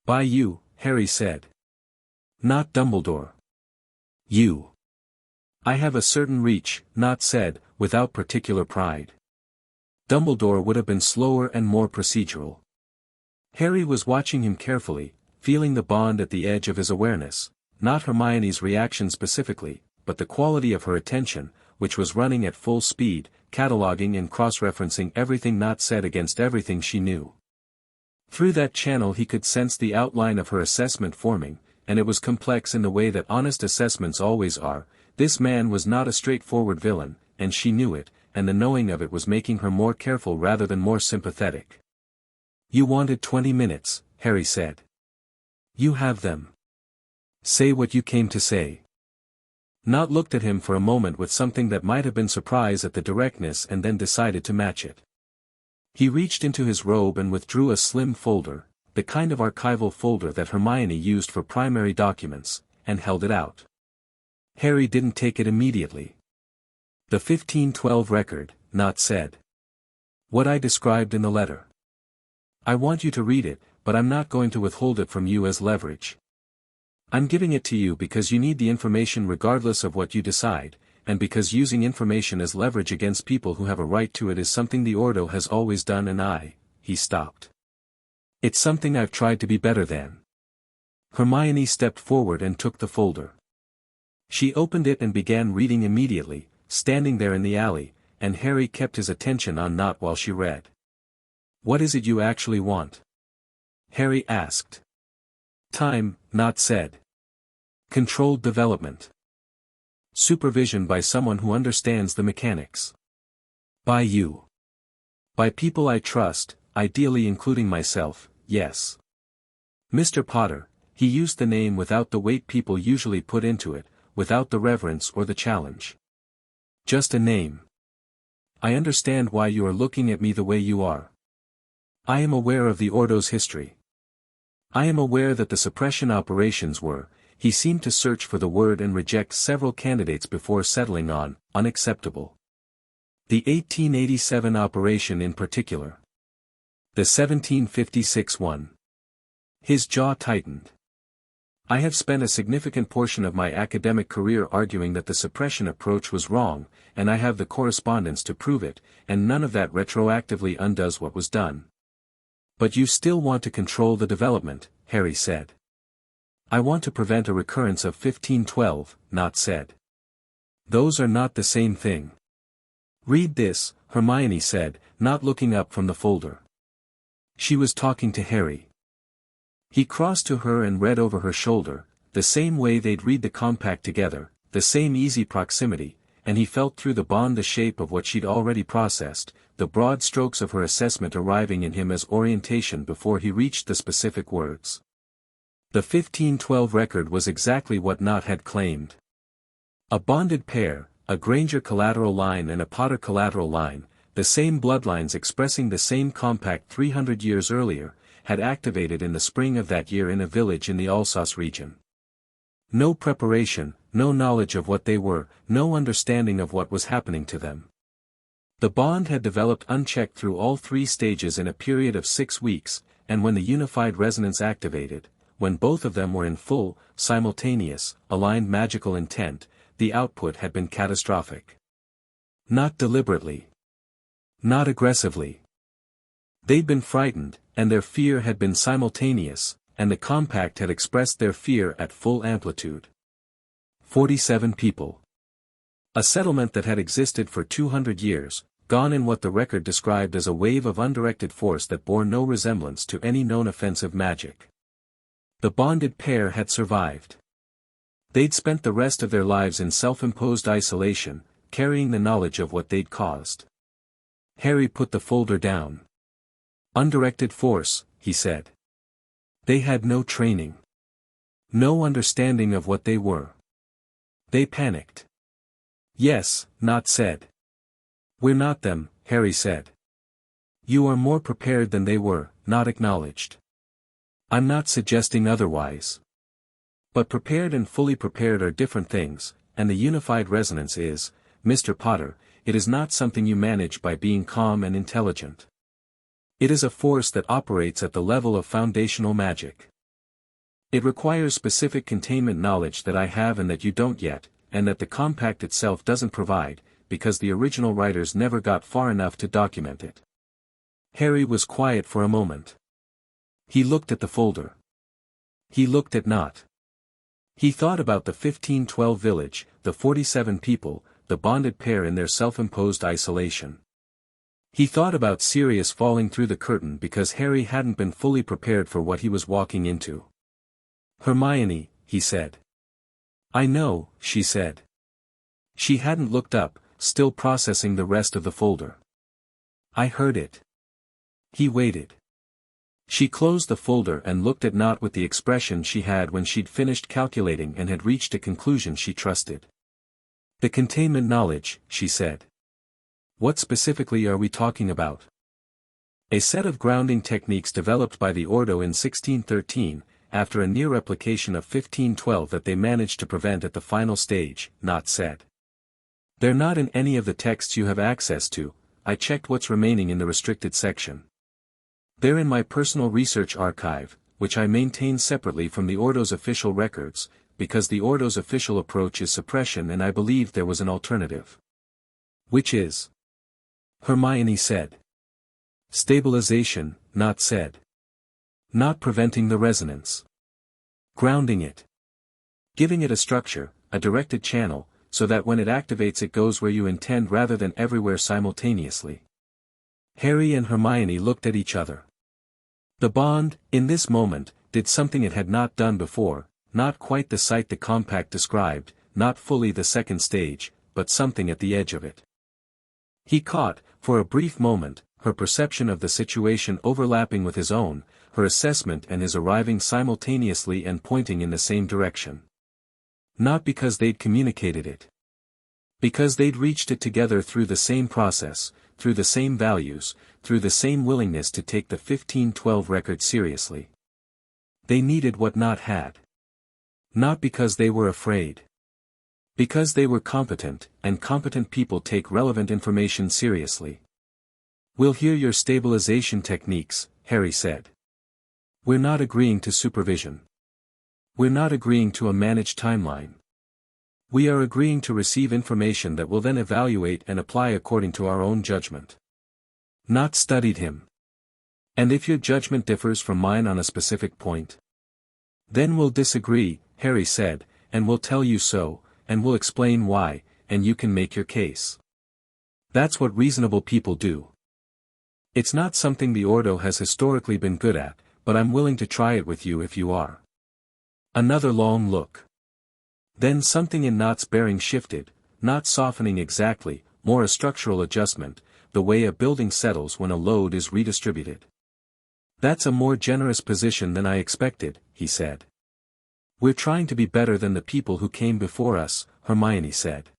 "By you," Harry said. "Not Dumbledore. You." "I have a certain reach," Knott said, without particular pride. Dumbledore would have been slower and more procedural. Harry was watching him carefully, feeling the bond at the edge of his awareness, not Hermione's reaction specifically, but the quality of her attention, which was running at full speed, cataloging and cross-referencing everything Knott said against everything she knew. Through that channel he could sense the outline of her assessment forming, and it was complex in the way that honest assessments always are. This man was not a straightforward villain, and she knew it, and the knowing of it was making her more careful rather than more sympathetic. "You wanted 20 minutes, Harry said. You have them. Say what you came to say." Knott looked at him for a moment with something that might have been surprise at the directness and then decided to match it. He reached into his robe and withdrew a slim folder, the kind of archival folder that Hermione used for primary documents, and held it out. Harry didn't take it immediately. "The 1512 record," Not said. "What I described in the letter. I want you to read it, but I'm not going to withhold it from you as leverage. I'm giving it to you because you need the information regardless of what you decide, and because using information as leverage against people who have a right to it is something the Ordo has always done and he stopped. It's something I've tried to be better than." Hermione stepped forward and took the folder. She opened it and began reading immediately, standing there in the alley, and Harry kept his attention on Not while she read. "What is it you actually want?" Harry asked. "Time," Not said. "Controlled development. Supervision by someone who understands the mechanics. By you. By people I trust, ideally including myself, yes." Mr. Potter, he used the name without the weight people usually put into it, without the reverence or the challenge. Just a name. "I understand why you are looking at me the way you are. I am aware of the Ordo's history. I am aware that the suppression operations were," he seemed to search for the word and reject several candidates before settling on, "unacceptable. The 1887 operation in particular. The 1756 one." His jaw tightened. "I have spent a significant portion of my academic career arguing that the suppression approach was wrong, and I have the correspondence to prove it, and none of that retroactively undoes what was done." "But you still want to control the development," Harry said. "I want to prevent a recurrence of 1512, Not said. Those are not the same thing." "Read this," Hermione said, not looking up from the folder. She was talking to Harry. He crossed to her and read over her shoulder, the same way they'd read the compact together, the same easy proximity, and he felt through the bond the shape of what she'd already processed, the broad strokes of her assessment arriving in him as orientation before he reached the specific words. The 1512 record was exactly what Not had claimed. A bonded pair, a Granger collateral line and a Potter collateral line, the same bloodlines expressing the same compact 300 years earlier, had activated in the spring of that year in a village in the Alsace region. No preparation, no knowledge of what they were, no understanding of what was happening to them. The bond had developed unchecked through all three stages in a period of 6 weeks, and when the unified resonance activated, when both of them were in full, simultaneous, aligned magical intent, the output had been catastrophic. Not deliberately. Not aggressively. They'd been frightened, and their fear had been simultaneous, and the compact had expressed their fear at full amplitude. 47 people. A settlement that had existed for 200 years, gone in what the record described as a wave of undirected force that bore no resemblance to any known offensive magic. The bonded pair had survived. They'd spent the rest of their lives in self-imposed isolation, carrying the knowledge of what they'd caused. Harry put the folder down. "Undirected force," he said. "They had no training. No understanding of what they were. They panicked." "Yes," Not said. "We're not them," Harry said. "You are more prepared than they were," Not acknowledged. "I'm not suggesting otherwise. But prepared and fully prepared are different things, and the unified resonance is, Mr. Potter, it is not something you manage by being calm and intelligent. It is a force that operates at the level of foundational magic. It requires specific containment knowledge that I have and that you don't yet, and that the compact itself doesn't provide, because the original writers never got far enough to document it." Harry was quiet for a moment. He looked at the folder. He looked at Not. He thought about the 1512 village, the 47 people, the bonded pair in their self-imposed isolation. He thought about Sirius falling through the curtain because Harry hadn't been fully prepared for what he was walking into. "Hermione," he said. "I know," she said. She hadn't looked up, still processing the rest of the folder. "I heard it." He waited. She closed the folder and looked at Not with the expression she had when she'd finished calculating and had reached a conclusion she trusted. "The containment knowledge," she said. "What specifically are we talking about?" A set of grounding techniques developed by the Ordo in 1613, after a near replication of 1512 that they managed to prevent at the final stage, not said. They're not in any of the texts you have access to. I checked what's remaining in the restricted section. They're in my personal research archive, which I maintain separately from the Ordo's official records, because the Ordo's official approach is suppression and I believed there was an alternative. Which is? Hermione said. Stabilization, not said. Not preventing the resonance. Grounding it. Giving it a structure, a directed channel, so that when it activates it goes where you intend rather than everywhere simultaneously. Harry and Hermione looked at each other. The bond, in this moment, did something it had not done before, not quite the sight the compact described, not fully the second stage, but something at the edge of it. He caught, for a brief moment, her perception of the situation overlapping with his own, her assessment and his arriving simultaneously and pointing in the same direction. Not because they'd communicated it. Because they'd reached it together through the same process, through the same values, through the same willingness to take the 1512 record seriously. They needed what not had. Not because they were afraid. Because they were competent, and competent people take relevant information seriously. We'll hear your stabilization techniques, Harry said. We're not agreeing to supervision. We're not agreeing to a managed timeline. We are agreeing to receive information that we'll then evaluate and apply according to our own judgment. Not studied him. And if your judgment differs from mine on a specific point? Then we'll disagree, Harry said, and we'll tell you so, and we'll explain why, and you can make your case. That's what reasonable people do. It's not something the Ordo has historically been good at, but I'm willing to try it with you if you are. Another long look. Then something in Nott's bearing shifted, not softening exactly, more a structural adjustment, the way a building settles when a load is redistributed. That's a more generous position than I expected, he said. We're trying to be better than the people who came before us, Hermione said.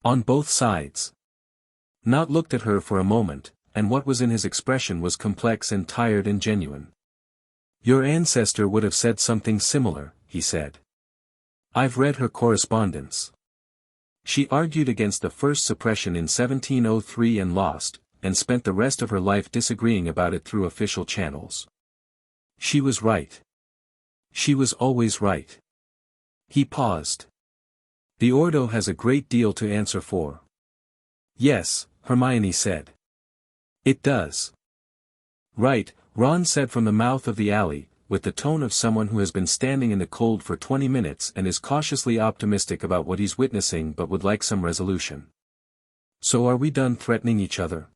On both sides. Nott looked at her for a moment, and what was in his expression was complex and tired and genuine. Your ancestor would have said something similar, he said. I've read her correspondence. She argued against the first suppression in 1703 and lost, and spent the rest of her life disagreeing about it through official channels. She was right. She was always right. He paused. The Ordo has a great deal to answer for. Yes, Hermione said. It does. Right, Ron said from the mouth of the alley, with the tone of someone who has been standing in the cold for 20 minutes and is cautiously optimistic about what he's witnessing but would like some resolution. So are we done threatening each other?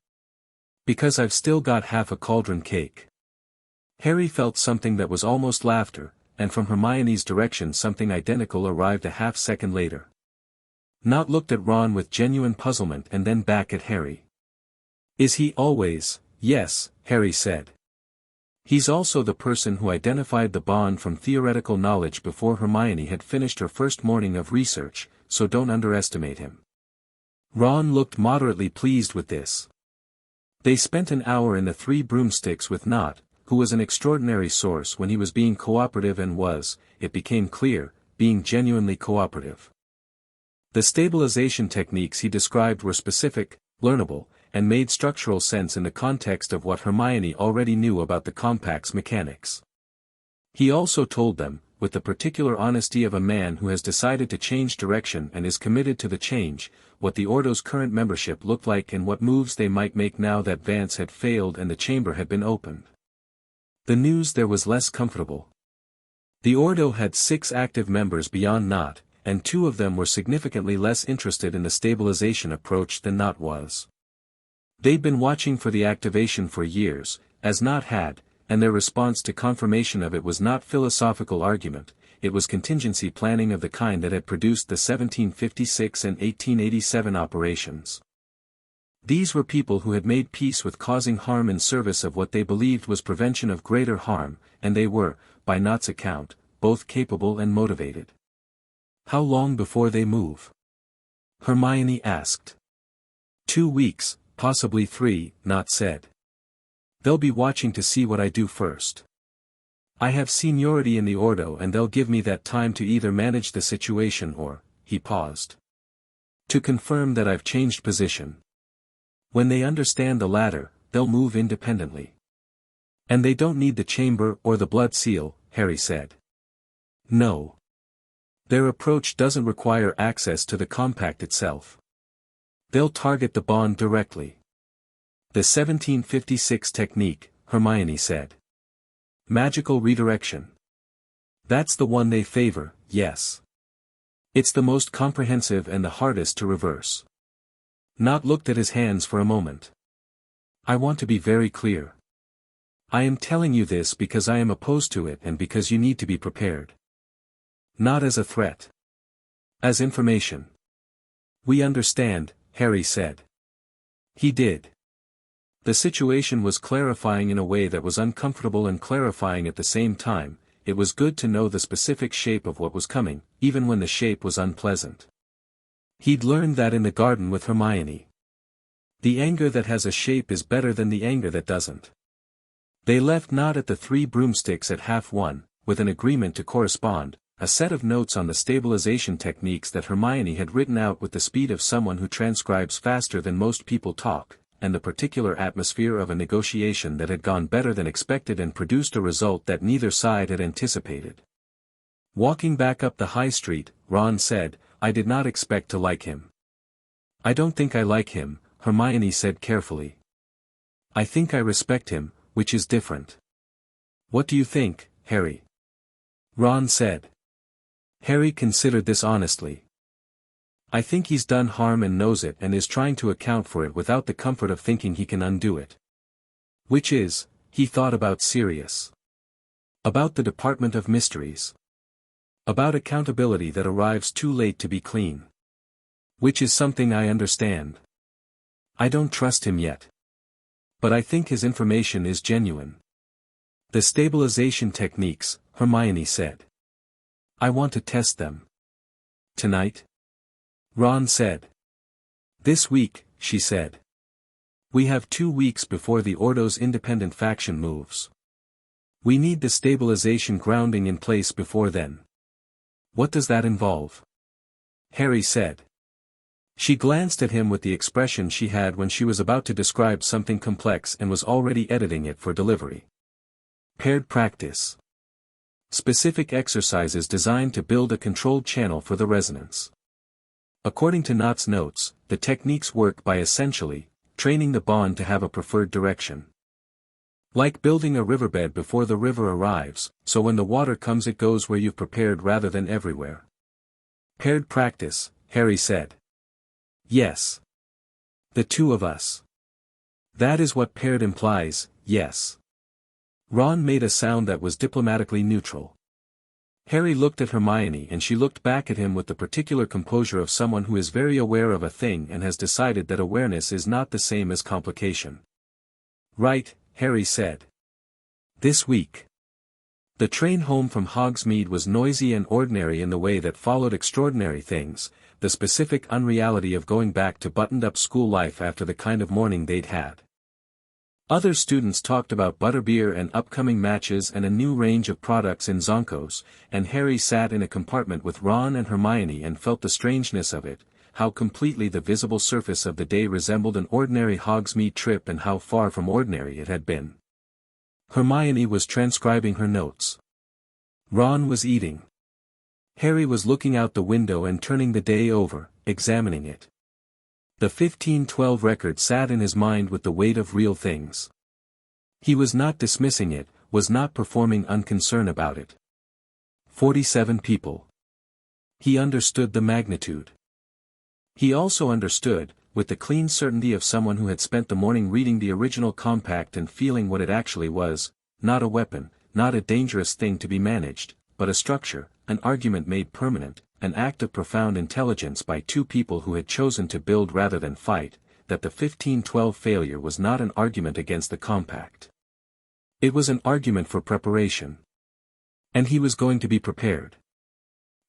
Because I've still got half a cauldron cake. Harry felt something that was almost laughter, and from Hermione's direction something identical arrived a half-second later. Nott looked at Ron with genuine puzzlement and then back at Harry. Is he always? Yes, Harry said. He's also the person who identified the bond from theoretical knowledge before Hermione had finished her first morning of research, so don't underestimate him. Ron looked moderately pleased with this. They spent an hour in the Three Broomsticks with Nott, who was an extraordinary source when he was being cooperative and was, it became clear, being genuinely cooperative. The stabilization techniques he described were specific, learnable, and made structural sense in the context of what Hermione already knew about the compact's mechanics. He also told them, with the particular honesty of a man who has decided to change direction and is committed to the change, what the Ordo's current membership looked like and what moves they might make now that Vance had failed and the chamber had been opened. The news there was less comfortable. The Ordo had 6 active members beyond Nott, and 2 of them were significantly less interested in the stabilization approach than Nott was. They'd been watching for the activation for years, as Nott had, and their response to confirmation of it was not philosophical argument, it was contingency planning of the kind that had produced the 1756 and 1887 operations. These were people who had made peace with causing harm in service of what they believed was prevention of greater harm, and they were, by Nott's account, both capable and motivated. How long before they move? Hermione asked. 2 weeks, possibly 3, Nott said. They'll be watching to see what I do first. I have seniority in the Ordo and they'll give me that time to either manage the situation or," he paused. "To confirm that I've changed position. When they understand the latter, they'll move independently. And they don't need the chamber or the blood seal," Harry said. "No. Their approach doesn't require access to the compact itself. They'll target the bond directly." "The 1756 technique," Hermione said. "Magical redirection. That's the one they favor, yes. It's the most comprehensive and the hardest to reverse." Nott looked at his hands for a moment. "I want to be very clear. I am telling you this because I am opposed to it and because you need to be prepared. Not as a threat. As information." "We understand," Harry said. He did. The situation was clarifying in a way that was uncomfortable and clarifying at the same time. It was good to know the specific shape of what was coming, even when the shape was unpleasant. He'd learned that in the garden with Hermione. The anger that has a shape is better than the anger that doesn't. They left Nott at the 3 broomsticks at 1:30, with an agreement to correspond, a set of notes on the stabilization techniques that Hermione had written out with the speed of someone who transcribes faster than most people talk, and the particular atmosphere of a negotiation that had gone better than expected and produced a result that neither side had anticipated. Walking back up the high street, Ron said, "I did not expect to like him." "I don't think I like him," Hermione said carefully. "I think I respect him, which is different." "What do you think, Harry?" Ron said. Harry considered this honestly. "I think he's done harm and knows it and is trying to account for it without the comfort of thinking he can undo it. Which is," he thought about Sirius. About the Department of Mysteries. About accountability that arrives too late to be clean. Which is something I understand. I don't trust him yet. But I think his information is genuine." "The stabilization techniques," Hermione said. "I want to test them." "Tonight?" Ron said. "This week," she said. "We have 2 weeks before the Ordo's independent faction moves. We need the stabilization grounding in place before then." "What does that involve?" Harry said. She glanced at him with the expression she had when she was about to describe something complex and was already editing it for delivery. "Paired practice. Specific exercises designed to build a controlled channel for the resonance." According to Nott's notes, the techniques work by essentially training the bond to have a preferred direction. Like building a riverbed before the river arrives, so when the water comes it goes where you've prepared rather than everywhere. "Paired practice," Harry said. "Yes. The 2 of us. That is what paired implies, yes." Ron made a sound that was diplomatically neutral. Harry looked at Hermione and she looked back at him with the particular composure of someone who is very aware of a thing and has decided that awareness is not the same as complication. "Right," Harry said. "This week." The train home from Hogsmeade was noisy and ordinary in the way that followed extraordinary things, the specific unreality of going back to buttoned-up school life after the kind of morning they'd had. Other students talked about butterbeer and upcoming matches and a new range of products in Zonkos, and Harry sat in a compartment with Ron and Hermione and felt the strangeness of it, how completely the visible surface of the day resembled an ordinary Hogsmeade trip and how far from ordinary it had been. Hermione was transcribing her notes. Ron was eating. Harry was looking out the window and turning the day over, examining it. The 1512 record sat in his mind with the weight of real things. He was not dismissing it, was not performing unconcern about it. 47 people. He understood the magnitude. He also understood, with the clean certainty of someone who had spent the morning reading the original compact and feeling what it actually was, not a weapon, not a dangerous thing to be managed, but a structure, an argument made permanent, an act of profound intelligence by 2 people who had chosen to build rather than fight, that the 1512 failure was not an argument against the compact. It was an argument for preparation. And he was going to be prepared.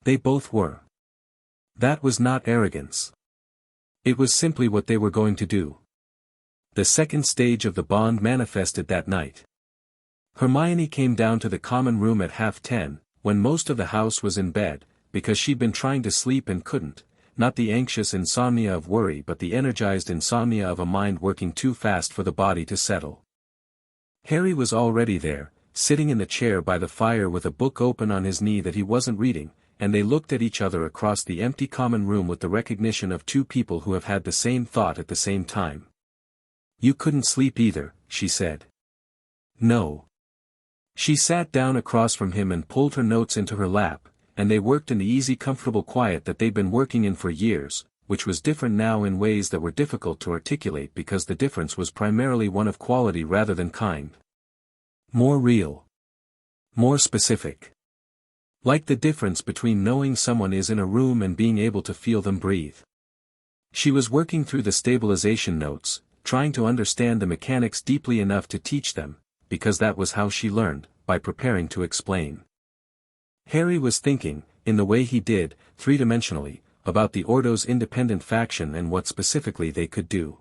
They both were. That was not arrogance. It was simply what they were going to do. The second stage of the bond manifested that night. Hermione came down to the common room at 10:30, when most of the house was in bed, because she'd been trying to sleep and couldn't, not the anxious insomnia of worry but the energized insomnia of a mind working too fast for the body to settle. Harry was already there, sitting in the chair by the fire with a book open on his knee that he wasn't reading, and they looked at each other across the empty common room with the recognition of two people who have had the same thought at the same time. "You couldn't sleep either," she said. "No." She sat down across from him and pulled her notes into her lap, and they worked in the easy comfortable quiet that they'd been working in for years, which was different now in ways that were difficult to articulate because the difference was primarily one of quality rather than kind. More real. More specific. Like the difference between knowing someone is in a room and being able to feel them breathe. She was working through the stabilization notes, trying to understand the mechanics deeply enough to teach them, because that was how she learned, by preparing to explain. Harry was thinking, in the way he did, three-dimensionally, about the Ordo's independent faction and what specifically they could do.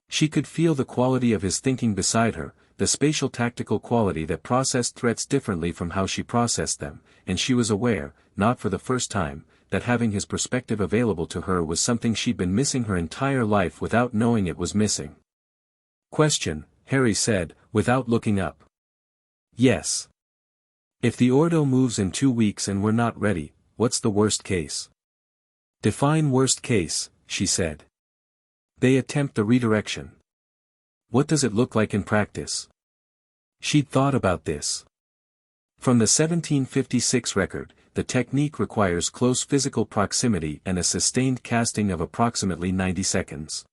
She could feel the quality of his thinking beside her, the spatial tactical quality that processed threats differently from how she processed them, and she was aware, not for the first time, that having his perspective available to her was something she'd been missing her entire life without knowing it was missing. "Question," Harry said, without looking up. "Yes. If the Ordo moves in 2 weeks and we're not ready, what's the worst case?" "Define worst case," she said. "They attempt the redirection. What does it look like in practice?" She'd thought about this. From the 1756 record, the technique requires close physical proximity and a sustained casting of approximately 90 seconds.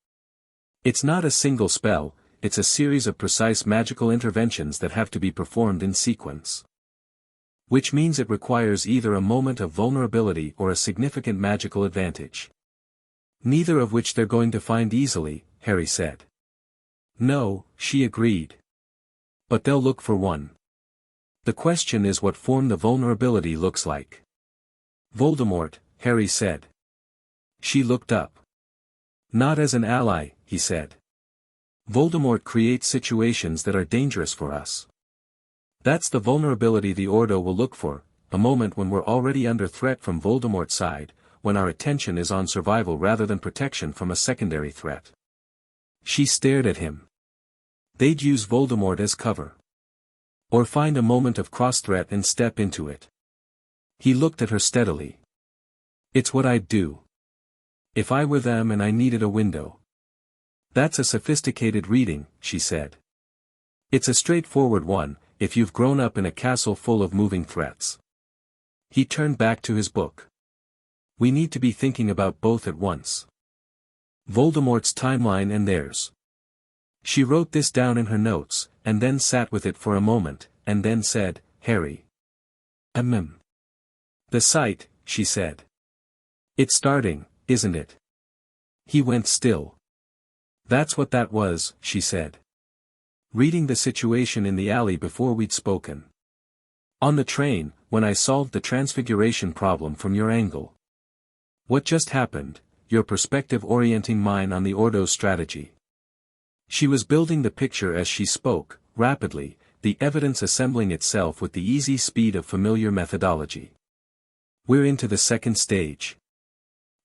It's not a single spell, it's a series of precise magical interventions that have to be performed in sequence. Which means it requires either a moment of vulnerability or a significant magical advantage. Neither of which they're going to find easily, Harry said. "No," she agreed. "But they'll look for one. The question is what form the vulnerability looks like." "Voldemort," Harry said. She looked up. "Not as an ally," he said. "Voldemort creates situations that are dangerous for us. That's the vulnerability the Ordo will look for, a moment when we're already under threat from Voldemort's side, when our attention is on survival rather than protection from a secondary threat." She stared at him. "They'd use Voldemort as cover. Or find a moment of cross-threat and step into it." He looked at her steadily. "It's what I'd do. If I were them and I needed a window." "That's a sophisticated reading," she said. "It's a straightforward one, if you've grown up in a castle full of moving threats." He turned back to his book. "We need to be thinking about both at once. Voldemort's timeline and theirs." She wrote this down in her notes, and then sat with it for a moment, and then said, "Harry." "The site," she said. "It's starting, isn't it?" He went still. "That's what that was," she said. "Reading the situation in the alley before we'd spoken. On the train, when I solved the transfiguration problem from your angle. What just happened, your perspective orienting mine on the Ordo's strategy." She was building the picture as she spoke, rapidly, the evidence assembling itself with the easy speed of familiar methodology. "We're into the second stage."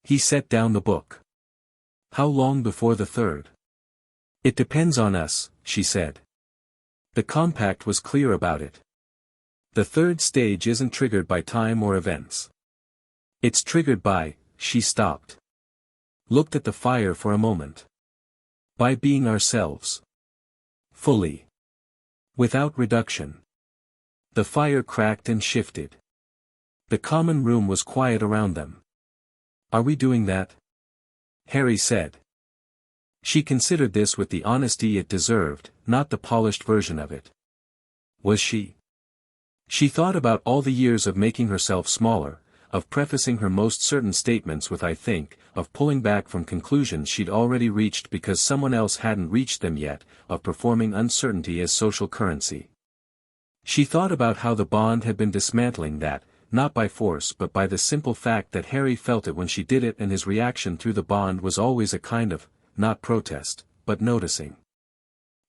He set down the book. "How long before the third?" "It depends on us," she said. The compact was clear about it. The third stage isn't triggered by time or events. It's triggered by, she stopped. Looked at the fire for a moment. By being ourselves. Fully. Without reduction. The fire cracked and shifted. The common room was quiet around them. "Are we doing that?" Harry said. She considered this with the honesty it deserved, not the polished version of it. Was she? She thought about all the years of making herself smaller, of prefacing her most certain statements with "I think," of pulling back from conclusions she'd already reached because someone else hadn't reached them yet, of performing uncertainty as social currency. She thought about how the bond had been dismantling that, not by force but by the simple fact that Harry felt it when she did it, and his reaction through the bond was always a kind of, not protest, but noticing.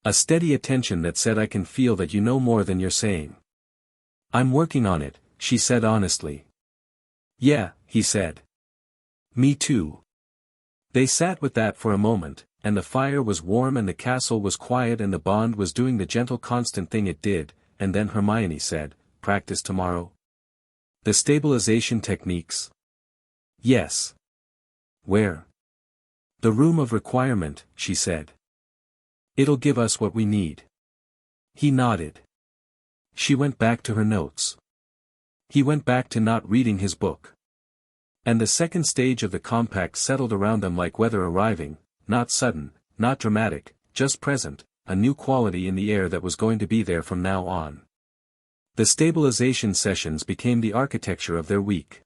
A steady attention that said, I can feel that you know more than you're saying. I'm working on it, she said honestly. Yeah, he said. Me too. They sat with that for a moment, and the fire was warm and the castle was quiet and the bond was doing the gentle constant thing it did, and then Hermione said, practice tomorrow? The stabilization techniques? Yes. Where? The room of requirement, she said. It'll give us what we need. He nodded. She went back to her notes. He went back to not reading his book. And the second stage of the compact settled around them like weather arriving, not sudden, not dramatic, just present, a new quality in the air that was going to be there from now on. The stabilization sessions became the architecture of their week.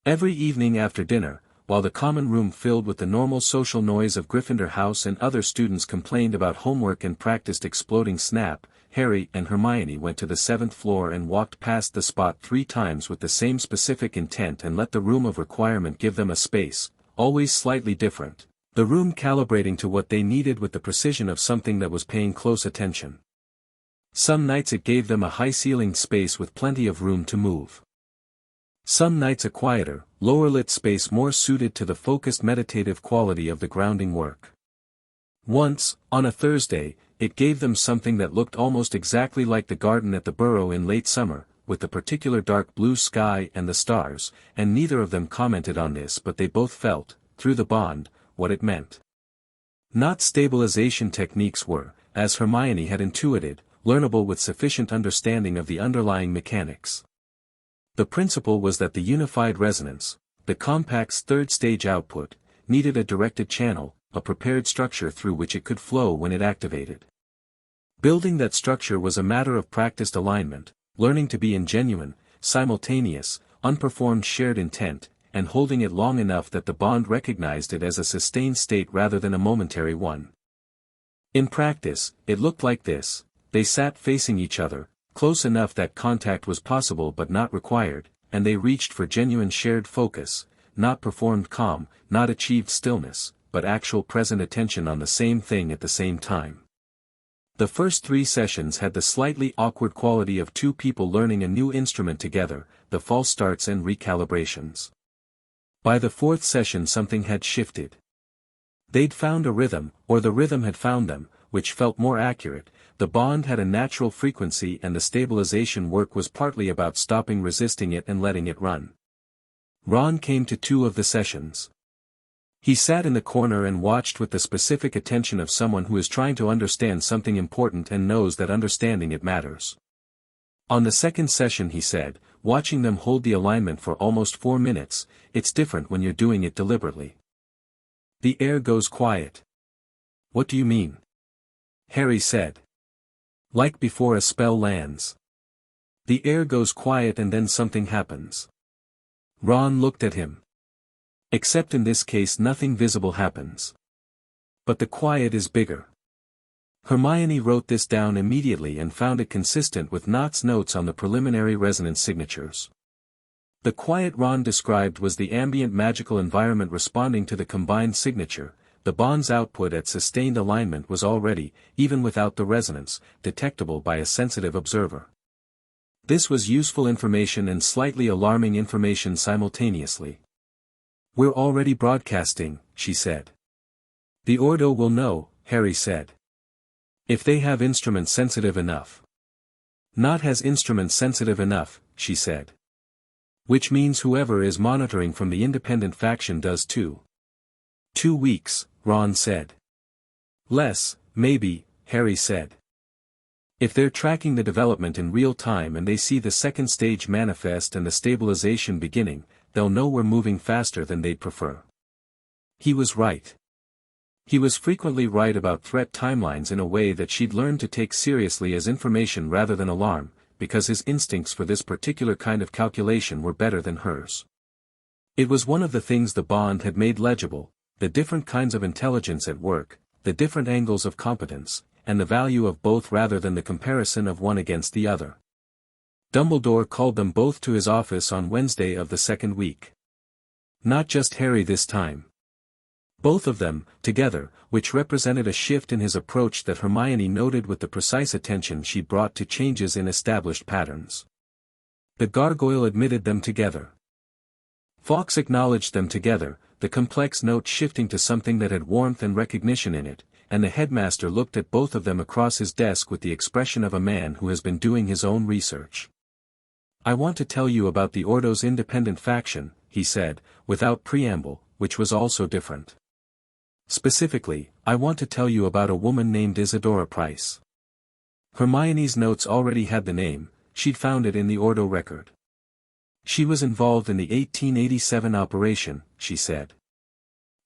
Every evening after dinner, while the common room filled with the normal social noise of Gryffindor House and other students complained about homework and practiced exploding snap, Harry and Hermione went to the 7th floor and walked past the spot 3 times with the same specific intent and let the room of requirement give them a space, always slightly different, the room calibrating to what they needed with the precision of something that was paying close attention. Some nights it gave them a high-ceilinged space with plenty of room to move. Some nights a quieter, lower-lit space more suited to the focused meditative quality of the grounding work. Once, on a Thursday, it gave them something that looked almost exactly like the garden at the Burrow in late summer, with the particular dark blue sky and the stars, and neither of them commented on this but they both felt, through the bond, what it meant. Not stabilization techniques were, as Hermione had intuited, learnable with sufficient understanding of the underlying mechanics. The principle was that the unified resonance, the compact's third stage output, needed a directed channel, a prepared structure through which it could flow when it activated. Building that structure was a matter of practiced alignment, learning to be in genuine, simultaneous, unperformed shared intent, and holding it long enough that the bond recognized it as a sustained state rather than a momentary one. In practice, it looked like this: they sat facing each other, close enough that contact was possible but not required, and they reached for genuine shared focus, not performed calm, not achieved stillness, but actual present attention on the same thing at the same time. The first 3 sessions had the slightly awkward quality of 2 people learning a new instrument together, the false starts and recalibrations. By the 4th session something had shifted. They'd found a rhythm, or the rhythm had found them, which felt more accurate. The bond had a natural frequency and the stabilization work was partly about stopping resisting it and letting it run. Ron came to 2 of the sessions. He sat in the corner and watched with the specific attention of someone who is trying to understand something important and knows that understanding it matters. On the second session he said, watching them hold the alignment for almost 4 minutes, it's different when you're doing it deliberately. The air goes quiet. What do you mean? Harry said. Like before a spell lands. The air goes quiet and then something happens. Ron looked at him. Except in this case nothing visible happens. But the quiet is bigger. Hermione wrote this down immediately and found it consistent with Knott's notes on the preliminary resonance signatures. The quiet Ron described was the ambient magical environment responding to the combined signature. The bond's output at sustained alignment was already, even without the resonance, detectable by a sensitive observer. This was useful information and slightly alarming information simultaneously. We're already broadcasting, she said. The Ordo will know, Harry said. If they have instruments sensitive enough. Not has instruments sensitive enough, she said. Which means whoever is monitoring from the independent faction does too. 2 weeks, Ron said. Less, maybe, Harry said. If they're tracking the development in real time and they see the second stage manifest and the stabilization beginning, they'll know we're moving faster than they'd prefer. He was right. He was frequently right about threat timelines in a way that she'd learned to take seriously as information rather than alarm, because his instincts for this particular kind of calculation were better than hers. It was one of the things the bond had made legible, the different kinds of intelligence at work, the different angles of competence, and the value of both rather than the comparison of one against the other. Dumbledore called them both to his office on Wednesday of the second week. Not just Harry this time. Both of them, together, which represented a shift in his approach that Hermione noted with the precise attention she brought to changes in established patterns. The gargoyle admitted them together. Fawkes acknowledged them together, the complex note shifting to something that had warmth and recognition in it, and the headmaster looked at both of them across his desk with the expression of a man who has been doing his own research. "I want to tell you about the Ordo's independent faction," he said, without preamble, which was also different. "Specifically, I want to tell you about a woman named Isadora Price." Hermione's notes already had the name, she'd found it in the Ordo record. "She was involved in the 1887 operation," she said.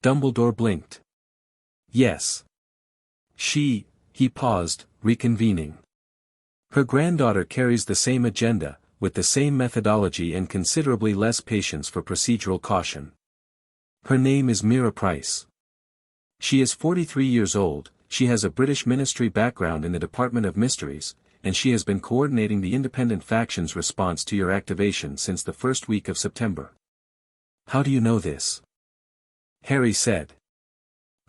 Dumbledore blinked. "Yes. He paused, reconvening. "Her granddaughter carries the same agenda, with the same methodology and considerably less patience for procedural caution. Her name is Mira Price. She is 43 years old, she has a British Ministry background in the Department of Mysteries, and she has been coordinating the independent faction's response to your activation since the first week of September." "How do you know this?" Harry said.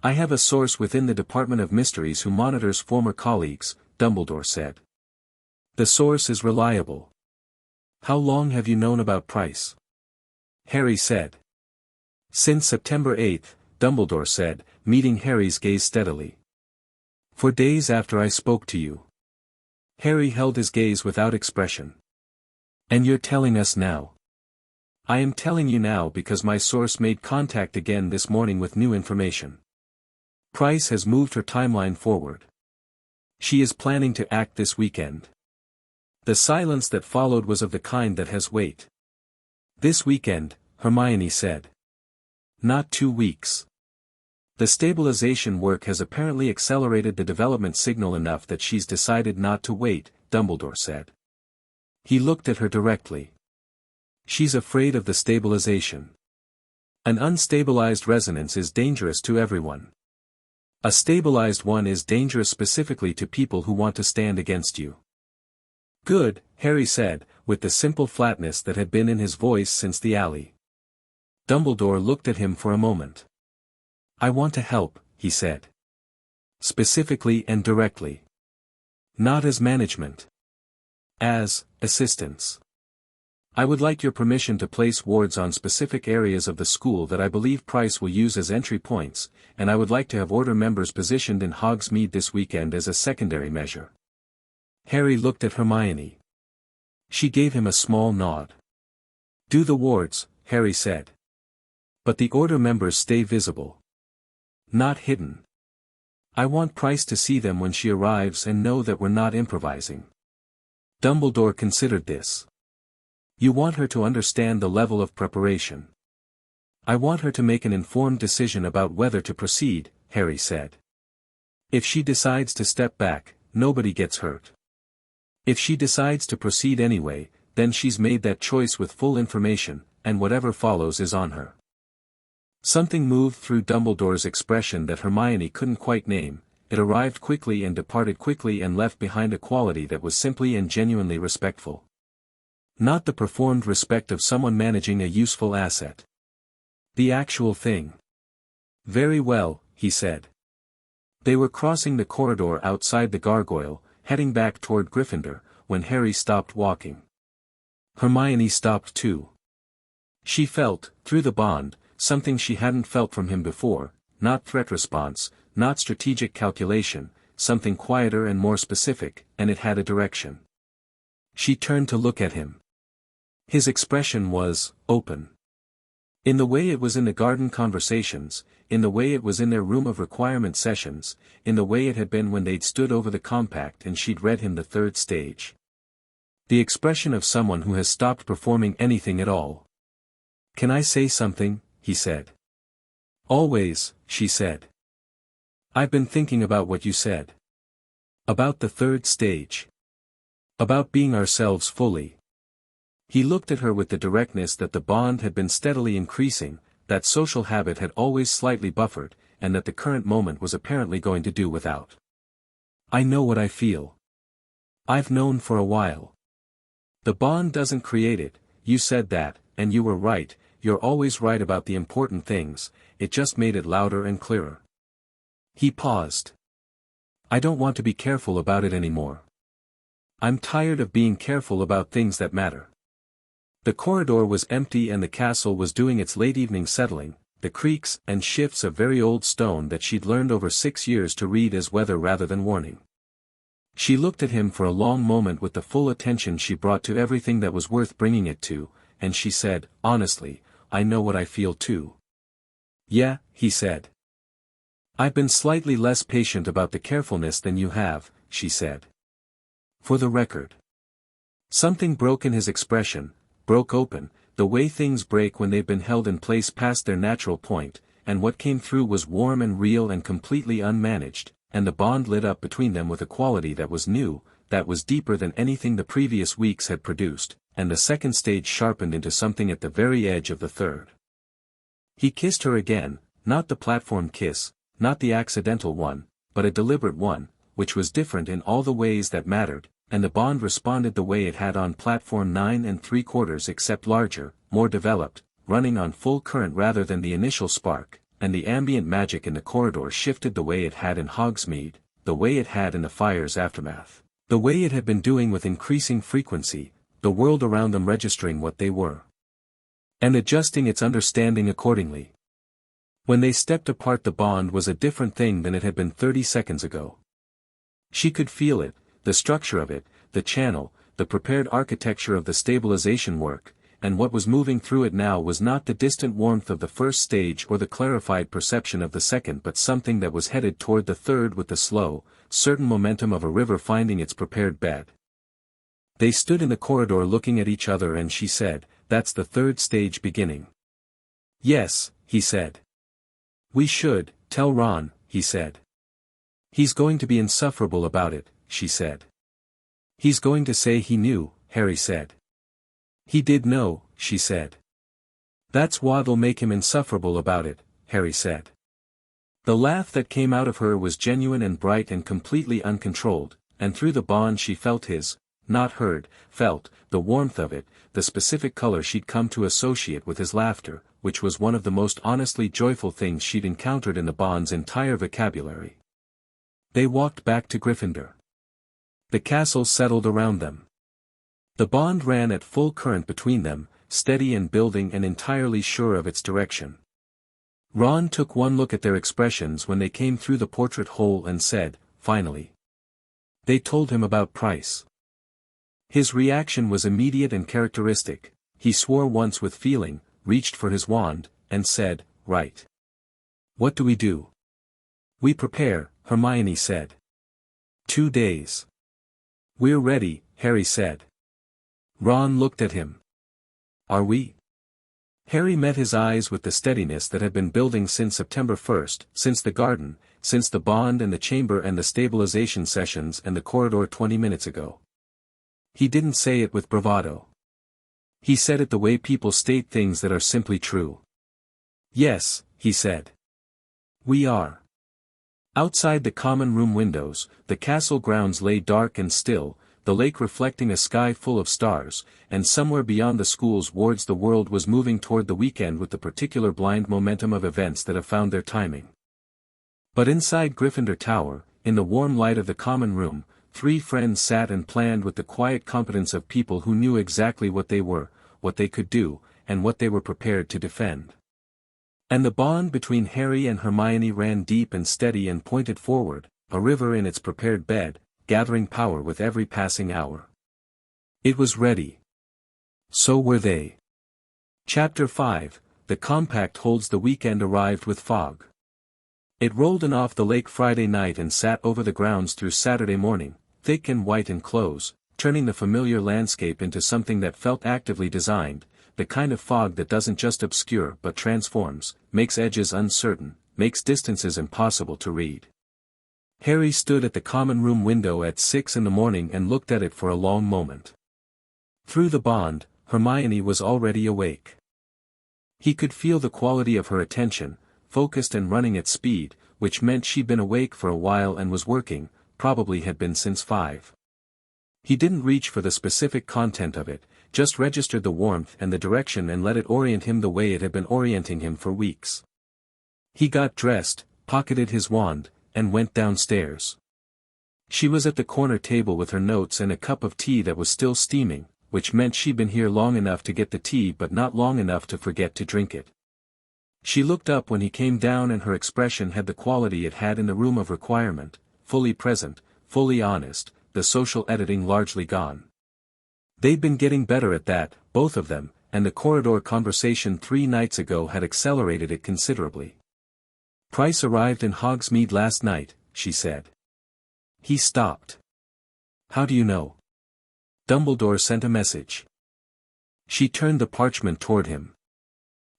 "I have a source within the Department of Mysteries who monitors former colleagues," Dumbledore said. "The source is reliable." "How long have you known about Price?" Harry said. "Since September 8, Dumbledore said, meeting Harry's gaze steadily. "For days after I spoke to you." Harry held his gaze without expression. "And you're telling us now?" "I am telling you now because my source made contact again this morning with new information. Price has moved her timeline forward. She is planning to act this weekend." The silence that followed was of the kind that has weight. "This weekend," Hermione said. "Not 2 weeks. The stabilization work has apparently accelerated the development signal enough that she's decided not to wait," Dumbledore said. He looked at her directly. "She's afraid of the stabilization. An unstabilized resonance is dangerous to everyone. A stabilized one is dangerous specifically to people who want to stand against you." "Good," Harry said, with the simple flatness that had been in his voice since the alley. Dumbledore looked at him for a moment. "I want to help," he said. "Specifically and directly. Not as management. As assistance. I would like your permission to place wards on specific areas of the school that I believe Price will use as entry points, and I would like to have Order members positioned in Hogsmeade this weekend as a secondary measure." Harry looked at Hermione. She gave him a small nod. "Do the wards," Harry said. "But the Order members stay visible. Not hidden. I want Price to see them when she arrives and know that we're not improvising." Dumbledore considered this. "You want her to understand the level of preparation." "I want her to make an informed decision about whether to proceed," Harry said. "If she decides to step back, nobody gets hurt. If she decides to proceed anyway, then she's made that choice with full information, and whatever follows is on her." Something moved through Dumbledore's expression that Hermione couldn't quite name. It arrived quickly and departed quickly and left behind a quality that was simply and genuinely respectful. Not the performed respect of someone managing a useful asset. The actual thing. "Very well," he said. They were crossing the corridor outside the gargoyle, heading back toward Gryffindor, when Harry stopped walking. Hermione stopped too. She felt, through the bond, something she hadn't felt from him before, not threat response, not strategic calculation, something quieter and more specific, and it had a direction. She turned to look at him. His expression was open. In the way it was in the garden conversations, in the way it was in their room of requirement sessions, in the way it had been when they'd stood over the compact and she'd read him the third stage. The expression of someone who has stopped performing anything at all. "Can I say something?" he said. "Always," she said. "I've been thinking about what you said. About the third stage. About being ourselves fully." He looked at her with the directness that the bond had been steadily increasing, that social habit had always slightly buffered, and that the current moment was apparently going to do without. "I know what I feel. I've known for a while. The bond doesn't create it, you said that, and you were right, you're always right about the important things," it just made it louder and clearer. He paused. "I don't want to be careful about it anymore. I'm tired of being careful about things that matter." The corridor was empty and the castle was doing its late evening settling, the creaks and shifts of very old stone that she'd learned over 6 years to read as weather rather than warning. She looked at him for a long moment with the full attention she brought to everything that was worth bringing it to, and she said, "Honestly, I know what I feel too." "Yeah," he said. "I've been slightly less patient about the carefulness than you have," she said. "For the record." Something broke in his expression, broke open, the way things break when they've been held in place past their natural point, and what came through was warm and real and completely unmanaged, and the bond lit up between them with a quality that was new, that was deeper than anything the previous weeks had produced, and the second stage sharpened into something at the very edge of the third. He kissed her again, not the platform kiss, not the accidental one, but a deliberate one, which was different in all the ways that mattered, and the bond responded the way it had on platform 9 3/4 except larger, more developed, running on full current rather than the initial spark, and the ambient magic in the corridor shifted the way it had in Hogsmeade, the way it had in the fire's aftermath, the way it had been doing with increasing frequency, the world around them registering what they were, and adjusting its understanding accordingly. When they stepped apart, the bond was a different thing than it had been 30 seconds ago. She could feel it, the structure of it, the channel, the prepared architecture of the stabilization work, and what was moving through it now was not the distant warmth of the first stage or the clarified perception of the second, but something that was headed toward the third with the slow, certain momentum of a river finding its prepared bed. They stood in the corridor looking at each other and she said, "That's the third stage beginning." "Yes," he said. "We should tell Ron," he said. "He's going to be insufferable about it," she said. "He's going to say he knew," Harry said. "He did know," she said. "That's what'll make him insufferable about it," Harry said. The laugh that came out of her was genuine and bright and completely uncontrolled, and through the bond she felt his, not heard, felt, the warmth of it, the specific color she'd come to associate with his laughter, which was one of the most honestly joyful things she'd encountered in the bond's entire vocabulary. They walked back to Gryffindor. The castle settled around them. The bond ran at full current between them, steady and building and entirely sure of its direction. Ron took one look at their expressions when they came through the portrait hole and said, finally. They told him about Price. His reaction was immediate and characteristic. He swore once with feeling, reached for his wand, and said, "Right. What do we do?" "We prepare," Hermione said. 2 days. "We're ready," Harry said. Ron looked at him. "Are we?" Harry met his eyes with the steadiness that had been building since September 1st, since the garden, since the bond and the chamber and the stabilization sessions and the corridor 20 minutes ago. He didn't say it with bravado. He said it the way people state things that are simply true. "Yes," he said. "We are." Outside the common room windows, the castle grounds lay dark and still, the lake reflecting a sky full of stars, and somewhere beyond the school's wards the world was moving toward the weekend with the particular blind momentum of events that have found their timing. But inside Gryffindor Tower, in the warm light of the common room, 3 friends sat and planned with the quiet competence of people who knew exactly what they were, what they could do, and what they were prepared to defend. And the bond between Harry and Hermione ran deep and steady and pointed forward, a river in its prepared bed, gathering power with every passing hour. It was ready. So were they. Chapter 5, The Compact Holds. The weekend arrived with fog. It rolled in off the lake Friday night and sat over the grounds through Saturday morning, thick and white in clothes, turning the familiar landscape into something that felt actively designed, the kind of fog that doesn't just obscure but transforms, makes edges uncertain, makes distances impossible to read. Harry stood at the common room window at 6 in the morning and looked at it for a long moment. Through the bond, Hermione was already awake. He could feel the quality of her attention, focused and running at speed, which meant she'd been awake for a while and was working, probably had been since 5. He didn't reach for the specific content of it, just registered the warmth and the direction and let it orient him the way it had been orienting him for weeks. He got dressed, pocketed his wand, and went downstairs. She was at the corner table with her notes and a cup of tea that was still steaming, which meant she'd been here long enough to get the tea but not long enough to forget to drink it. She looked up when he came down and her expression had the quality it had in the room of requirement, fully present, fully honest, the social editing largely gone. They'd been getting better at that, both of them, and the corridor conversation 3 nights ago had accelerated it considerably. "Price arrived in Hogsmeade last night," she said. He stopped. "How do you know?" "Dumbledore sent a message." She turned the parchment toward him.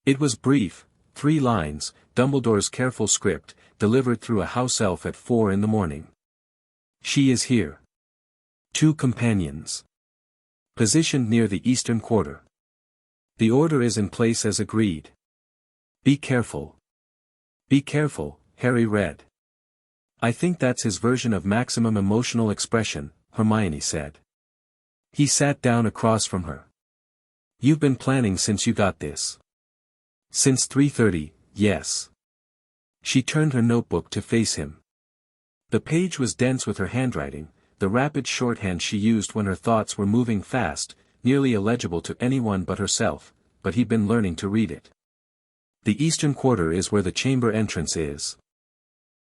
It was brief, 3 lines, Dumbledore's careful script, delivered through a house elf at 4 in the morning. "She is here. 2 companions. Positioned near the eastern quarter. The order is in place as agreed. Be careful." "Be careful," Harry read. "I think that's his version of maximum emotional expression," Hermione said. He sat down across from her. "You've been planning since you got this." "Since 3:30, yes." She turned her notebook to face him. The page was dense with her handwriting, the rapid shorthand she used when her thoughts were moving fast, nearly illegible to anyone but herself, but he'd been learning to read it. "The eastern quarter is where the chamber entrance is.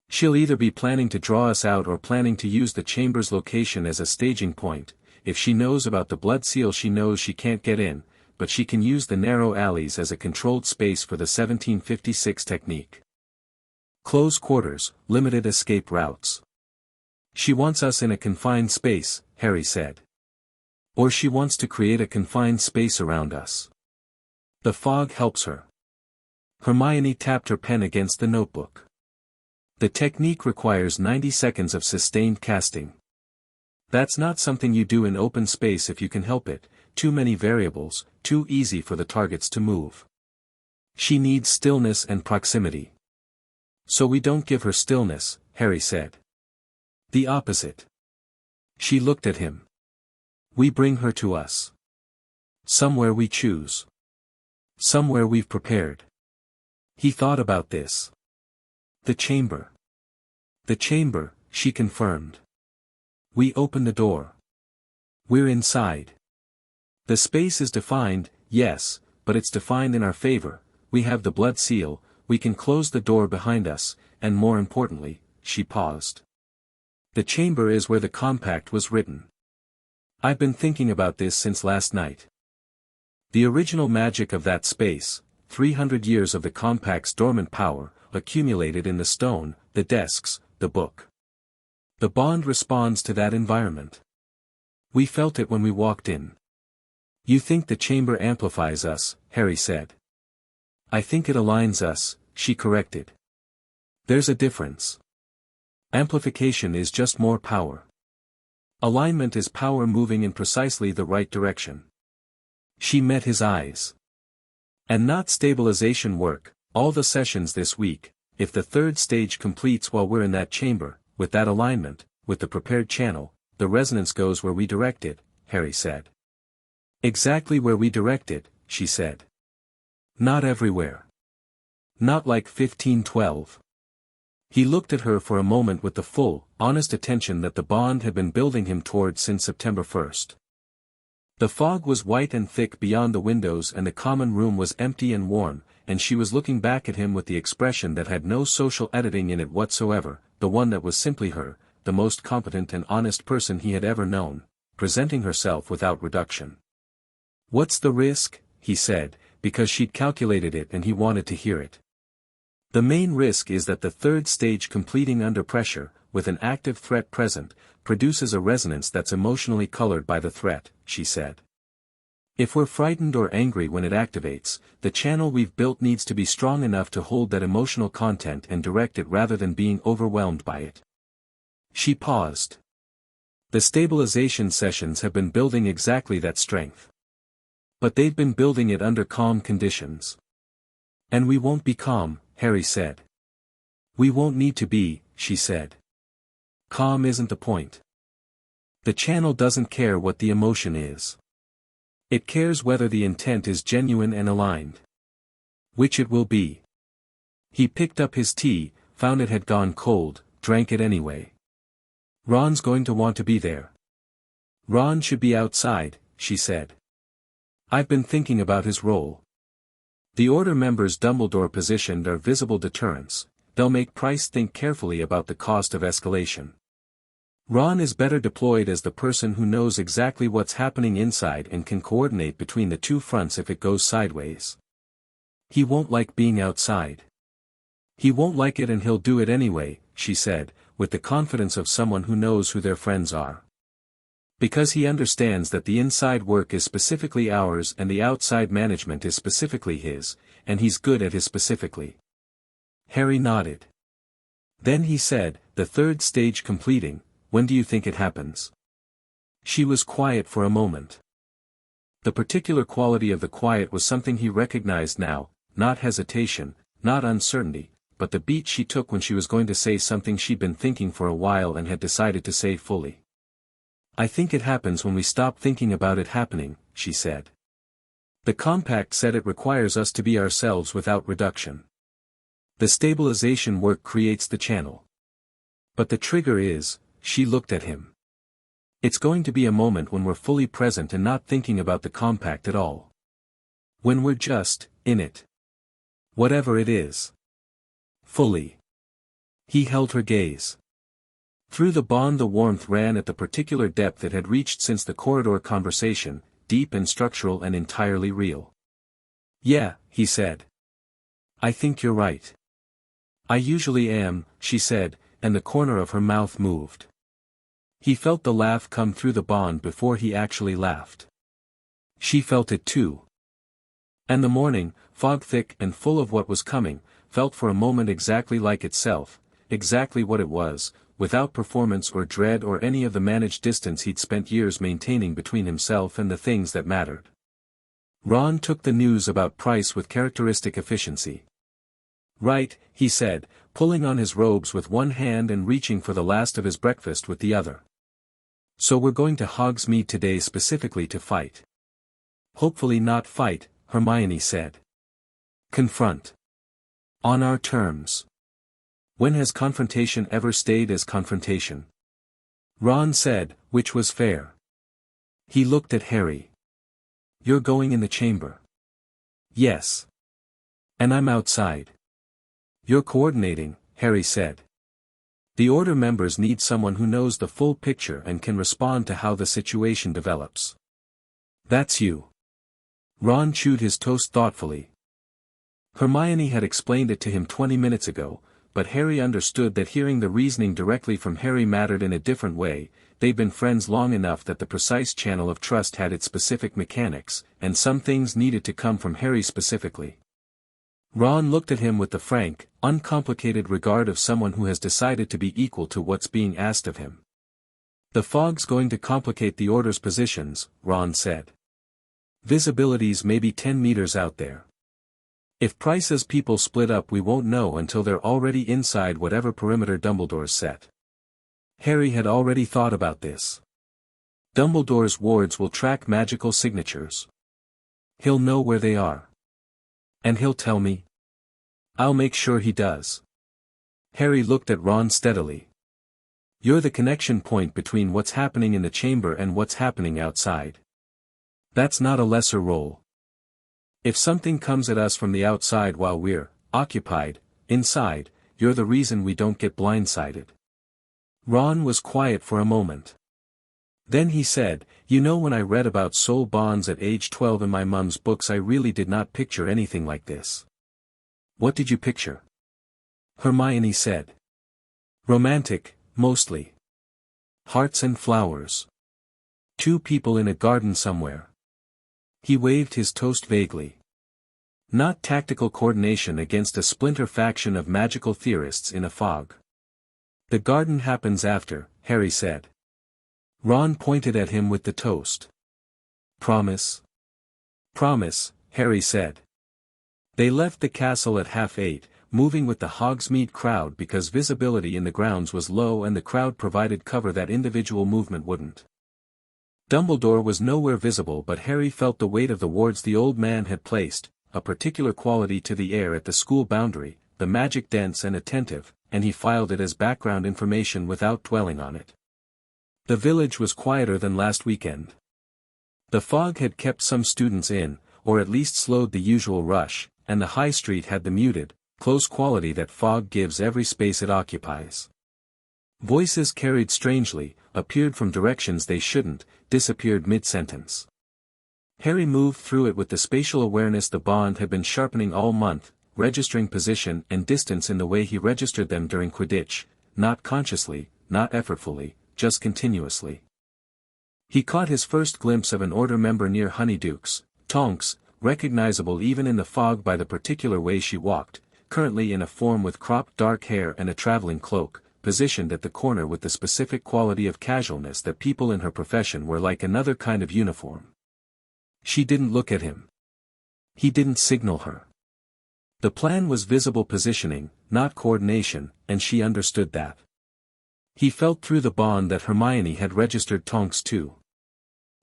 She'll either be planning to draw us out or planning to use the chamber's location as a staging point. If she knows about the blood seal, she knows she can't get in, but she can use the narrow alleys as a controlled space for the 1756 technique. Close quarters, limited escape routes. She wants us in a confined space," Harry said. "Or she wants to create a confined space around us. The fog helps her." Hermione tapped her pen against the notebook. "The technique requires 90 seconds of sustained casting. That's not something you do in open space if you can help it, too many variables, too easy for the targets to move. She needs stillness and proximity. So we don't give her stillness," Harry said. "The opposite." She looked at him. "We bring her to us. Somewhere we choose. Somewhere we've prepared." He thought about this. "The chamber." "The chamber," she confirmed. "We open the door. We're inside. The space is defined, yes, but it's defined in our favor. We have the blood seal, we can close the door behind us, and more importantly," she paused. "The chamber is where the compact was written. I've been thinking about this since last night. The original magic of that space, 300 years of the compact's dormant power, accumulated in the stone, the desks, the book. The bond responds to that environment. We felt it when we walked in." "You think the chamber amplifies us," Harry said. "I think it aligns us," she corrected. "There's a difference. Amplification is just more power. Alignment is power moving in precisely the right direction." She met his eyes. "And not stabilization work, all the sessions this week, if the 3rd stage completes while we're in that chamber, with that alignment, with the prepared channel, the resonance goes where we direct it," Harry said. "Exactly where we direct it," she said. "Not everywhere. Not like 1512. He looked at her for a moment with the full, honest attention that the bond had been building him toward since September 1st. The fog was white and thick beyond the windows and the common room was empty and warm, and she was looking back at him with the expression that had no social editing in it whatsoever, the one that was simply her, the most competent and honest person he had ever known, presenting herself without reduction. "What's the risk?" he said, because she'd calculated it and he wanted to hear it. "The main risk is that the 3rd stage completing under pressure, with an active threat present, produces a resonance that's emotionally colored by the threat," she said. "If we're frightened or angry when it activates, the channel we've built needs to be strong enough to hold that emotional content and direct it rather than being overwhelmed by it." She paused. "The stabilization sessions have been building exactly that strength. But they've been building it under calm conditions. And we won't be calm," Harry said. "We won't need to be," she said. "Calm isn't the point. The channel doesn't care what the emotion is. It cares whether the intent is genuine and aligned. Which it will be. He picked up his tea, found it had gone cold, drank it anyway. Ron's going to want to be there. Ron should be outside, she said. I've been thinking about his role. The Order members Dumbledore positioned are visible deterrents. They'll make Price think carefully about the cost of escalation. Ron is better deployed as the person who knows exactly what's happening inside and can coordinate between the two fronts if it goes sideways. He won't like being outside. He won't like it and he'll do it anyway, she said, with the confidence of someone who knows who their friends are. Because he understands that the inside work is specifically ours and the outside management is specifically his, and he's good at his specifically. Harry nodded. Then he said, the third stage completing, when do you think it happens? She was quiet for a moment. The particular quality of the quiet was something he recognized now, not hesitation, not uncertainty, but the beat she took when she was going to say something she'd been thinking for a while and had decided to say fully. I think it happens when we stop thinking about it happening, she said. The compact said it requires us to be ourselves without reduction. The stabilization work creates the channel. But the trigger is, she looked at him. It's going to be a moment when we're fully present and not thinking about the compact at all. When we're just, in it. Whatever it is. Fully. He held her gaze. Through the bond the warmth ran at the particular depth it had reached since the corridor conversation, deep and structural and entirely real. Yeah, he said. I think you're right. I usually am, she said, and the corner of her mouth moved. He felt the laugh come through the bond before he actually laughed. She felt it too. And the morning, fog-thick and full of what was coming, felt for a moment exactly like itself, exactly what it was, without performance or dread or any of the managed distance he'd spent years maintaining between himself and the things that mattered. Ron took the news about Price with characteristic efficiency. Right, he said, pulling on his robes with one hand and reaching for the last of his breakfast with the other. So we're going to Hogsmeade today specifically to fight. Hopefully not fight, Hermione said. Confront. On our terms. When has confrontation ever stayed as confrontation? Ron said, which was fair. He looked at Harry. You're going in the chamber. Yes. And I'm outside. You're coordinating, Harry said. The Order members need someone who knows the full picture and can respond to how the situation develops. That's you. Ron chewed his toast thoughtfully. Hermione had explained it to him 20 minutes ago, but Harry understood that hearing the reasoning directly from Harry mattered in a different way. They'd been friends long enough that the precise channel of trust had its specific mechanics, and some things needed to come from Harry specifically. Ron looked at him with the frank, uncomplicated regard of someone who has decided to be equal to what's being asked of him. The fog's going to complicate the Order's positions, Ron said. Visibility's maybe 10 meters out there. If Price's people split up we won't know until they're already inside whatever perimeter Dumbledore's set. Harry had already thought about this. Dumbledore's wards will track magical signatures. He'll know where they are. And he'll tell me. I'll make sure he does. Harry looked at Ron steadily. You're the connection point between what's happening in the chamber and what's happening outside. That's not a lesser role. If something comes at us from the outside while we're occupied inside, you're the reason we don't get blindsided. Ron was quiet for a moment. Then he said, you know, when I read about soul bonds at age 12 in my mum's books I really did not picture anything like this. What did you picture? Hermione said. Romantic, mostly. Hearts and flowers. Two people in a garden somewhere. He waved his toast vaguely. Not tactical coordination against a splinter faction of magical theorists in a fog. The garden happens after, Harry said. Ron pointed at him with the toast. Promise? Promise, Harry said. They left the castle at 8:30, moving with the Hogsmeade crowd because visibility in the grounds was low and the crowd provided cover that individual movement wouldn't. Dumbledore was nowhere visible, but Harry felt the weight of the wards the old man had placed, a particular quality to the air at the school boundary, the magic dense and attentive, and he filed it as background information without dwelling on it. The village was quieter than last weekend. The fog had kept some students in, or at least slowed the usual rush, and the high street had the muted, close quality that fog gives every space it occupies. Voices carried strangely, appeared from directions they shouldn't, disappeared mid-sentence. Harry moved through it with the spatial awareness the bond had been sharpening all month, registering position and distance in the way he registered them during Quidditch, not consciously, not effortfully, just continuously. He caught his first glimpse of an Order member near Honeydukes, Tonks, recognizable even in the fog by the particular way she walked, currently in a form with cropped dark hair and a traveling cloak, positioned at the corner with the specific quality of casualness that people in her profession wear like another kind of uniform. She didn't look at him. He didn't signal her. The plan was visible positioning, not coordination, and she understood that. He felt through the bond that Hermione had registered Tonks too.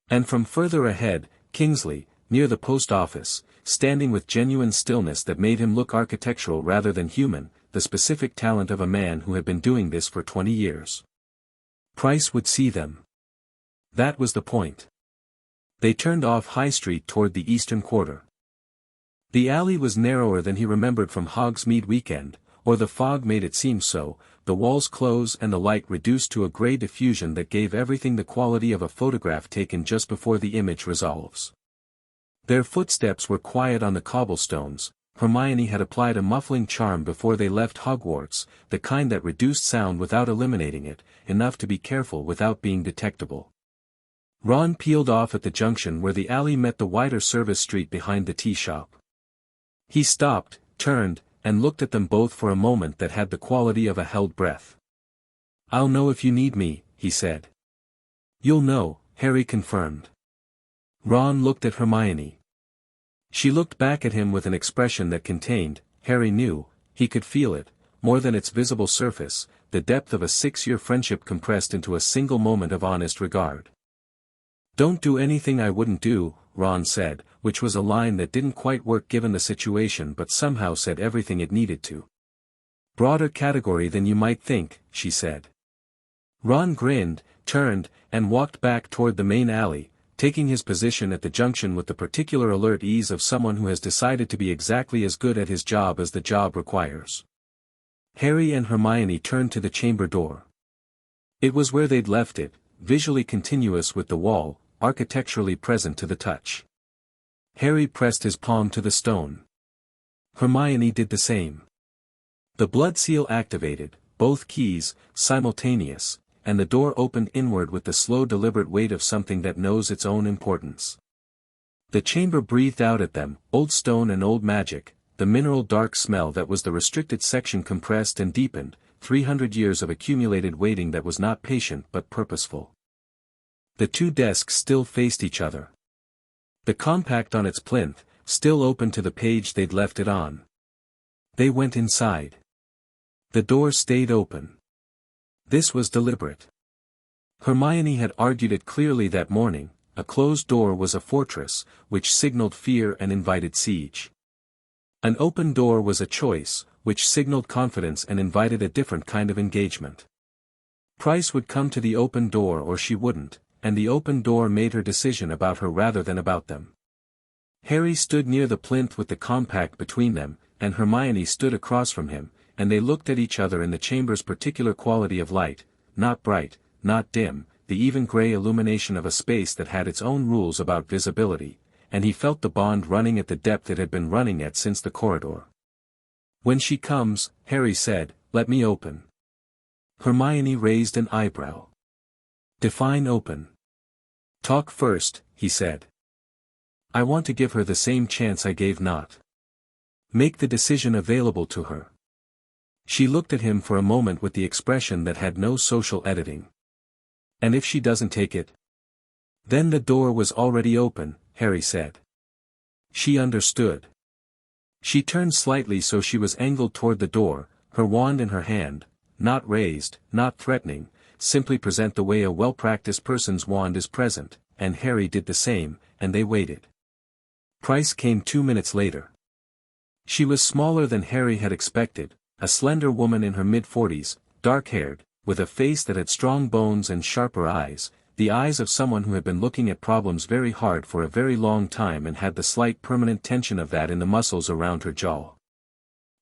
And from further ahead, Kingsley, near the post office, standing with genuine stillness that made him look architectural rather than human, the specific talent of a man who had been doing this for 20 years. Price would see them. That was the point. They turned off High Street toward the eastern quarter. The alley was narrower than he remembered from Hogsmeade weekend, or the fog made it seem so, the walls close and the light reduced to a grey diffusion that gave everything the quality of a photograph taken just before the image resolves. Their footsteps were quiet on the cobblestones. Hermione had applied a muffling charm before they left Hogwarts, the kind that reduced sound without eliminating it, enough to be careful without being detectable. Ron peeled off at the junction where the alley met the wider service street behind the tea shop. He stopped, turned, and looked at them both for a moment that had the quality of a held breath. "I'll know if you need me," he said. "You'll know," Harry confirmed. Ron looked at Hermione. She looked back at him with an expression that contained, Harry knew, he could feel it, more than its visible surface, the depth of a 6-year friendship compressed into a single moment of honest regard. "Don't do anything I wouldn't do," Ron said, which was a line that didn't quite work given the situation but somehow said everything it needed to. "Broader category than you might think," she said. Ron grinned, turned, and walked back toward the main alley, taking his position at the junction with the particular alert ease of someone who has decided to be exactly as good at his job as the job requires. Harry and Hermione turned to the chamber door. It was where they'd left it, visually continuous with the wall, architecturally present to the touch. Harry pressed his palm to the stone. Hermione did the same. The blood seal activated, both keys, simultaneous, and the door opened inward with the slow deliberate weight of something that knows its own importance. The chamber breathed out at them, old stone and old magic, the mineral dark smell that was the restricted section compressed and deepened, 300 years of accumulated waiting that was not patient but purposeful. The two desks still faced each other. The compact on its plinth, still open to the page they'd left it on. They went inside. The door stayed open. This was deliberate. Hermione had argued it clearly that morning, a closed door was a fortress, which signaled fear and invited siege. An open door was a choice, which signaled confidence and invited a different kind of engagement. Price would come to the open door or she wouldn't, and the open door made her decision about her rather than about them. Harry stood near the plinth with the compact between them, and Hermione stood across from him, and they looked at each other in the chamber's particular quality of light, not bright, not dim, the even gray illumination of a space that had its own rules about visibility, and he felt the bond running at the depth it had been running at since the corridor. "When she comes," Harry said, "let me open." Hermione raised an eyebrow. "Define open." "Talk first," he said. "I want to give her the same chance I gave Not. Make the decision available to her." She looked at him for a moment with the expression that had no social editing. "And if she doesn't take it?" "Then the door was already open," Harry said. She understood. She turned slightly so she was angled toward the door, her wand in her hand, not raised, not threatening, simply present the way a well-practiced person's wand is present, and Harry did the same, and they waited. Price came 2 minutes later. She was smaller than Harry had expected, a slender woman in her mid-40s, dark-haired, with a face that had strong bones and sharper eyes, the eyes of someone who had been looking at problems very hard for a very long time and had the slight permanent tension of that in the muscles around her jaw.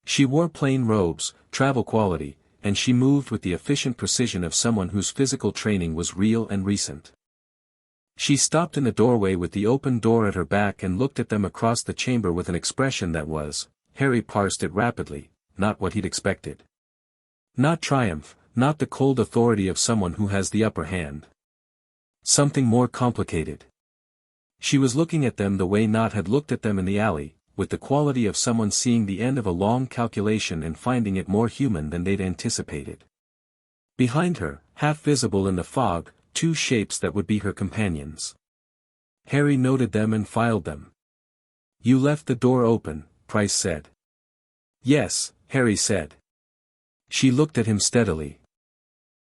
She wore plain robes, travel quality, and she moved with the efficient precision of someone whose physical training was real and recent. She stopped in the doorway with the open door at her back and looked at them across the chamber with an expression that was, Harry parsed it rapidly, not what he'd expected. Not triumph, not the cold authority of someone who has the upper hand. Something more complicated. She was looking at them the way Nott had looked at them in the alley, with the quality of someone seeing the end of a long calculation and finding it more human than they'd anticipated. Behind her, half visible in the fog, 2 shapes that would be her companions. Harry noted them and filed them. "You left the door open," Price said. "Yes," Harry said. She looked at him steadily.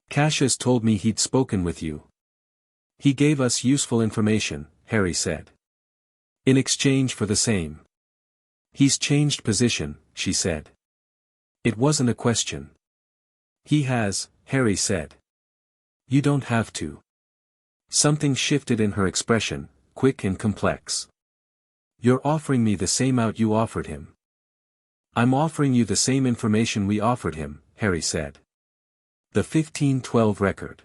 "Cassius told me he'd spoken with you." "He gave us useful information," Harry said. "In exchange for the same." "He's changed position," she said. It wasn't a question. "He has," Harry said. "You don't have to." Something shifted in her expression, quick and complex. "You're offering me the same out you offered him." "I'm offering you the same information we offered him," Harry said. "The 1512 record.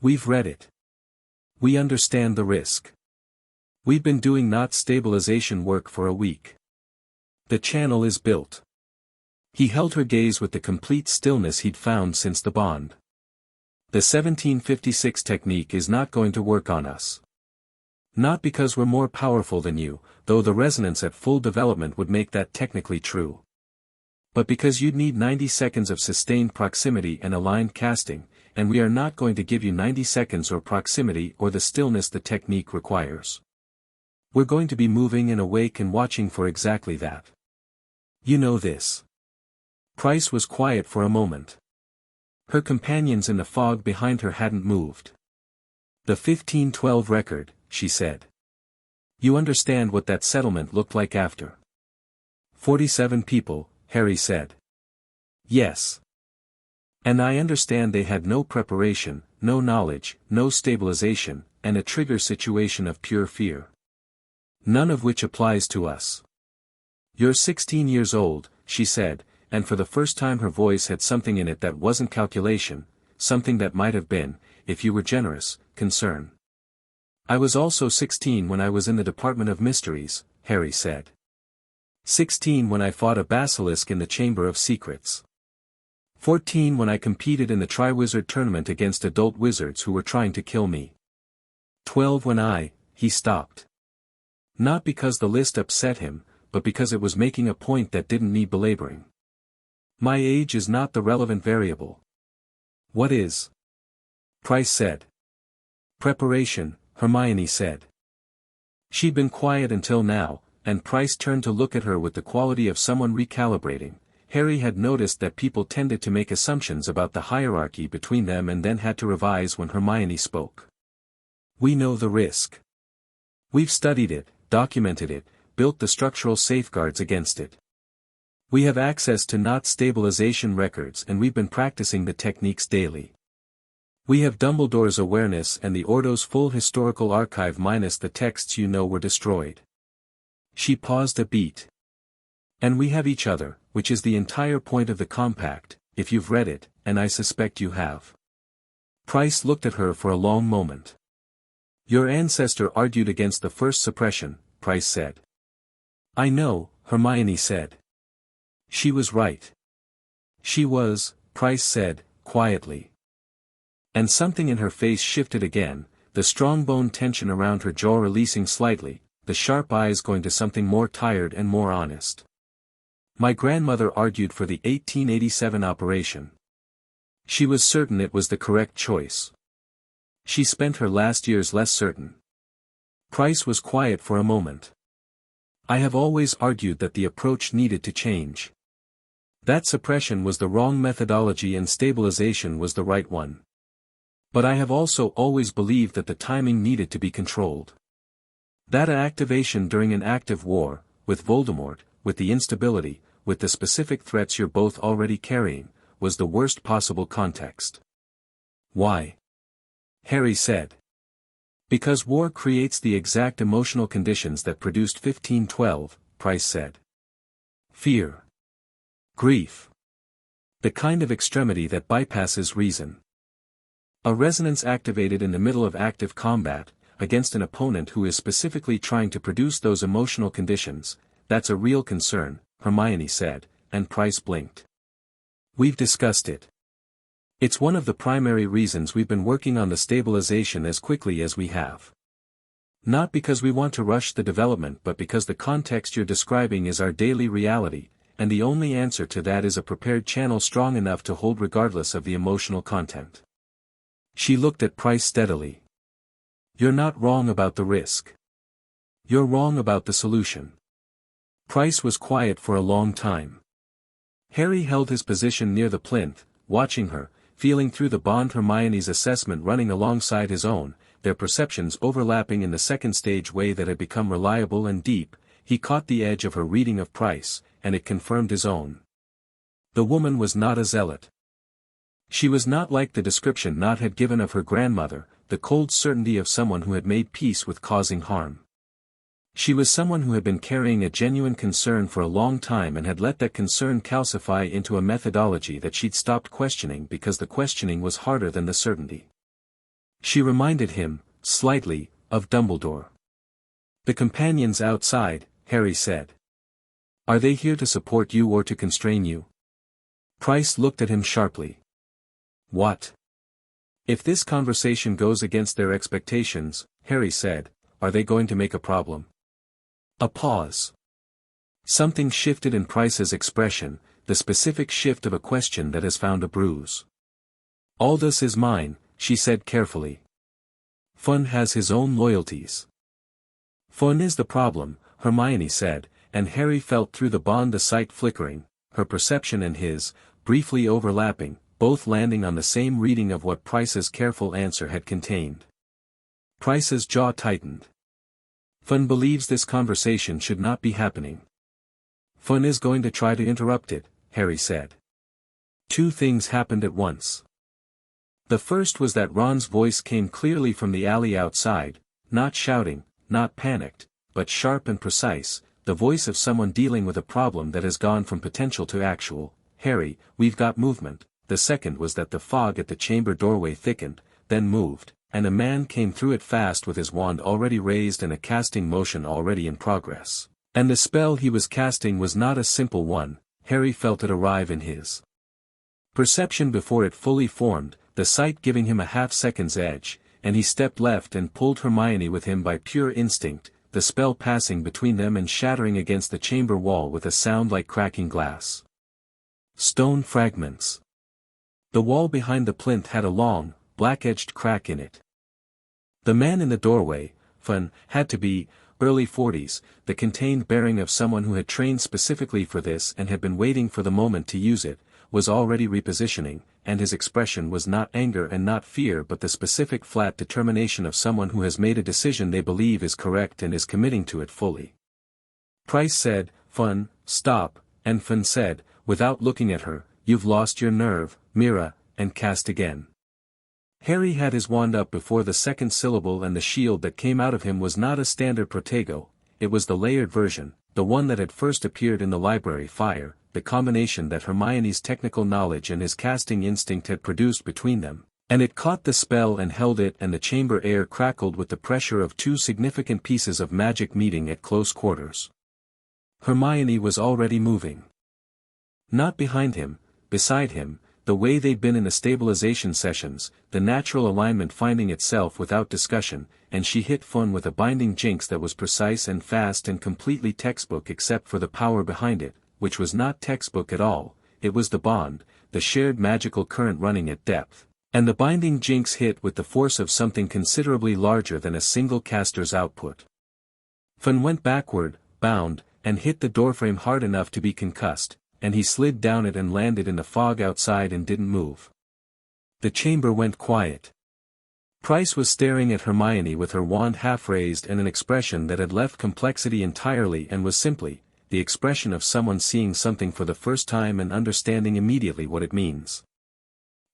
We've read it. We understand the risk. We've been doing Nott stabilization work for a week. The channel is built." He held her gaze with the complete stillness he'd found since the bond. "The 1756 technique is not going to work on us. Not because we're more powerful than you, though the resonance at full development would make that technically true. But because you'd need 90 seconds of sustained proximity and aligned casting, and we are not going to give you 90 seconds or proximity or the stillness the technique requires. We're going to be moving and awake and watching for exactly that. You know this." Price was quiet for a moment. Her companions in the fog behind her hadn't moved. "The 1512 record," she said. "You understand what that settlement looked like after?" 47 people, Harry said. "Yes. And I understand they had no preparation, no knowledge, no stabilization, and a trigger situation of pure fear. None of which applies to us. You're 16 years old," she said, and for the first time her voice had something in it that wasn't calculation, something that might have been, if you were generous, concern. "I was also 16 when I was in the Department of Mysteries," Harry said. 16 when I fought a basilisk in the Chamber of Secrets. 14 when I competed in the Triwizard Tournament against adult wizards who were trying to kill me. 12 when he stopped. Not because the list upset him, but because it was making a point that didn't need belaboring. My age is not the relevant variable. What is? Price said. Preparation, Hermione said. She'd been quiet until now, and Price turned to look at her with the quality of someone recalibrating. Harry had noticed that people tended to make assumptions about the hierarchy between them and then had to revise when Hermione spoke. We know the risk. We've studied it, documented it, built the structural safeguards against it. We have access to Nott stabilization records and we've been practicing the techniques daily. We have Dumbledore's awareness and the Ordo's full historical archive minus the texts you know were destroyed. She paused a beat. And we have each other, which is the entire point of the compact, if you've read it, and I suspect you have. Price looked at her for a long moment. Your ancestor argued against the first suppression, Price said. I know, Hermione said. She was right. She was, Price said, quietly. And something in her face shifted again, the strong bone tension around her jaw releasing slightly, the sharp eyes going to something more tired and more honest. My grandmother argued for the 1887 operation. She was certain it was the correct choice. She spent her last years less certain. Price was quiet for a moment. I have always argued that the approach needed to change. That suppression was the wrong methodology and stabilization was the right one. But I have also always believed that the timing needed to be controlled. That activation during an active war, with Voldemort, with the instability, with the specific threats you're both already carrying, was the worst possible context. Why? Harry said. Because war creates the exact emotional conditions that produced 1512, Price said. Fear. Grief. The kind of extremity that bypasses reason. A resonance activated in the middle of active combat, against an opponent who is specifically trying to produce those emotional conditions, that's a real concern, Hermione said, and Price blinked. We've discussed it. It's one of the primary reasons we've been working on the stabilization as quickly as we have. Not because we want to rush the development but because the context you're describing is our daily reality, and the only answer to that is a prepared channel strong enough to hold regardless of the emotional content. She looked at Price steadily. You're not wrong about the risk. You're wrong about the solution. Price was quiet for a long time. Harry held his position near the plinth, watching her, feeling through the bond Hermione's assessment running alongside his own, their perceptions overlapping in the second stage way that had become reliable and deep. He caught the edge of her reading of Price, and it confirmed his own. The woman was not a zealot. She was not like the description Nott had given of her grandmother, the cold certainty of someone who had made peace with causing harm. She was someone who had been carrying a genuine concern for a long time and had let that concern calcify into a methodology that she'd stopped questioning because the questioning was harder than the certainty. She reminded him, slightly, of Dumbledore. The companions outside, Harry said. Are they here to support you or to constrain you? Price looked at him sharply. What? If this conversation goes against their expectations, Harry said, are they going to make a problem? A pause. Something shifted in Price's expression, the specific shift of a question that has found a bruise. Aldous is mine, she said carefully. Fun has his own loyalties. Fun is the problem, Hermione said, and Harry felt through the bond the sight flickering, her perception and his, briefly overlapping, both landing on the same reading of what Price's careful answer had contained. Price's jaw tightened. Fun believes this conversation should not be happening. Fun is going to try to interrupt it, Harry said. Two things happened at once. The first was that Ron's voice came clearly from the alley outside, not shouting, not panicked, but sharp and precise, the voice of someone dealing with a problem that has gone from potential to actual. Harry, we've got movement. The second was that the fog at the chamber doorway thickened, then moved, and a man came through it fast with his wand already raised and a casting motion already in progress. And the spell he was casting was not a simple one, Harry felt it arrive in his perception before it fully formed, the sight giving him a half-second's edge, and he stepped left and pulled Hermione with him by pure instinct, the spell passing between them and shattering against the chamber wall with a sound like cracking glass. Stone fragments. The wall behind the plinth had a long, black-edged crack in it. The man in the doorway, Fun, had to be, early 40s, the contained bearing of someone who had trained specifically for this and had been waiting for the moment to use it, was already repositioning, and his expression was not anger and not fear but the specific flat determination of someone who has made a decision they believe is correct and is committing to it fully. Price said, Fun, stop, and Fun said, without looking at her, you've lost your nerve, Mira, and cast again. Harry had his wand up before the second syllable and the shield that came out of him was not a standard protego, it was the layered version, the one that had first appeared in the library fire, the combination that Hermione's technical knowledge and his casting instinct had produced between them, and it caught the spell and held it and the chamber air crackled with the pressure of two significant pieces of magic meeting at close quarters. Hermione was already moving. Not behind him, beside him, the way they'd been in the stabilization sessions, the natural alignment finding itself without discussion, and she hit Fun with a binding jinx that was precise and fast and completely textbook except for the power behind it, which was not textbook at all, it was the bond, the shared magical current running at depth, and the binding jinx hit with the force of something considerably larger than a single caster's output. Fun went backward, bound, and hit the doorframe hard enough to be concussed, and he slid down it and landed in the fog outside and didn't move. The chamber went quiet. Price was staring at Hermione with her wand half-raised and an expression that had left complexity entirely and was simply, the expression of someone seeing something for the first time and understanding immediately what it means.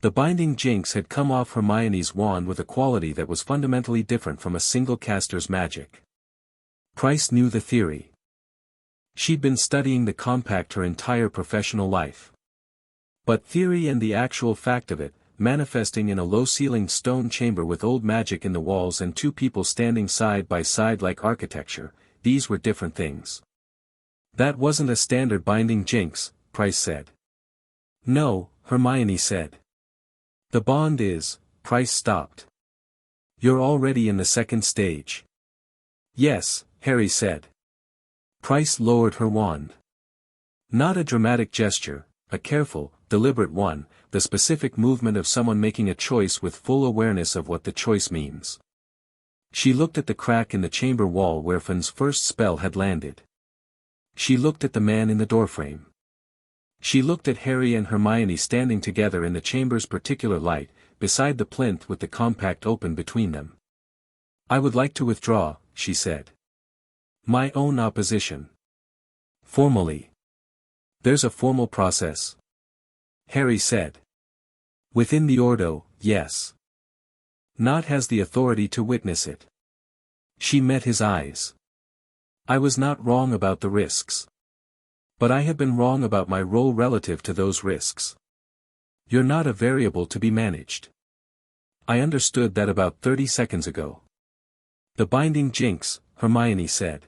The binding jinx had come off Hermione's wand with a quality that was fundamentally different from a single caster's magic. Price knew the theory. She'd been studying the compact her entire professional life. But theory and the actual fact of it, manifesting in a low-ceilinged stone chamber with old magic in the walls and two people standing side by side like architecture, these were different things. That wasn't a standard binding jinx, Price said. No, Hermione said. The bond is, Price stopped. You're already in the second stage. Yes, Harry said. Price lowered her wand. Not a dramatic gesture, a careful, deliberate one, the specific movement of someone making a choice with full awareness of what the choice means. She looked at the crack in the chamber wall where Finn's first spell had landed. She looked at the man in the doorframe. She looked at Harry and Hermione standing together in the chamber's particular light, beside the plinth with the compact open between them. I would like to withdraw, she said. My own opposition. Formally. There's a formal process. Harry said. Within the Ordo, yes. Not has the authority to witness it. She met his eyes. I was not wrong about the risks. But I have been wrong about my role relative to those risks. You're not a variable to be managed. I understood that about 30 seconds ago. The binding jinx, Hermione said.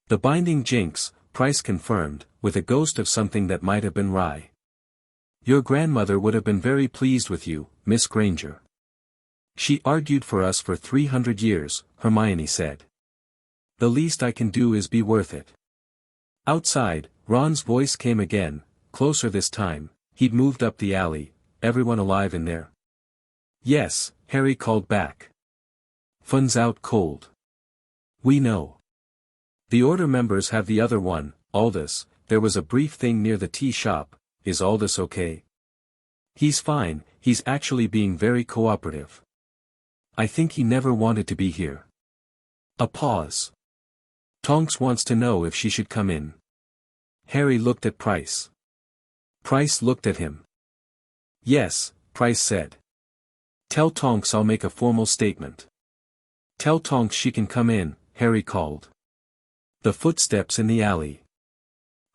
The binding jinx, Price confirmed, with a ghost of something that might have been wry. Your grandmother would have been very pleased with you, Miss Granger. She argued for us for 300 years, Hermione said. The least I can do is be worth it. Outside, Ron's voice came again, closer this time. He'd moved up the alley. Everyone alive in there? Yes, Harry called back. Fun's out cold. We know. The Order members have the other one, Aldous. There was a brief thing near the tea shop. Is Aldous okay? He's fine, he's actually being very cooperative. I think he never wanted to be here. A pause. Tonks wants to know if she should come in. Harry looked at Price. Price looked at him. Yes, Price said. Tell Tonks I'll make a formal statement. Tell Tonks she can come in, Harry called. The footsteps in the alley.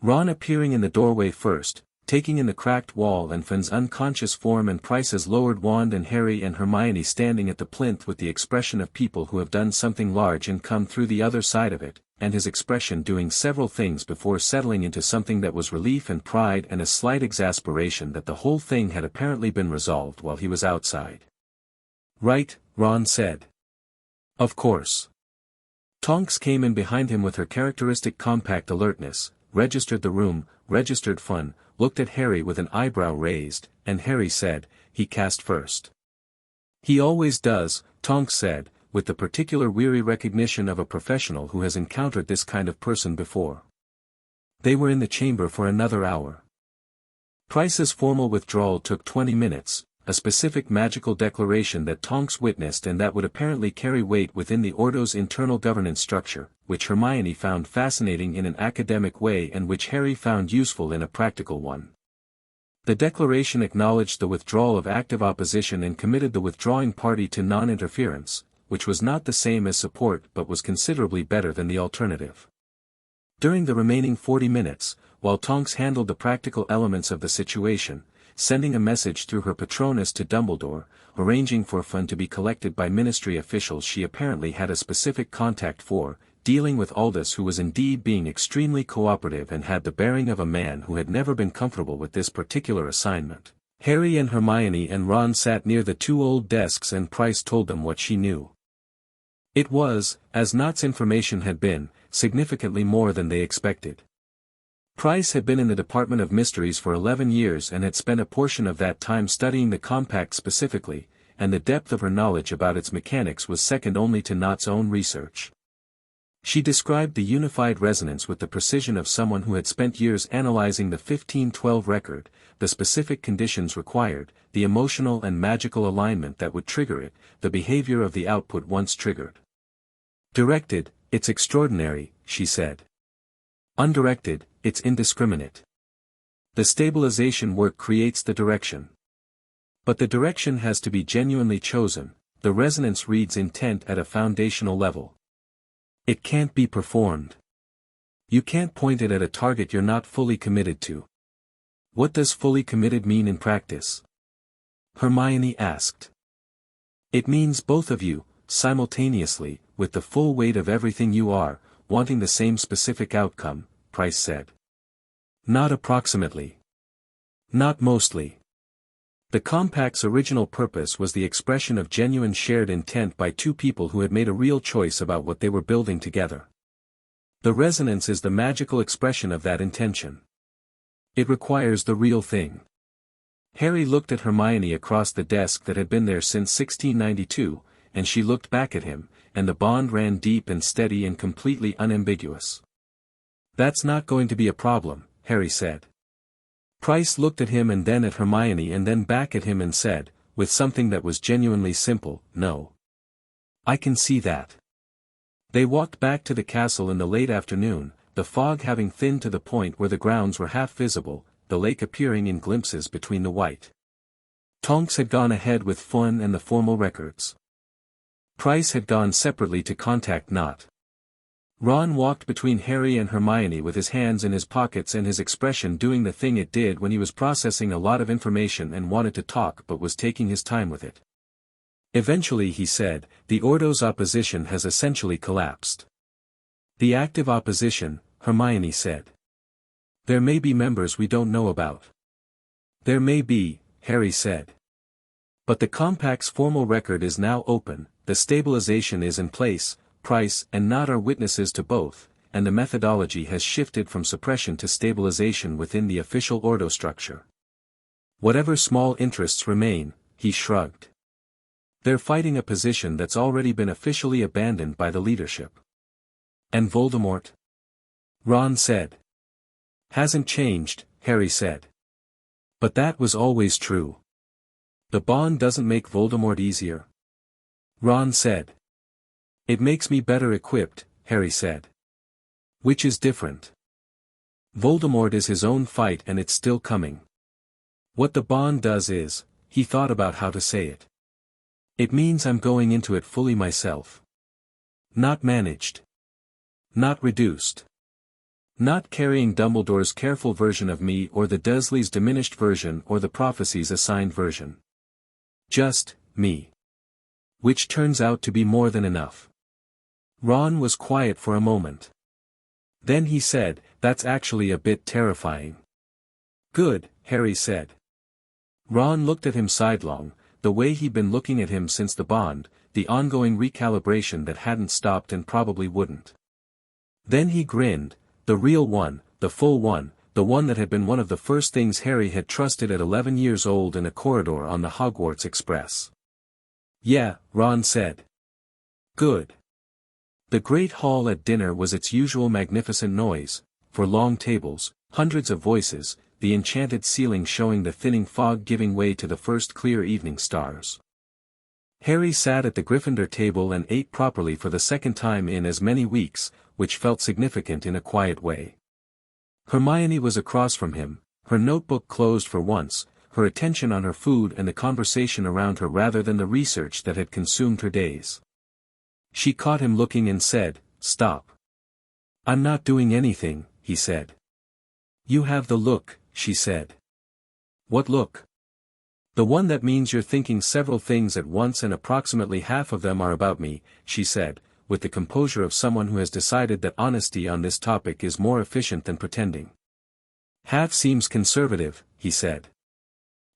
Ron appearing in the doorway first, taking in the cracked wall and Finn's unconscious form and Price's lowered wand and Harry and Hermione standing at the plinth with the expression of people who have done something large and come through the other side of it, and his expression doing several things before settling into something that was relief and pride and a slight exasperation that the whole thing had apparently been resolved while he was outside. Right, Ron said. Of course. Tonks came in behind him with her characteristic compact alertness, registered the room, registered Fun, looked at Harry with an eyebrow raised, and Harry said, he cast first. He always does, Tonks said, with the particular weary recognition of a professional who has encountered this kind of person before. They were in the chamber for another hour. Price's formal withdrawal took 20 minutes, a specific magical declaration that Tonks witnessed and that would apparently carry weight within the Ordo's internal governance structure, which Hermione found fascinating in an academic way and which Harry found useful in a practical one. The declaration acknowledged the withdrawal of active opposition and committed the withdrawing party to non-interference, which was not the same as support but was considerably better than the alternative. During the remaining 40 minutes, while Tonks handled the practical elements of the situation, sending a message through her Patronus to Dumbledore, arranging for Fun to be collected by ministry officials she apparently had a specific contact for, dealing with Aldous who was indeed being extremely cooperative and had the bearing of a man who had never been comfortable with this particular assignment. Harry and Hermione and Ron sat near the two old desks and Price told them what she knew. It was, as Knott's information had been, significantly more than they expected. Price had been in the Department of Mysteries for 11 years and had spent a portion of that time studying the compact specifically, and the depth of her knowledge about its mechanics was second only to Knott's own research. She described the unified resonance with the precision of someone who had spent years analyzing the 1512 record, the specific conditions required, the emotional and magical alignment that would trigger it, the behavior of the output once triggered. Directed, it's extraordinary, she said. Undirected, it's indiscriminate. The stabilization work creates the direction. But the direction has to be genuinely chosen. The resonance reads intent at a foundational level. It can't be performed. You can't point it at a target you're not fully committed to. What does fully committed mean in practice? Hermione asked. It means both of you, simultaneously, with the full weight of everything you are, wanting the same specific outcome, Price said. Not approximately. Not mostly. The compact's original purpose was the expression of genuine shared intent by two people who had made a real choice about what they were building together. The resonance is the magical expression of that intention. It requires the real thing. Harry looked at Hermione across the desk that had been there since 1692, and she looked back at him, and the bond ran deep and steady and completely unambiguous. That's not going to be a problem, Harry said. Price looked at him and then at Hermione and then back at him and said, with something that was genuinely simple, no. I can see that. They walked back to the castle in the late afternoon, the fog having thinned to the point where the grounds were half visible, the lake appearing in glimpses between the white. Tonks had gone ahead with Fun and the formal records. Price had gone separately to contact Knot. Ron walked between Harry and Hermione with his hands in his pockets and his expression doing the thing it did when he was processing a lot of information and wanted to talk but was taking his time with it. Eventually he said, the Ordo's opposition has essentially collapsed. The active opposition, Hermione said. There may be members we don't know about. There may be, Harry said. But the compact's formal record is now open, the stabilization is in place, Price and Knot are witnesses to both, and the methodology has shifted from suppression to stabilization within the official Ordo structure. Whatever small interests remain, he shrugged. They're fighting a position that's already been officially abandoned by the leadership. And Voldemort? Ron said. Hasn't changed, Harry said. But that was always true. The bond doesn't make Voldemort easier. Ron said. It makes me better equipped, Harry said. Which is different. Voldemort is his own fight and it's still coming. What the bond does is, he thought about how to say it. It means I'm going into it fully myself. Not managed. Not reduced. Not carrying Dumbledore's careful version of me or the Dursleys' diminished version or the prophecy's assigned version. Just, me. Which turns out to be more than enough. Ron was quiet for a moment. Then he said, that's actually a bit terrifying. Good, Harry said. Ron looked at him sidelong, the way he'd been looking at him since the bond, the ongoing recalibration that hadn't stopped and probably wouldn't. Then he grinned, the real one, the full one, the one that had been one of the first things Harry had trusted at 11 years old in a corridor on the Hogwarts Express. Yeah, Ron said. Good. The great hall at dinner was its usual magnificent noise, for long tables, hundreds of voices, the enchanted ceiling showing the thinning fog giving way to the first clear evening stars. Harry sat at the Gryffindor table and ate properly for the second time in as many weeks, which felt significant in a quiet way. Hermione was across from him, her notebook closed for once, her attention on her food and the conversation around her rather than the research that had consumed her days. She caught him looking and said, stop. I'm not doing anything, he said. You have the look, she said. What look? The one that means you're thinking several things at once and approximately half of them are about me, she said, with the composure of someone who has decided that honesty on this topic is more efficient than pretending. Half seems conservative, he said.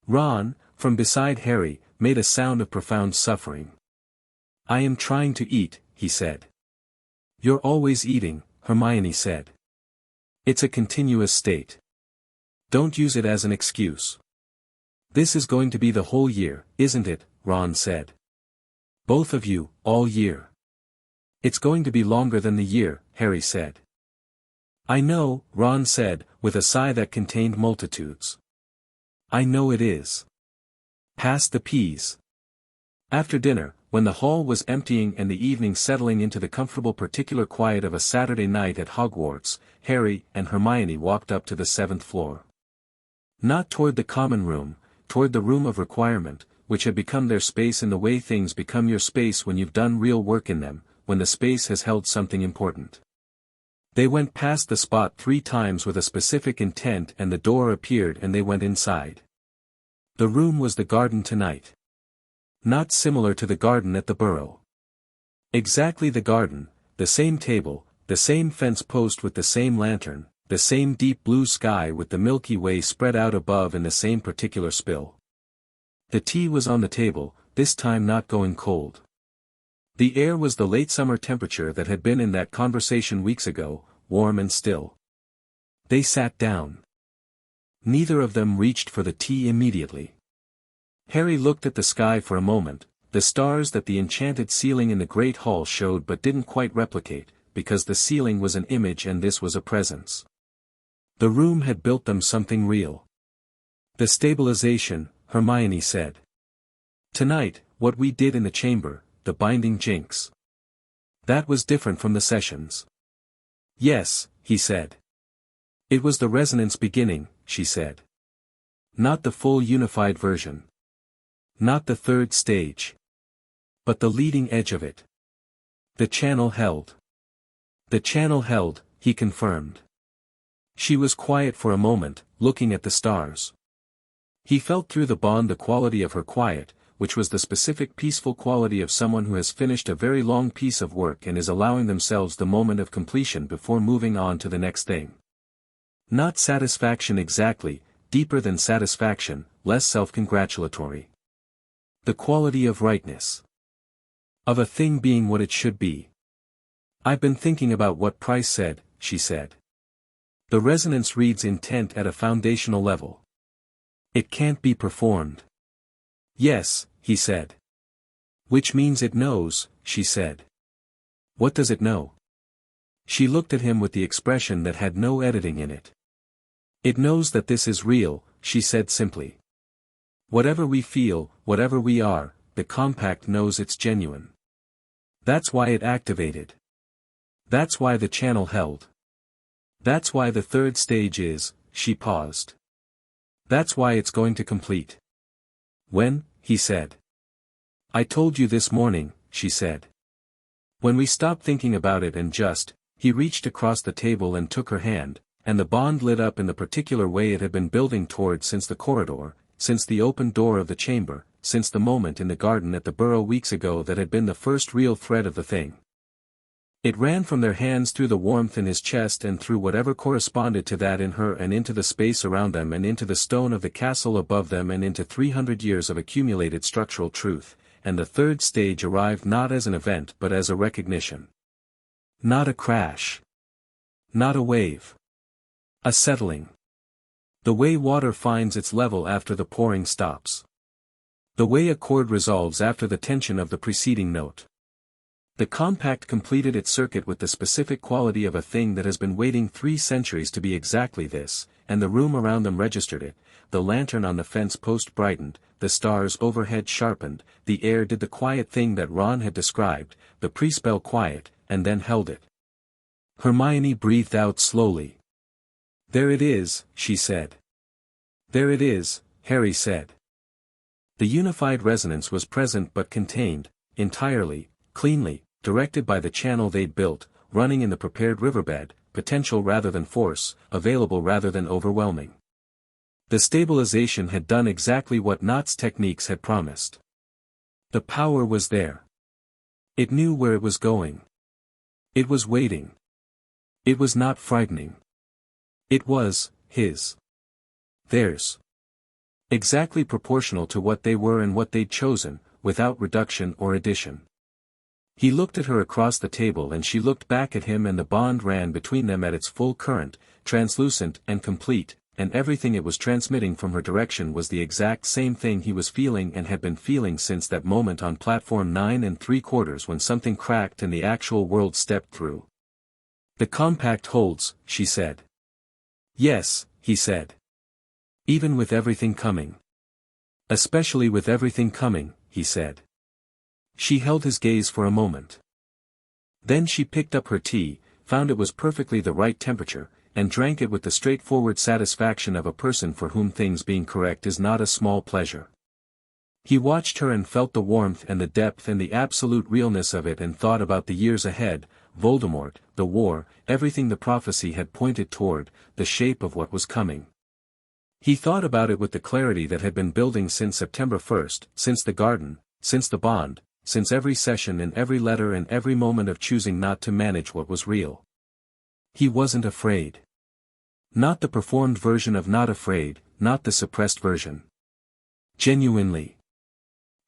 Ron, from beside Harry, made a sound of profound suffering. I am trying to eat, he said. You're always eating, Hermione said. It's a continuous state. Don't use it as an excuse. This is going to be the whole year, isn't it, Ron said. Both of you, all year. It's going to be longer than the year, Harry said. I know, Ron said, with a sigh that contained multitudes. I know it is. Pass the peas. After dinner, when the hall was emptying and the evening settling into the comfortable particular quiet of a Saturday night at Hogwarts, Harry and Hermione walked up to the 7th floor. Not toward the common room, toward the room of requirement, which had become their space in the way things become your space when you've done real work in them, when the space has held something important. They went past the spot 3 times with a specific intent and the door appeared and they went inside. The room was the garden tonight. Not similar to the garden at the Burrow. Exactly the garden, the same table, the same fence post with the same lantern, the same deep blue sky with the Milky Way spread out above in the same particular spill. The tea was on the table, this time not going cold. The air was the late summer temperature that had been in that conversation weeks ago, warm and still. They sat down. Neither of them reached for the tea immediately. Harry looked at the sky for a moment, the stars that the enchanted ceiling in the great hall showed but didn't quite replicate, because the ceiling was an image and this was a presence. The room had built them something real. The stabilization, Hermione said. Tonight, what we did in the chamber, the binding jinx. That was different from the sessions. Yes, he said. It was the resonance beginning, she said. Not the full unified version. Not the 3rd stage. But the leading edge of it. The channel held. The channel held, he confirmed. She was quiet for a moment, looking at the stars. He felt through the bond the quality of her quiet, which was the specific peaceful quality of someone who has finished a very long piece of work and is allowing themselves the moment of completion before moving on to the next thing. Not satisfaction exactly, deeper than satisfaction, less self-congratulatory. The quality of rightness. Of a thing being what it should be. I've been thinking about what Price said, she said. The resonance reads intent at a foundational level. It can't be performed. Yes, he said. Which means it knows, she said. What does it know? She looked at him with the expression that had no editing in it. It knows that this is real, she said simply. Whatever we feel, whatever we are, the compact knows it's genuine. That's why it activated. That's why the channel held. That's why the 3rd stage is, she paused. That's why it's going to complete. When, he said. I told you this morning, she said. When we stopped thinking about it and just, he reached across the table and took her hand, and the bond lit up in the particular way it had been building toward since the corridor, since the open door of the chamber, since the moment in the garden at the Burrow weeks ago that had been the first real thread of the thing. It ran from their hands through the warmth in his chest and through whatever corresponded to that in her and into the space around them and into the stone of the castle above them and into 300 years of accumulated structural truth, and the 3rd stage arrived not as an event but as a recognition. Not a crash. Not a wave. A settling. The way water finds its level after the pouring stops. The way a chord resolves after the tension of the preceding note. The compact completed its circuit with the specific quality of a thing that has been waiting 3 centuries to be exactly this, and the room around them registered it, the lantern on the fence post brightened, the stars overhead sharpened, the air did the quiet thing that Ron had described, the pre-spell quiet, and then held it. Hermione breathed out slowly. There it is, she said. There it is, Harry said. The unified resonance was present but contained, entirely, cleanly, directed by the channel they'd built, running in the prepared riverbed, potential rather than force, available rather than overwhelming. The stabilization had done exactly what Knott's techniques had promised. The power was there. It knew where it was going. It was waiting. It was not frightening. It was, his. Theirs. Exactly proportional to what they were and what they'd chosen, without reduction or addition. He looked at her across the table and she looked back at him and the bond ran between them at its full current, translucent and complete, and everything it was transmitting from her direction was the exact same thing he was feeling and had been feeling since that moment on platform 9 3/4 when something cracked and the actual world stepped through. The compact holds, she said. Yes, he said. Even with everything coming. Especially with everything coming, he said. She held his gaze for a moment. Then she picked up her tea, found it was perfectly the right temperature, and drank it with the straightforward satisfaction of a person for whom things being correct is not a small pleasure. He watched her and felt the warmth and the depth and the absolute realness of it and thought about the years ahead, Voldemort, the war, everything the prophecy had pointed toward, the shape of what was coming. He thought about it with the clarity that had been building since September 1st, since the garden, since the bond, since every session and every letter and every moment of choosing not to manage what was real. He wasn't afraid. Not the performed version of not afraid, not the suppressed version. Genuinely.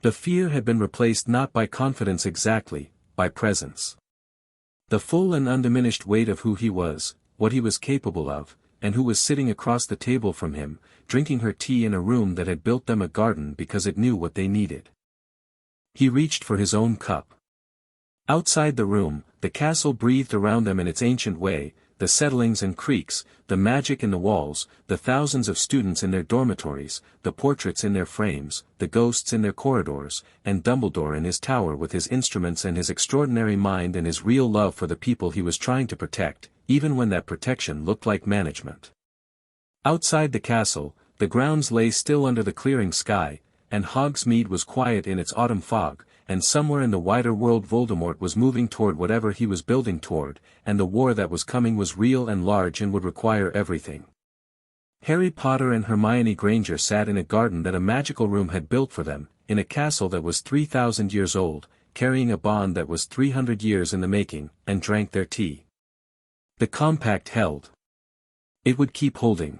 The fear had been replaced not by confidence exactly, by presence. The full and undiminished weight of who he was, what he was capable of, and who was sitting across the table from him, drinking her tea in a room that had built them a garden because it knew what they needed. He reached for his own cup. Outside the room, the castle breathed around them in its ancient way, the settlings and creaks, the magic in the walls, the thousands of students in their dormitories, the portraits in their frames, the ghosts in their corridors, and Dumbledore in his tower with his instruments and his extraordinary mind and his real love for the people he was trying to protect, even when that protection looked like management. Outside the castle, the grounds lay still under the clearing sky, and Hogsmeade was quiet in its autumn fog, and somewhere in the wider world Voldemort was moving toward whatever he was building toward, and the war that was coming was real and large and would require everything. Harry Potter and Hermione Granger sat in a garden that a magical room had built for them, in a castle that was 3,000 years old, carrying a bond that was 300 years in the making, and drank their tea. The compact held. It would keep holding.